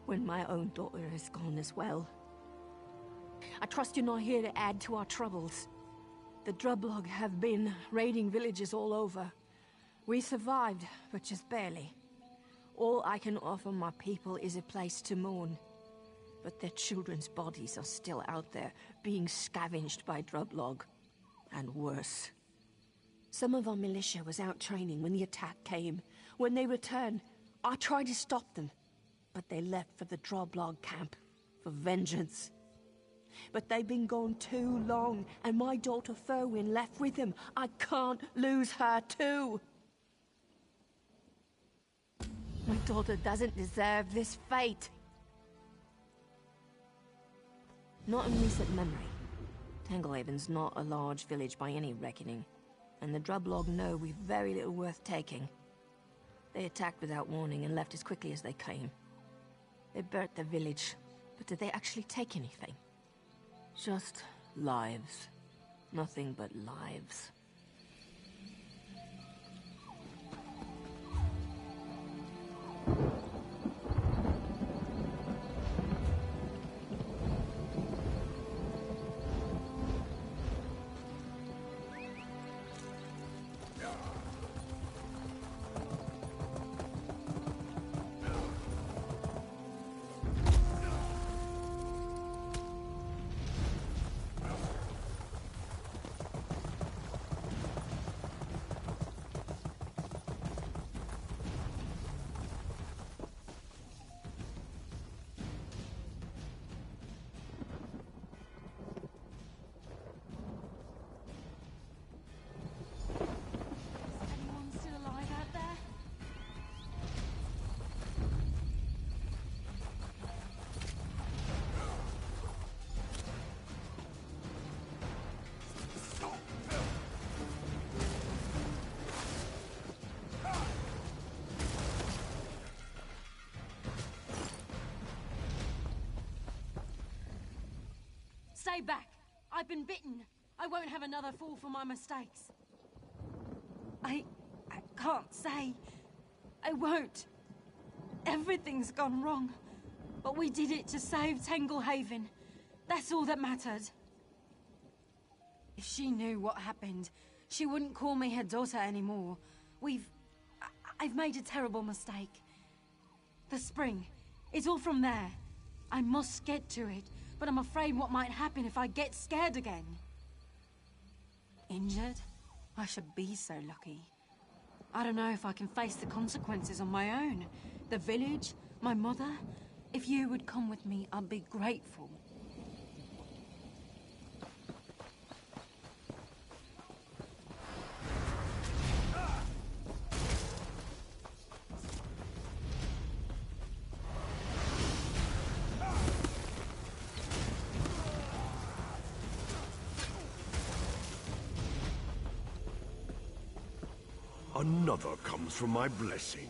when my own daughter is gone as well. I trust you're not here to add to our troubles. The Drublog have been raiding villages all over. We survived, but just barely. All I can offer my people is a place to mourn. But their children's bodies are still out there, being scavenged by Drublog. And worse. Some of our militia was out training when the attack came. When they returned, I tried to stop them. But they left for the Drublog camp, for vengeance. But they've been gone too long, and my daughter Ferwin left with them. I can't lose her too. My daughter doesn't deserve this fate. Not in recent memory. Tanglehaven's not a large village by any reckoning, and the Drublog know we've very little worth taking. They attacked without warning and left as quickly as they came. They burnt the village, but did they actually take anything? Just lives. Nothing but lives.
Stay back. I've been bitten. I won't have another fall for my mistakes. I can't say. I won't. Everything's gone wrong. But we did it to save Tanglehaven. That's all that mattered. If she knew what happened, she wouldn't call me her daughter anymore. I've made a terrible mistake. The spring. It's all from there. I must get to it, but I'm afraid what might happen if I get scared again. Injured? I should be so lucky. I don't know if I can face the consequences on my own. The village, my mother. If you would come with me, I'd be grateful.
Another comes from my blessing.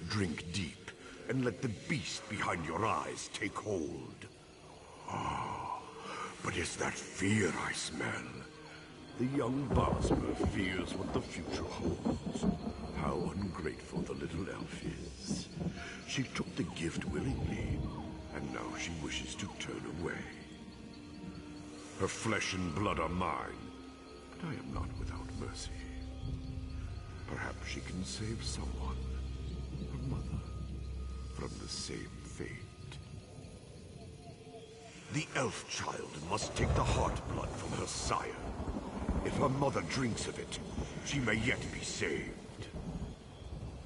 Drink deep, and let the beast behind your eyes take hold. Ah, but it's that fear I smell. The young Bosmer fears what the future holds. How ungrateful the little elf is. She took the gift willingly, and now she wishes to turn away. Her flesh and blood are mine, but I am not without mercy. Perhaps she can save someone, her mother, from the same fate. The elf child must take the heart blood from her sire. If her mother drinks of it, she may yet be saved.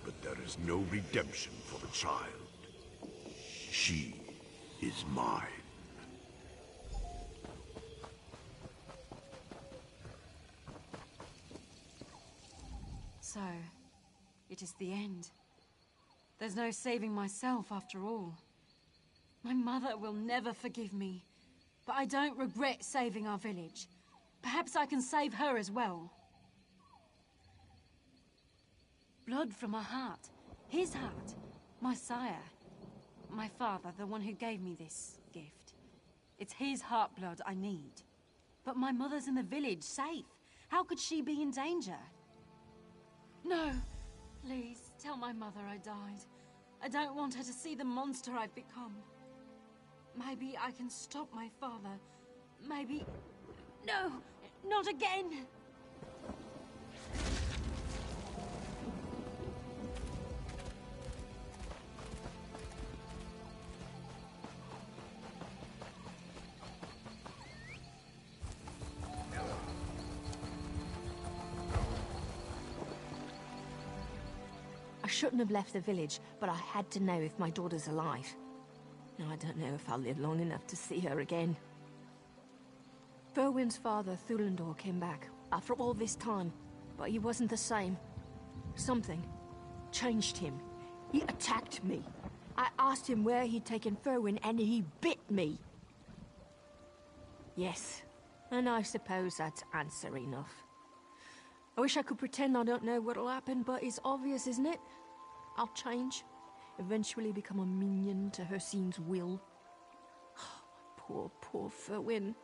But there is no redemption for the child. She is mine.
So, it is the end. There's no saving myself after all. My mother will never forgive me, but I don't regret saving our village. Perhaps I can save her as well. Blood from a heart. His heart. My sire. My father, the one who gave me this gift. It's his heart blood I need. But my mother's in the village, safe. How could she be in danger? No, please, tell my mother I died. I don't want her to see the monster I've become. Maybe I can stop my father. Maybe... No, not again!
I shouldn't have left the village, but I had to know if my daughter's alive. Now I don't know if I'll live long enough to see her again. Ferwin's father, Thulandor, came back after all this time, but he wasn't the same. Something changed him. He attacked me. I asked him where he'd taken Ferwin, and he bit me. Yes, and I suppose that's answer enough. I wish I could pretend I don't know what'll happen, but it's obvious, isn't it? I'll change. Eventually become a minion to Hircine's will. Poor, poor Ferwin.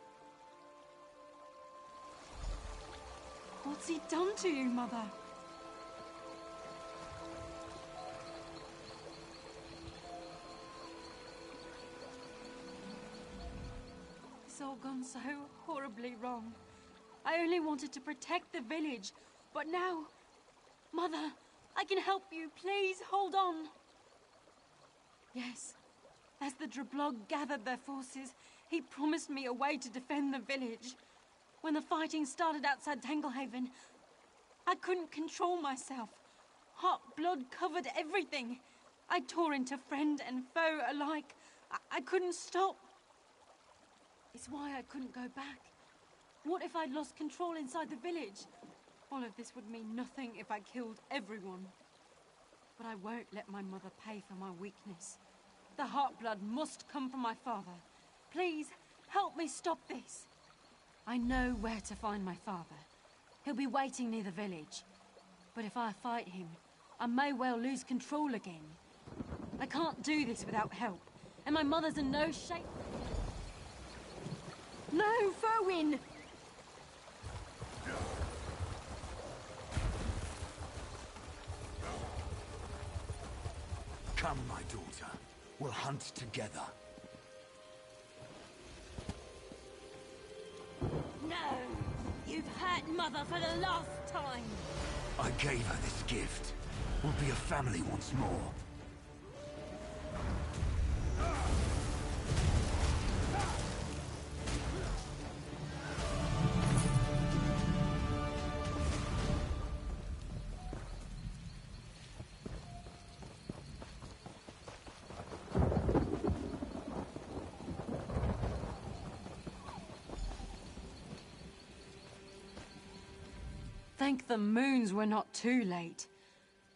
What's he done to you, Mother? It's all gone so horribly wrong. I only wanted to protect the village, but now... Mother, I can help you. Please, hold on. Yes, as the Drablog gathered their forces, he promised me a way to defend the village. When the fighting started outside Tanglehaven, I couldn't control myself. Hot blood covered everything. I tore into friend and foe alike. I couldn't stop. It's why I couldn't go back. What if I'd lost control inside the village? All of this would mean nothing if I killed everyone. But I won't let my mother pay for my weakness. The heart blood must come from my father. Please, help me stop this. I know where to find my father. He'll be waiting near the village. But if I fight him, I may well lose control again. I can't do this without help, and my mother's in no shape.
No, Ferwin!
Come, my daughter. We'll hunt together.
No! You've hurt Mother for the last time!
I gave her this gift. We'll be a family once more.
Thank the moons we're not too late.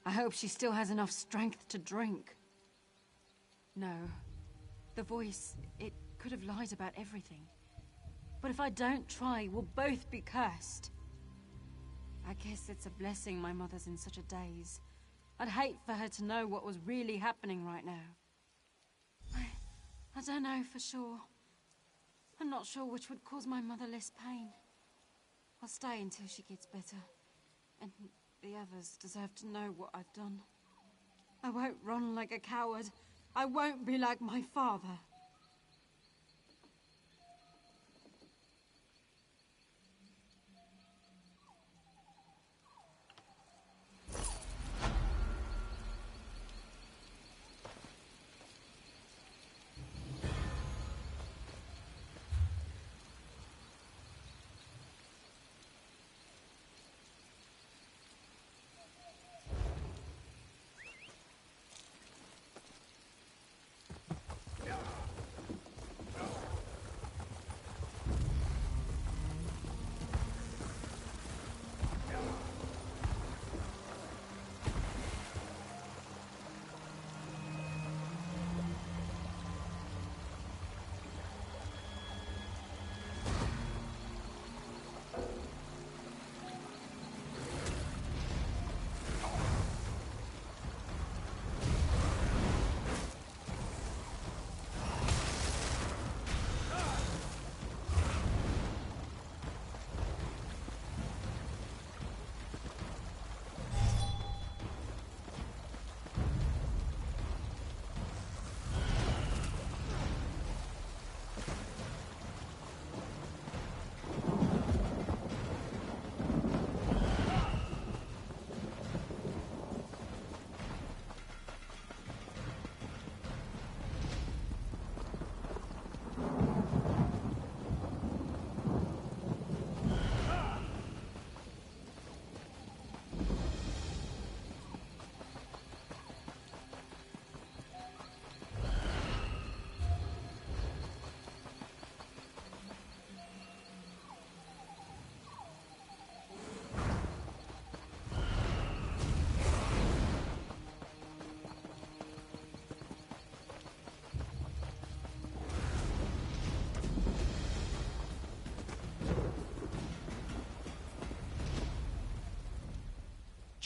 I hope she still has enough strength to drink. No. The voice, it could have lied about everything. But if I don't try, we'll both be cursed. I guess it's a blessing my mother's in such a daze. I'd hate for her to know what was really happening right now. I don't know for sure. I'm not sure which would cause my mother less pain. I'll stay until she gets better. And the others deserve to know what I've done. I won't run like a coward. I won't be like my father.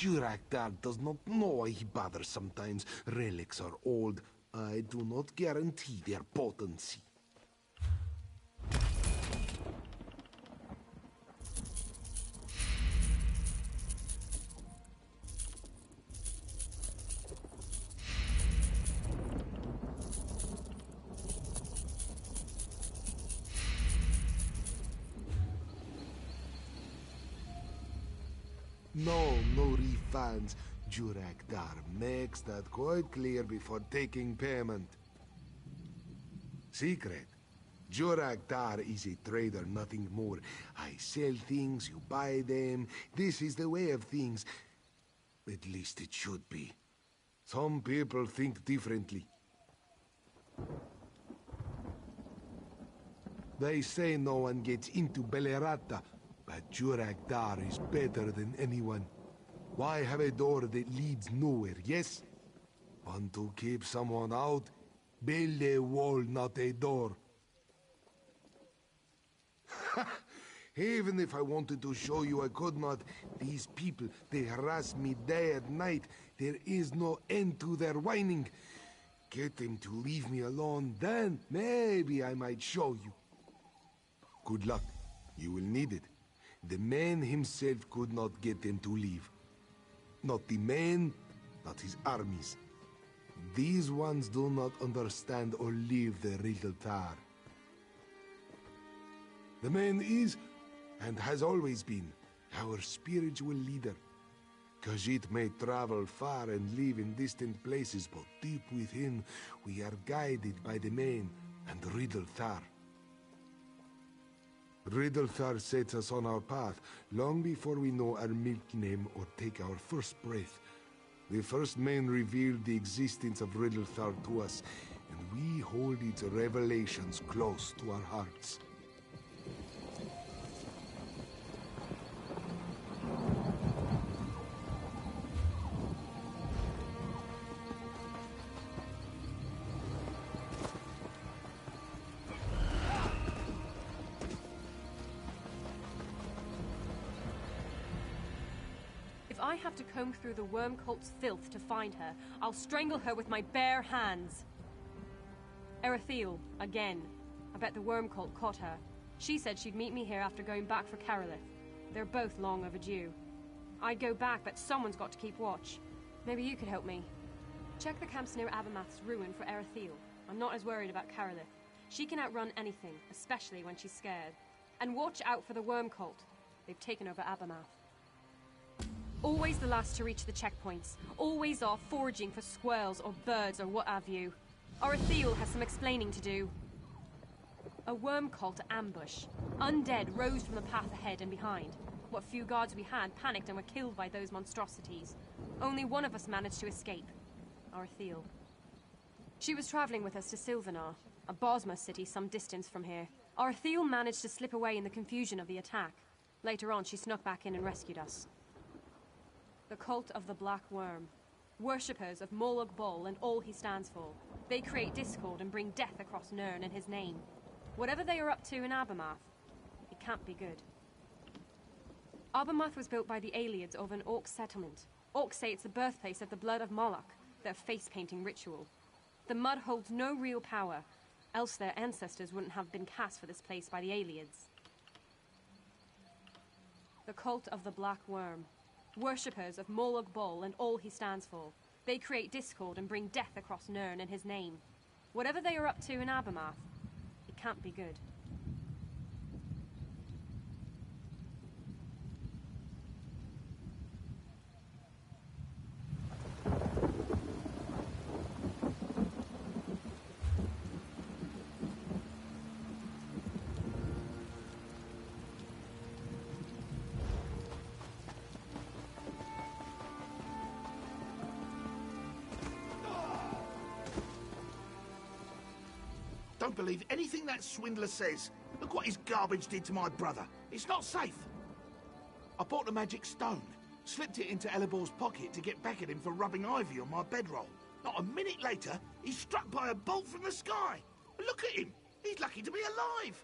Jurakdar does not know why he bothers sometimes. Relics are old. I do not guarantee their potency. No refunds. Jurakdar makes that quite clear before taking payment. Secret. Jurakdar is a trader, nothing more. I sell things, you buy them. This is the way of things. At least it should be. Some people think differently. They say no one gets into Belerata, but Jurakdar is better than anyone. Why have a door that leads nowhere, yes? Want to keep someone out? Build a wall, not a door. Even if I wanted to show you, I could not. These people, they harass me day and night. There is no end to their whining. Get them to leave me alone, then maybe I might show you. Good luck. You will need it. The man himself could not get them to leave. Not the man, not his armies. These ones do not understand or leave the Riddle Tar. The man is, and has always been, our spiritual leader. Khajiit may travel far and live in distant places, but deep within, we are guided by the man and Riddle Tar. Riddle Tar sets us on our path, long before we know our milk name or take our first breath. The first man revealed the existence of Riddle Tar to us, and we hold its revelations close to our hearts.
If I have to comb through the worm cult's filth to find her, I'll strangle her with my bare hands. Erethiel, again. I bet the worm cult caught her. She said she'd meet me here after going back for Carolith. They're both long overdue. I'd go back, but someone's got to keep watch. Maybe you could help me. Check the camps near Abermath's ruin for Erethiel. I'm not as worried about Carolith. She can outrun anything, especially when she's scared. And watch out for the worm cult. They've taken over Abermath. Always the last to reach the checkpoints. Always off foraging for squirrels or birds or what have you. Erethiel has some explaining to do. A worm cult ambush. Undead rose from the path ahead and behind. What few guards we had panicked and were killed by those monstrosities. Only one of us managed to escape. Erethiel. She was traveling with us to Sylvanar, a Bosma city some distance from here. Erethiel managed to slip away in the confusion of the attack. Later on, she snuck back in and rescued us. The cult of the Black Worm. Worshippers of Molag Bal and all he stands for. They create discord and bring death across Nirn in his name. Whatever they are up to in Abermath, it can't be good. Abermath was built by the Aelids of an Orc settlement. Orcs say it's the birthplace of the blood of Moloch, their face-painting ritual. The mud holds no real power, else their ancestors wouldn't have been cast for this place by the Aelids. The cult of the Black Worm. Worshippers of Molag Bal and all he stands for. They create discord and bring death across Nirn in his name. Whatever they are up to in Abermath, it can't be good.
Don't believe anything that swindler says. Look what his garbage did to my brother. It's not safe. I bought the magic stone, slipped it into Elibor's pocket to get back at him for rubbing ivy on my bedroll. Not a minute later, he's struck by a bolt from the sky. Look at him. He's lucky to be alive.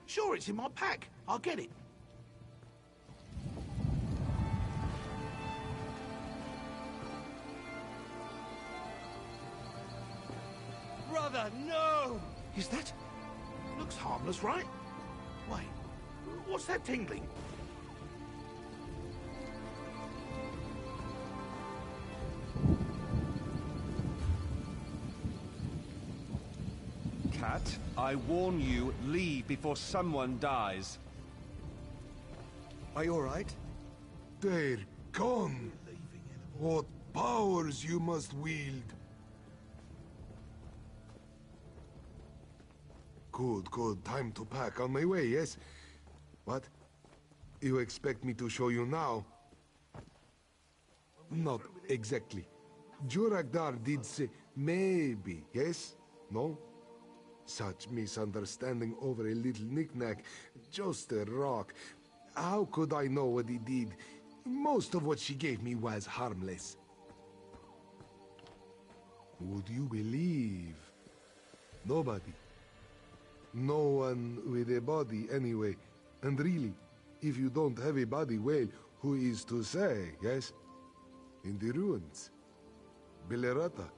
Sure, it's in my pack. I'll get it.
Brother, no!
Is that? Looks harmless, right? Wait, what's that tingling?
Cat, I warn you, leave before someone dies.
Are you alright? They're gone. What powers you must wield. Good, good. Time to pack. On my way, yes? What? You expect me to show you now? Not exactly. Juragdar did say maybe, yes? No? Such misunderstanding over a little knick-knack. Just a rock. How could I know what he did? Most of what she gave me was harmless. Would you believe? Nobody. No one with a body, anyway. And really, if you don't have a body, well, who is to say, yes? In the ruins. Belerata.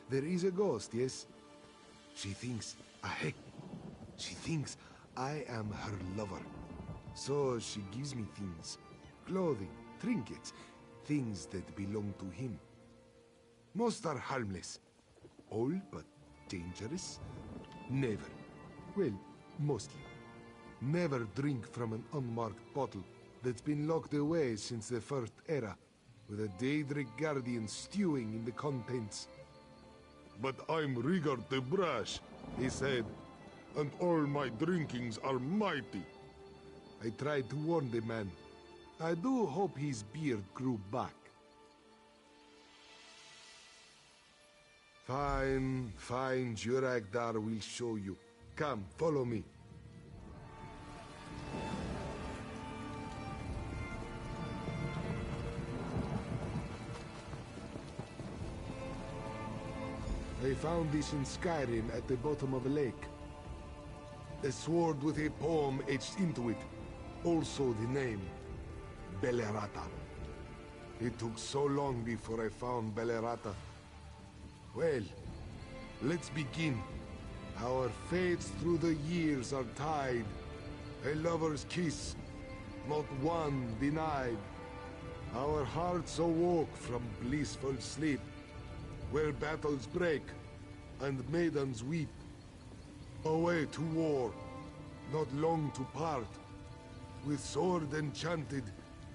There is a ghost, yes? She thinks, she thinks I am her lover. So she gives me things. Clothing, trinkets, things that belong to him. Most are harmless. Old but dangerous? Never. Well, mostly. Never drink from an unmarked bottle that's been locked away since the First Era, with a Daedric Guardian stewing in the contents.
But I'm Rigard the Brash, he said, and all my drinkings are mighty.
I tried to warn the man. I do hope his beard grew back. Fine, fine, Juragdar will show you. Come, follow me. I found this in Skyrim at the bottom of a lake. A sword with a poem etched into it. Also the name, Belerata. It took so long before I found Belerata. Well, let's begin. Our fates through the years are tied. A lover's kiss, not one denied. Our hearts awoke from blissful sleep, where battles break and maidens weep. Away to war, not long to part, with sword enchanted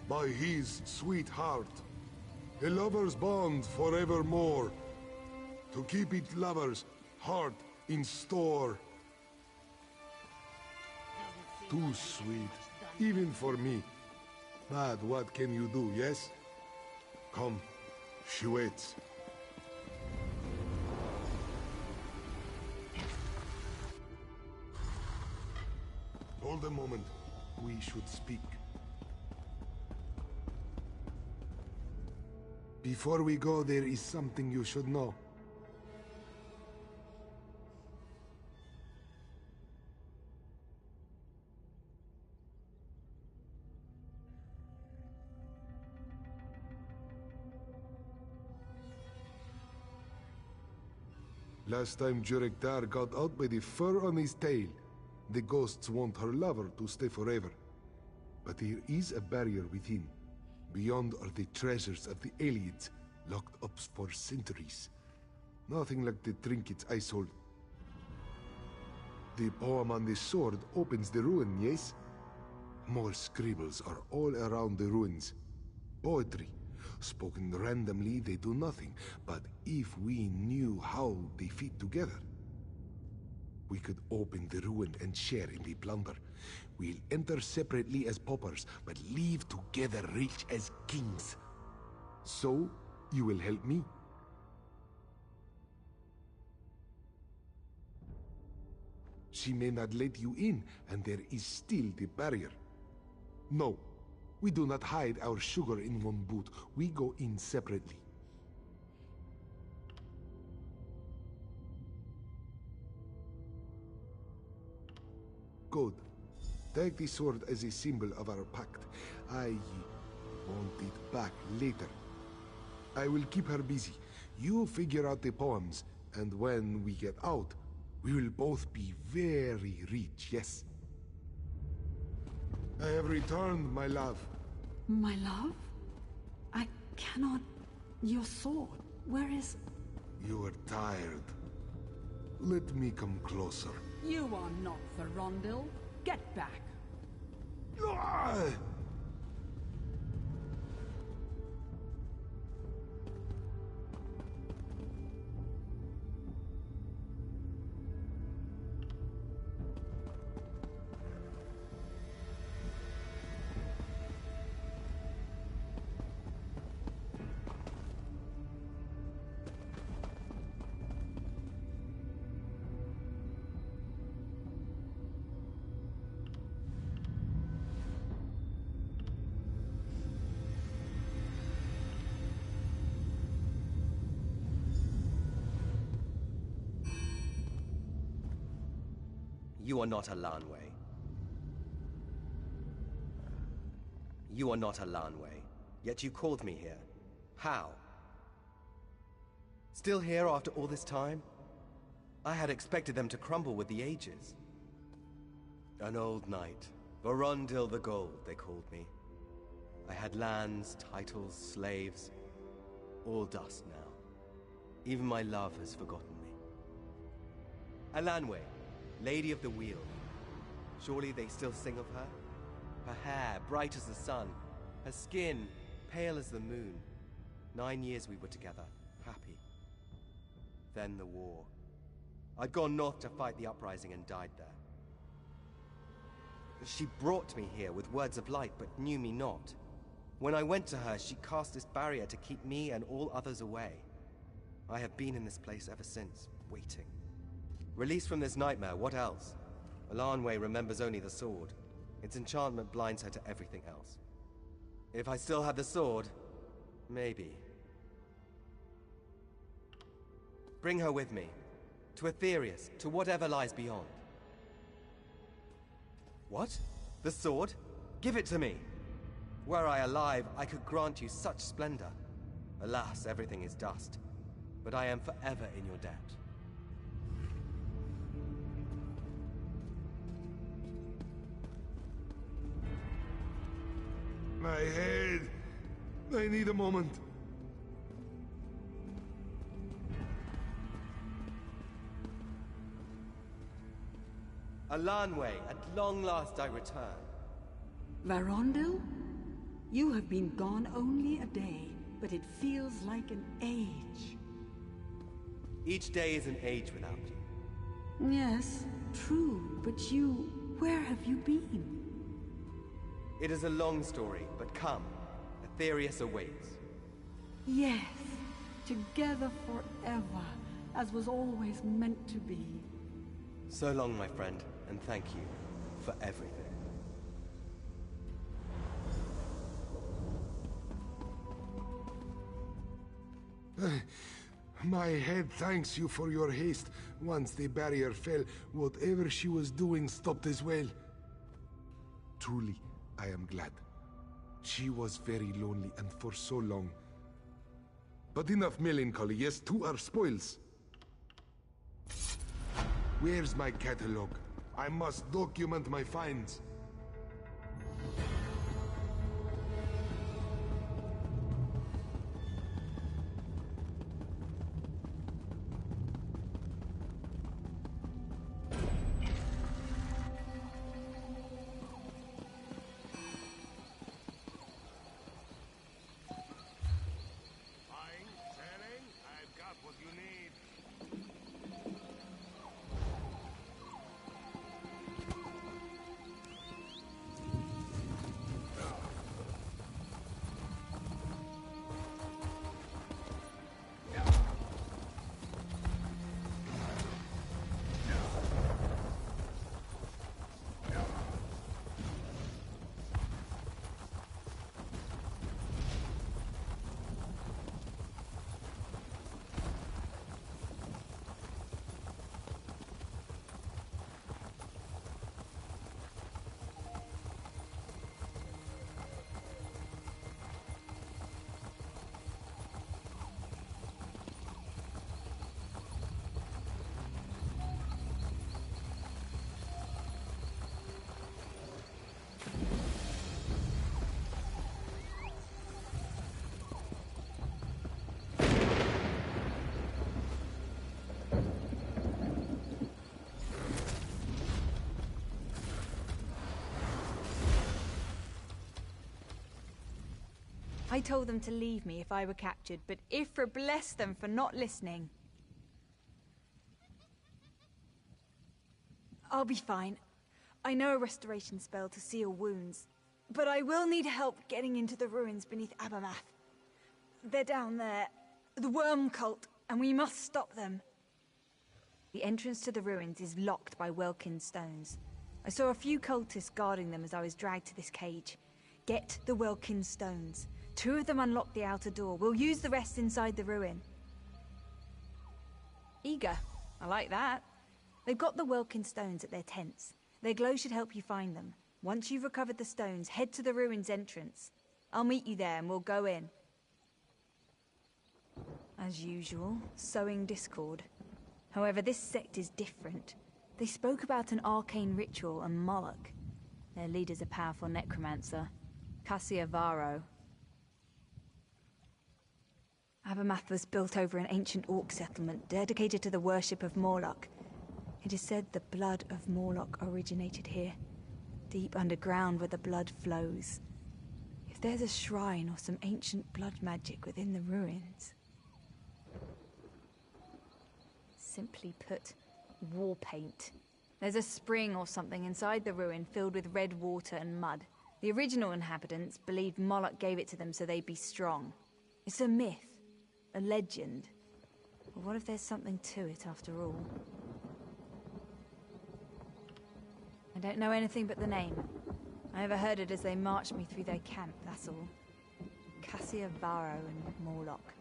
by his sweet heart. A lover's bond forevermore, to keep it lover's heart in store. Too sweet, even for me. But what can you do, yes? Come, she waits. Hold a moment. We should speak. Before we go, there is something you should know. Last time Jurekdar got out by the fur on his tail. The ghosts want her lover to stay forever. But there is a barrier within. Beyond are the treasures of the aliens, locked up for centuries. Nothing like the trinkets I sold. The poem on the sword opens the ruin, yes? More scribbles are all around the ruins. Poetry. Spoken randomly, they do nothing. But if we knew how they fit together, we could open the ruin and share in the plunder. We'll enter separately as paupers, but leave together rich as kings. So, you will help me? She may not let you in, and there is still the barrier. No, we do not hide our sugar in one boot. We go in separately. Good. Take the sword as a symbol of our pact. I want it back later. I will keep her busy. You figure out the poems, and when we get out, we will both be very rich, yes? I have returned, my love.
My love? I cannot... Your sword, where is...
You are tired. Let me come closer.
You are not Thorondil. Get back.
You are not a Lanway. You are not a Lanway, yet you called me here. How? Still here after all this time? I had expected them to crumble with the ages. An old knight. Vorondil the Gold, they called me. I had lands, titles, slaves. All dust now. Even my love has forgotten me. Alanwe, Lady of the Wheel. Surely they still sing of her? Her hair, bright as the sun. Her skin, pale as the moon. 9 years we were together, happy. Then the war. I'd gone north to fight the uprising and died there. She brought me here with words of light, but knew me not. When I went to her, she cast this barrier to keep me and all others away. I have been in this place ever since, waiting. Released from this nightmare, what else? Alanwe remembers only the sword. Its enchantment blinds her to everything else. If I still had the sword, maybe. Bring her with me. To Aetherius, to whatever lies beyond. What? The sword? Give it to me! Were I alive, I could grant you such splendor. Alas, everything is dust. But I am forever in your debt.
My head! I need a moment.
Alanwe, at long last I return.
Varondil? You have been gone only a day, but it feels like an age.
Each day is an age without you.
Yes, true, but where have you been?
It is a long story, but come. Aetherius awaits.
Yes, together forever, as was always meant to be.
So long, my friend, and thank you for everything.
My head thanks you for your haste. Once the barrier fell, whatever she was doing stopped as well. Truly, I am glad. She was very lonely, and for so long. But enough melancholy, yes, to our spoils. Where's my catalog? I must document my finds.
I told them to leave me if I were captured, but Ifra blessed them for not listening. I'll be fine. I know a restoration spell to seal wounds, but I will need help getting into the ruins beneath Abermath. They're down there, the worm cult, and we must stop them. The entrance to the ruins is locked by Welkin stones. I saw a few cultists guarding them as I was dragged to this cage. Get the Welkin stones. 2 of them unlock the outer door. We'll use the rest inside the ruin. Eager. I like that. They've got the Welkin stones at their tents. Their glow should help you find them. Once you've recovered the stones, head to the ruins entrance. I'll meet you there and we'll go in. As usual, sowing discord. However, this sect is different. They spoke about an arcane ritual and Moloch. Their leader's a powerful necromancer, Cassia Varro. Abermath was built over an ancient orc settlement dedicated to the worship of Morlock. It is said the blood of Morlock originated here, deep underground where the blood flows. If there's a shrine or some ancient blood magic within the ruins... Simply put, war paint. There's a spring or something inside the ruin filled with red water and mud. The original inhabitants believed Moloch gave it to them so they'd be strong. It's a myth, a legend. But what if there's something to it after all? I don't know anything but the name. I overheard it as they marched me through their camp, that's all. Cassia Varro and Morlock.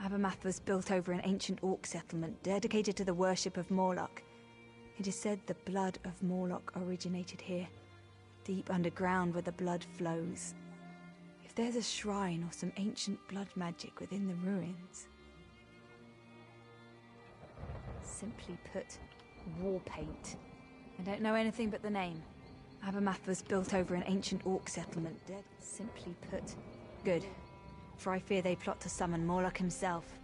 Abermath was built over an ancient orc settlement dedicated to the worship of Morlock. It is said the blood of Morlock originated here, deep underground where the blood flows. If there's a shrine or some ancient blood magic within the ruins... Simply put, war paint. I don't know anything but the name. Abermath was built over an ancient orc settlement. Simply put, good. For I fear they plot to summon Morlock himself.